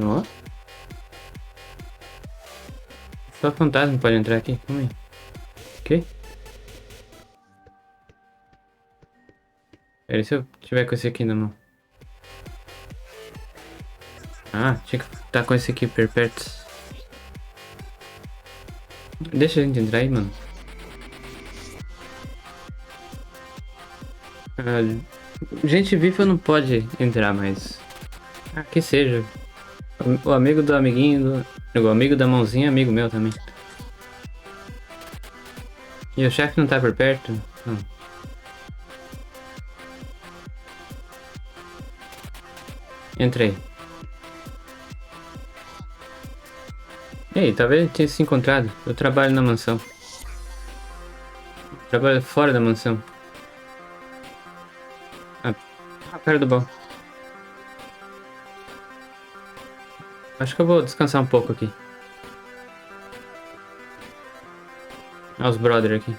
Ó. Só fantasma pode entrar aqui. Calma aí. Ok? Pera aí se eu tiver com esse aqui na mão. Ah, tinha que estar com esse aqui perto. Deixa a gente entrar aí, mano. Gente viva não pode entrar, mas... Ah, que seja. O amigo do amiguinho do... O amigo da mãozinha é amigo meu também. E o chefe não tá por perto? Não. Entrei. Ei, talvez tenha se encontrado. Eu trabalho na mansão. Trabalho fora da mansão. Ah, perto do baú. Acho que eu vou descansar um pouco aqui. Olha os brother aqui.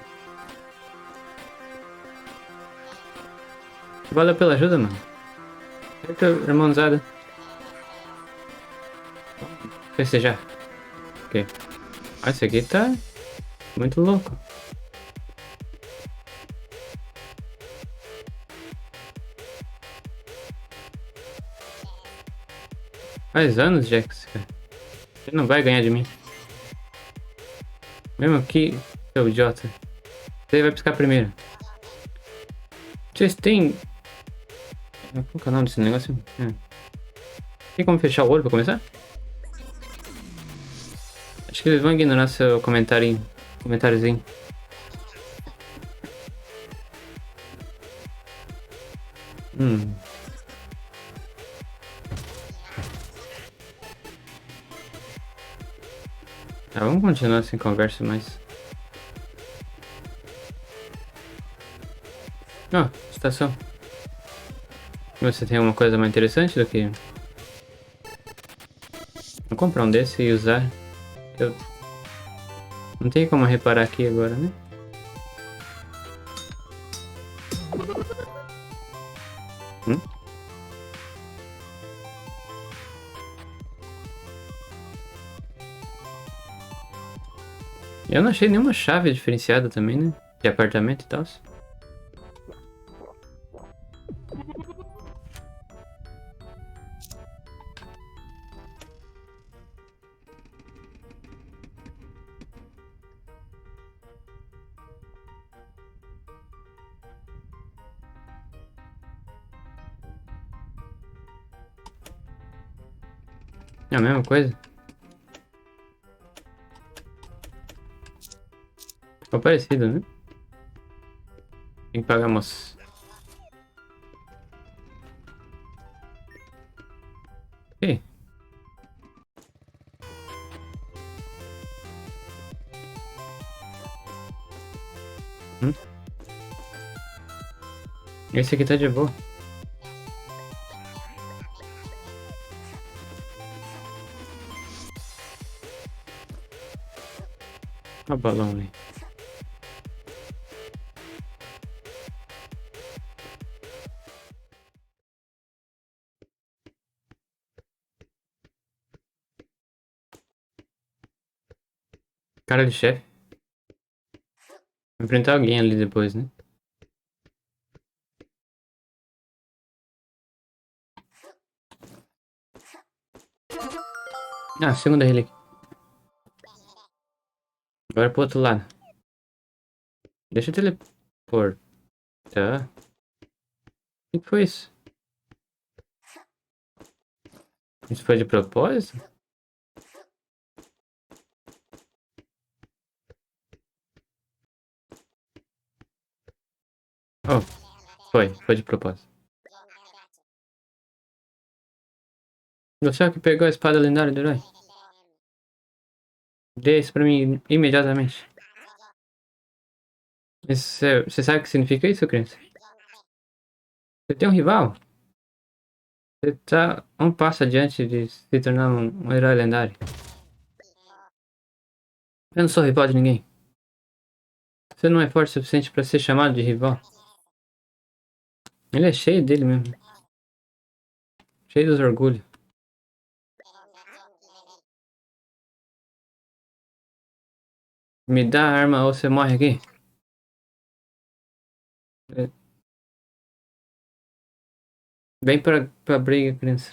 Valeu pela ajuda, mano. Eita, irmãozada. Festejar. Ok. Ah, esse aqui tá muito louco. Faz anos, Jax, cara. Você não vai ganhar de mim. Mesmo que, seu idiota. Você vai piscar primeiro. Vocês têm... Qual que é o nome desse negócio? Tem como fechar o olho pra começar? Acho que eles vão ignorar seu comentário. Comentáriozinho. Hum. Tá, vamos continuar sem conversa, mas... Ó, estação. Você tem alguma coisa mais interessante do que... Vou comprar um desse e usar. Eu... Não tem como reparar aqui agora, né? Hum? Eu não achei nenhuma chave diferenciada também, né? De apartamento e tal. É a mesma coisa? Ficou parecido, né? Tem que pagar, moço. Ok. Hum? Esse aqui tá de boa. Olha o balão ali. Cara de chefe. Vou enfrentar alguém ali depois, né? Ah, segunda relíquia. Agora pro outro lado. Deixa eu teleportar. O que foi isso? Isso foi de propósito? Oh, foi de propósito. Você é o que pegou a espada lendária do herói? Dê isso pra mim imediatamente. Você sabe o que significa isso, criança? Você tem um rival? Você tá um passo adiante de se tornar um herói lendário. Eu não sou rival de ninguém. Você não é forte o suficiente pra ser chamado de rival. Ele é cheio dele mesmo. Cheio dos orgulhos. Me dá a arma ou você morre aqui. É, vem pra briga, criança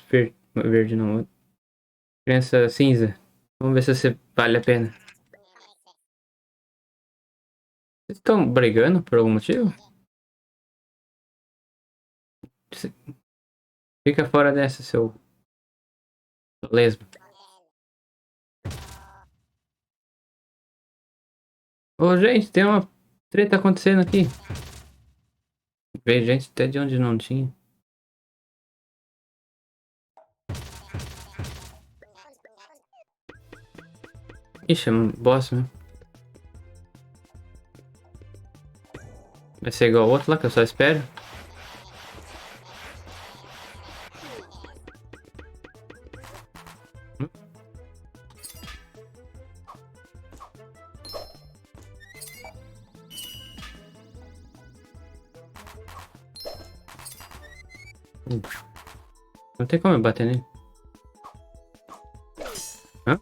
verde não. Criança cinza. Vamos ver se você vale a pena. Vocês estão brigando por algum motivo? Você- Fica fora dessa, seu lesbo. Ô, gente, tem uma treta acontecendo aqui. Veio gente até de onde não tinha. Ixi, é um boss mesmo. Vai ser igual ao outro lá que eu só espero. Hum, Não tem como eu bater nele. Hã?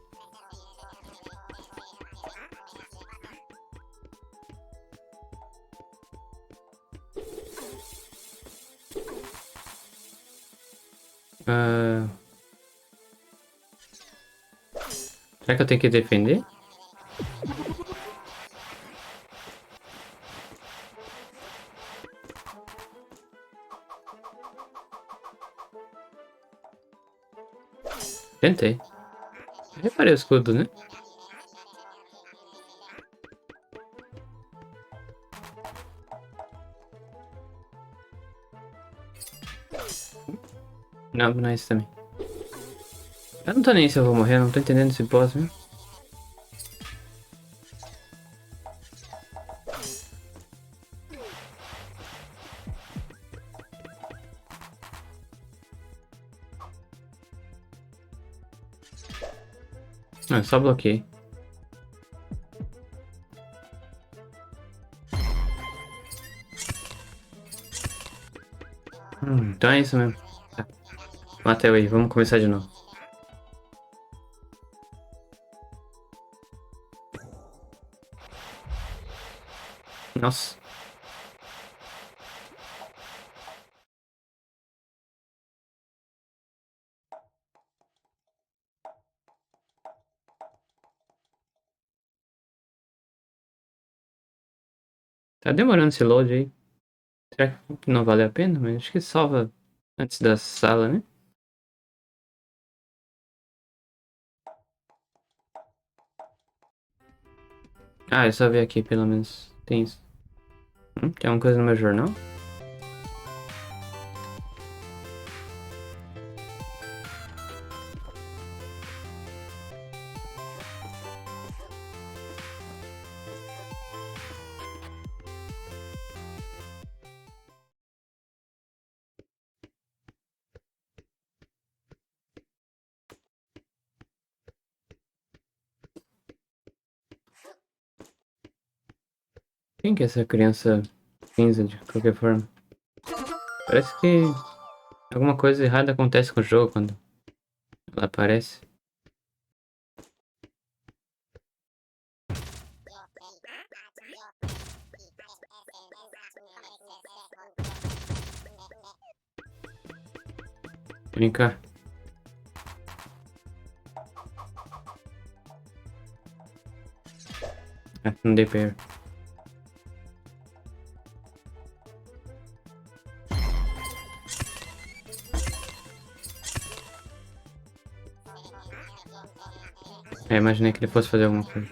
Ah, será que eu tenho que defender? Tentei. Reparei o escudo, né? Não, não é isso também. Eu não tô nem se eu vou morrer, eu não tô entendendo esse boss, viu? Não, só bloqueei. Então é isso mesmo. Tá. Matei aí, vamos começar de novo. Nossa. Tá demorando esse load aí. Será que não valeu a pena? Mas acho que salva antes da sala, né? Ah, eu só vi aqui, pelo menos. Tem isso. Tem alguma coisa no meu jornal? Quem que é essa criança cinza, de qualquer forma? Parece que alguma coisa errada acontece com o jogo quando ela aparece. Vem cá. Ah, não dei pra ir. Imaginei que ele fosse fazer alguma coisa.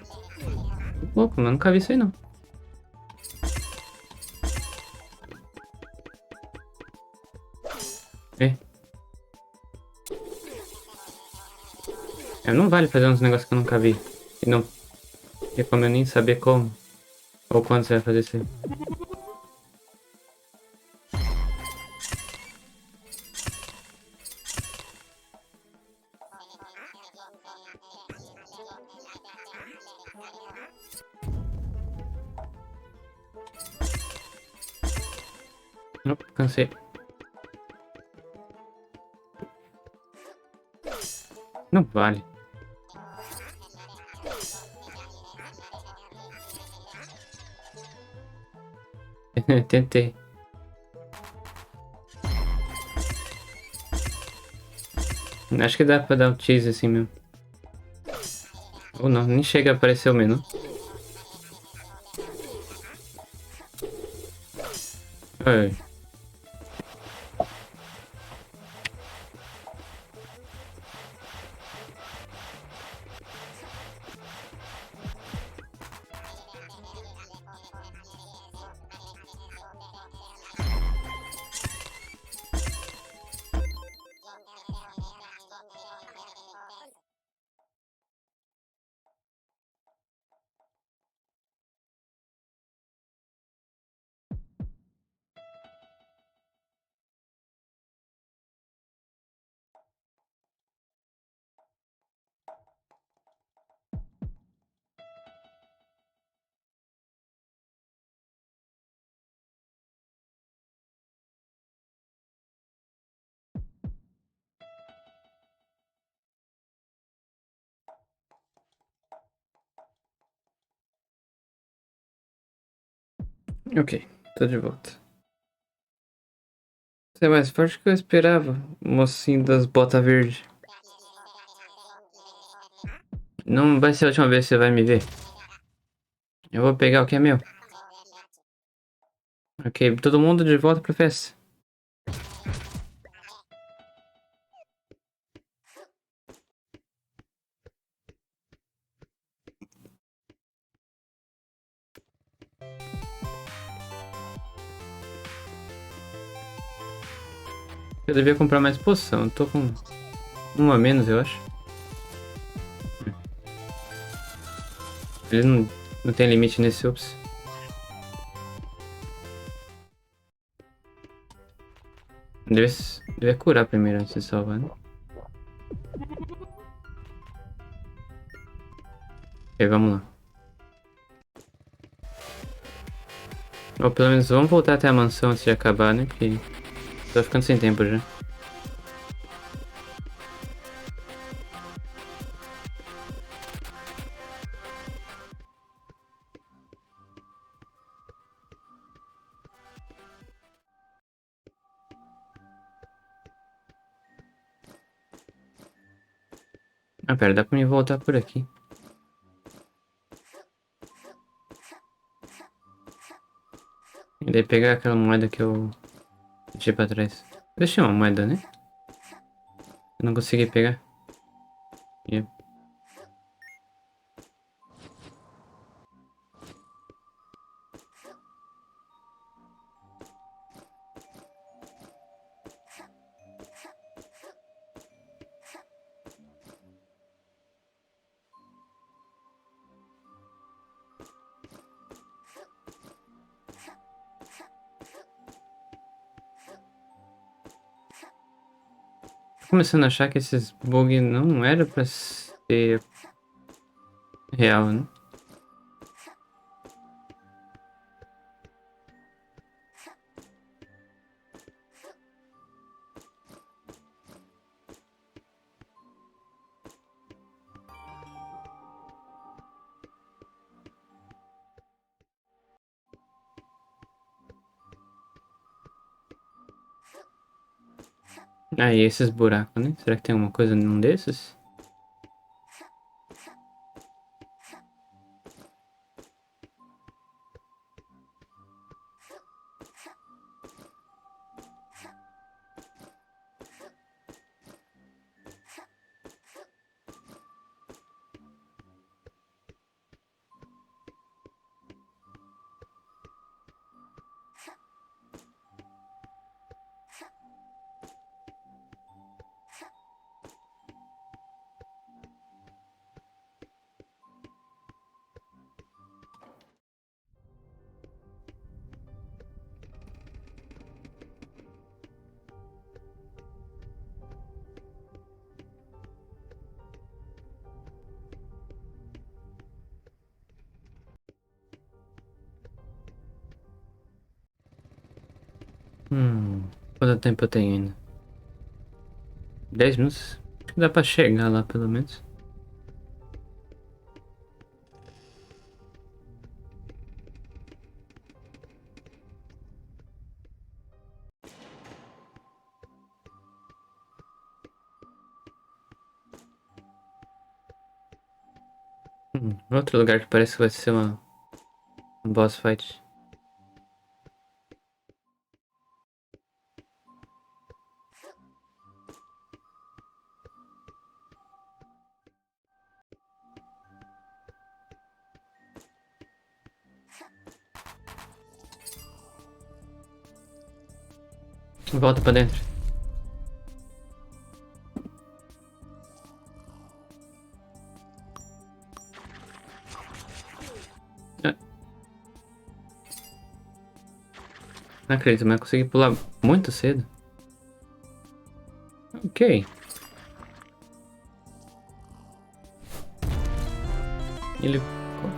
Louco, mas nunca vi isso aí não. É. Não vale fazer uns negócios que eu nunca vi. E não tem como eu nem saber como. Ou quando você vai fazer isso aí. Opa, cansei. Não vale. Tentei. Acho que dá pra dar um cheese assim mesmo. Ou não, nem chega a aparecer o menu. Ai. Ok, tô de volta. Você é mais forte que eu esperava, mocinho das botas verdes. Não vai ser a última vez que você vai me ver. Eu vou pegar o que é meu. Ok, todo mundo de volta pra festa. Eu devia comprar mais poção, eu tô com uma a menos, eu acho. Ele não tem limite nesse ups. Deve curar primeiro antes de salvar, né? Ok, vamos lá. Ou pelo menos vamos voltar até a mansão antes de acabar, né? Porque tô ficando sem tempo já. Ah, pera, dá pra me voltar por aqui. E daí pegar aquela moeda que eu deixei pra trás. Eu deixei uma moeda, né? Eu não consegui pegar. Yep. Começando a achar que esses bugs não era pra ser real, né? Aí, esses buracos, né? Será que tem alguma coisa num desses? Quanto tempo eu tenho ainda? 10 minutos? Acho que dá pra chegar lá, pelo menos. Outro lugar que parece que vai ser um boss fight. Volta pra dentro. Ah, não acredito, mas eu consegui pular muito cedo. Ok. Ele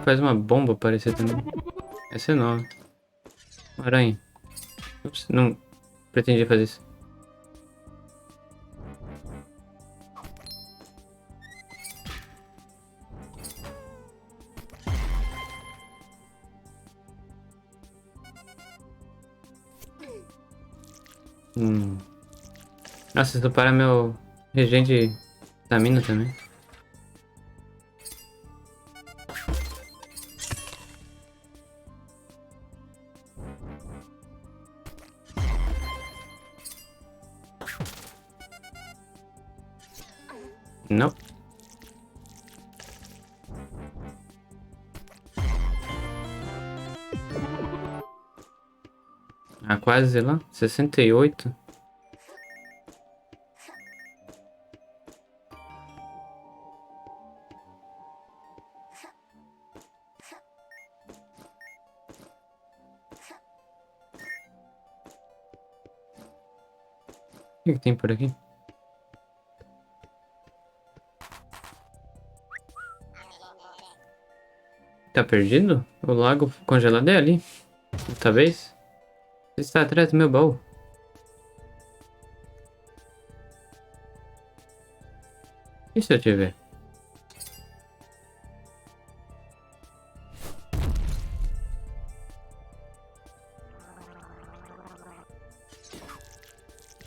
faz uma bomba aparecer também. Essa é nova. Uma aranha. Ups, não pretendia fazer isso. Hum. Nossa, isso para meu regen de estamina também. Não. Ah, quase lá. 68. O que que tem por aqui? Tá perdido? O lago congelado é ali. Talvez. Está atrás do meu baú. E se eu tiver?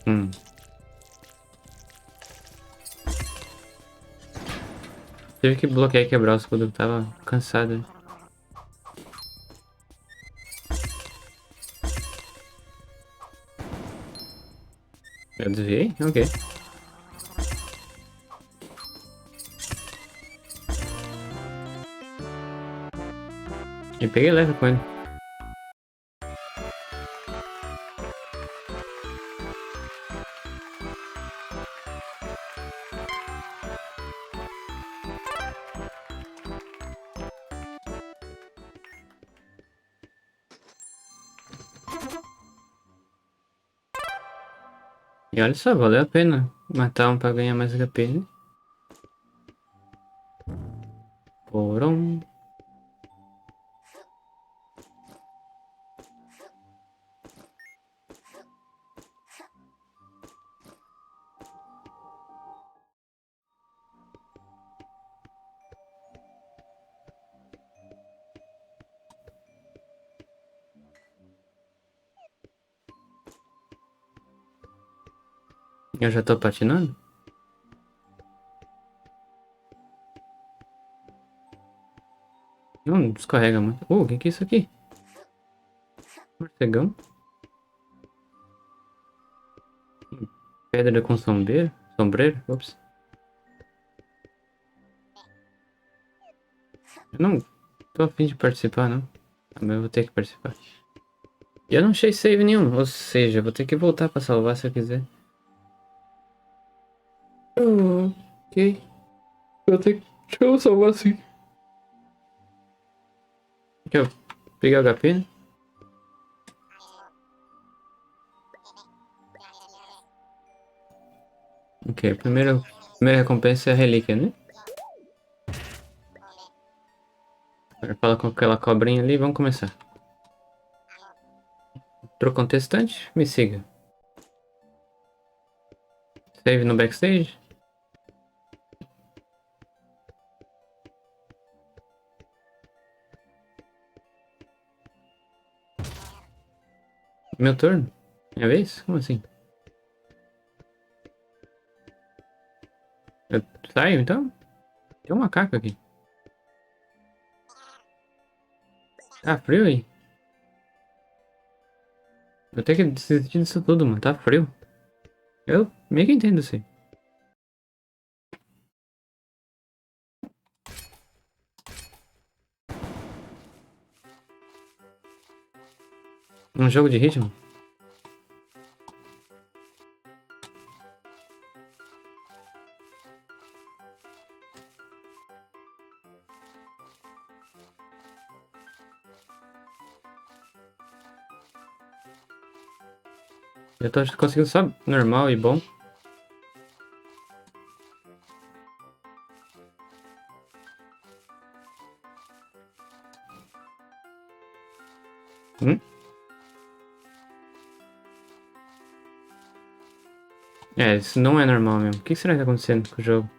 Hum. Tive que bloquear e quebrar o escudo. Eu tava cansado. Eu desviei? Ok. E peguei leve com ele. E olha só, valeu a pena. Matar um pra ganhar mais HP, né? Porom. Eu já tô patinando? Não, descarrega muito. O que que é isso aqui? Morcegão? Pedra com sombreiro? Sombreiro? Ops. Eu não tô a fim de participar, não. Mas eu vou ter que participar. E eu não achei save nenhum. Ou seja, eu vou ter que voltar pra salvar se eu quiser. Ok. Vou ter que... Deixa eu salvar assim. Aqui, ó. Pegar HP, né? Ok, primeira recompensa é a relíquia, né? Agora fala com aquela cobrinha ali, vamos começar. Pro contestante, me siga. Save no backstage. Meu turno? Minha vez? Como assim? Eu saio então? Tem um macaco aqui. Tá frio aí? Eu tenho que desistir disso tudo, mano. Tá frio. Eu meio que entendo isso aí. Um jogo de ritmo? Eu tô conseguindo só normal e bom. Hum? É, isso não é normal mesmo. O que será que tá acontecendo com o jogo?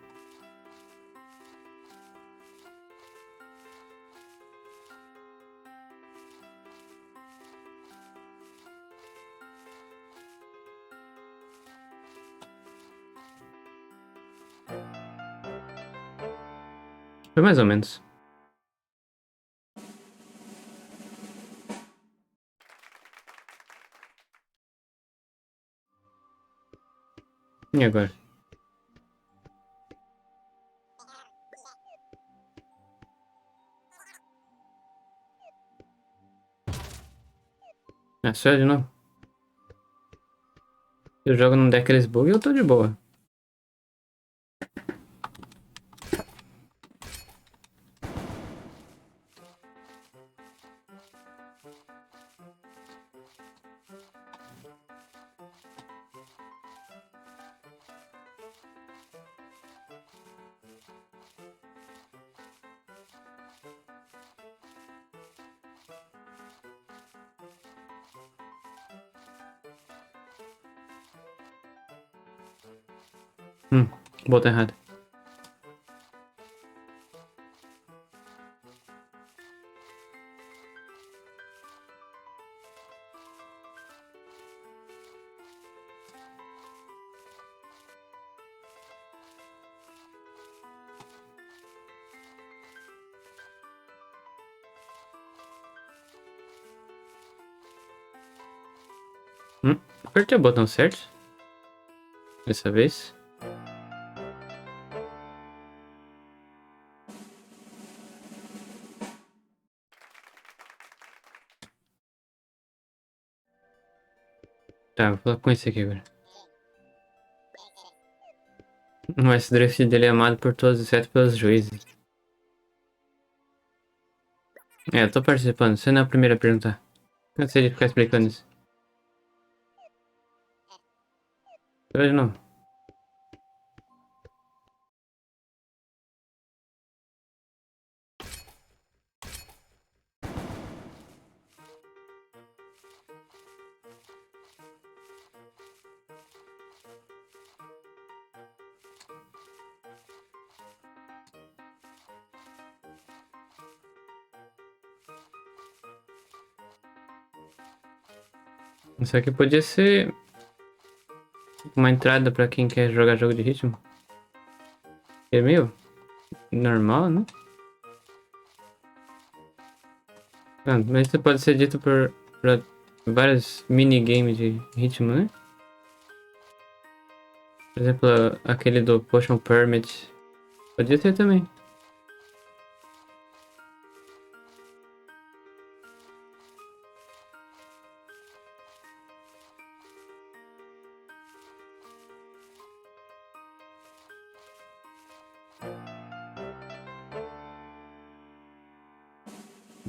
Foi mais ou menos. E agora? É só eu de novo. Eu jogo num deck aqueles bug e eu tô de boa. Hum, botão errado. Apertei o botão certo. Dessa vez. Tá, vou falar com esse aqui agora. O S-Drift dele é amado por todos, exceto pelos juízes. É, eu tô participando. Você não é a primeira a perguntar. Cansei de ficar explicando isso. Hoje não. Isso aqui podia ser uma entrada pra quem quer jogar jogo de ritmo. É meio normal, né? Ah, mas isso pode ser dito pra vários minigames de ritmo, né? Por exemplo, aquele do Potion Permit. Podia ser também.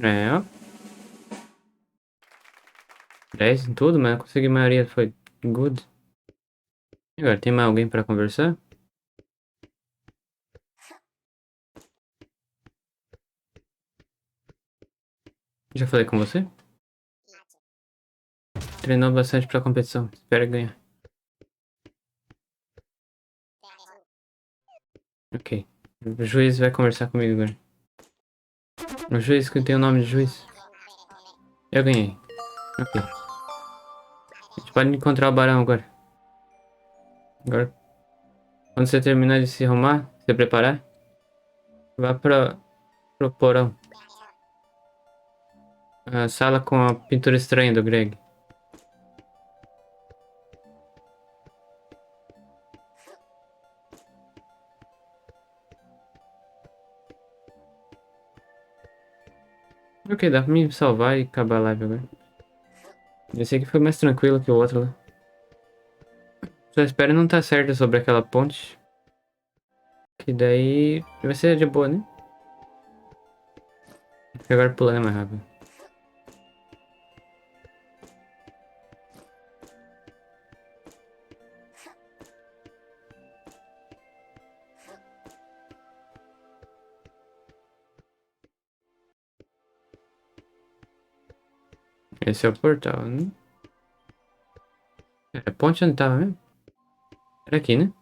É, ó. 10 em tudo, mas consegui a maioria foi good. E agora, tem mais alguém pra conversar? Já falei com você? Treinou bastante pra competição. Espero ganhar. Ok. O juiz vai conversar comigo agora. O juiz que tem o nome de juiz. Eu ganhei. Ok. A gente pode encontrar o barão agora. Agora, quando você terminar de se arrumar, se preparar, vá pro porão. A sala com a pintura estranha do Greg. Ok, dá pra me salvar e acabar a live agora. Esse aqui foi mais tranquilo que o outro lá. Só espero não estar certo sobre aquela ponte. Que daí vai ser de boa, né? Porque agora pulando é mais rápido. Esse é o portal, né? É, a ponte onde tava mesmo? Era aqui, né?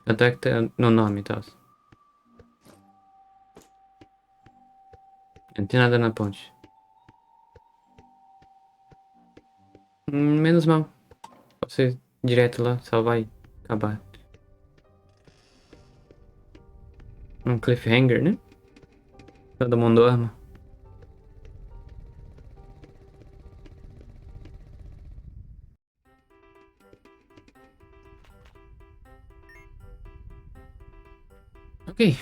Até que tá no nome e tal. Não tem nada na ponte. Menos mal. Posso ir direto lá, salvar e acabar. Um cliffhanger, né? Todo mundo ama. Ok.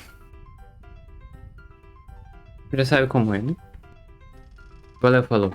Já sabe como é, né? Valeu, falou.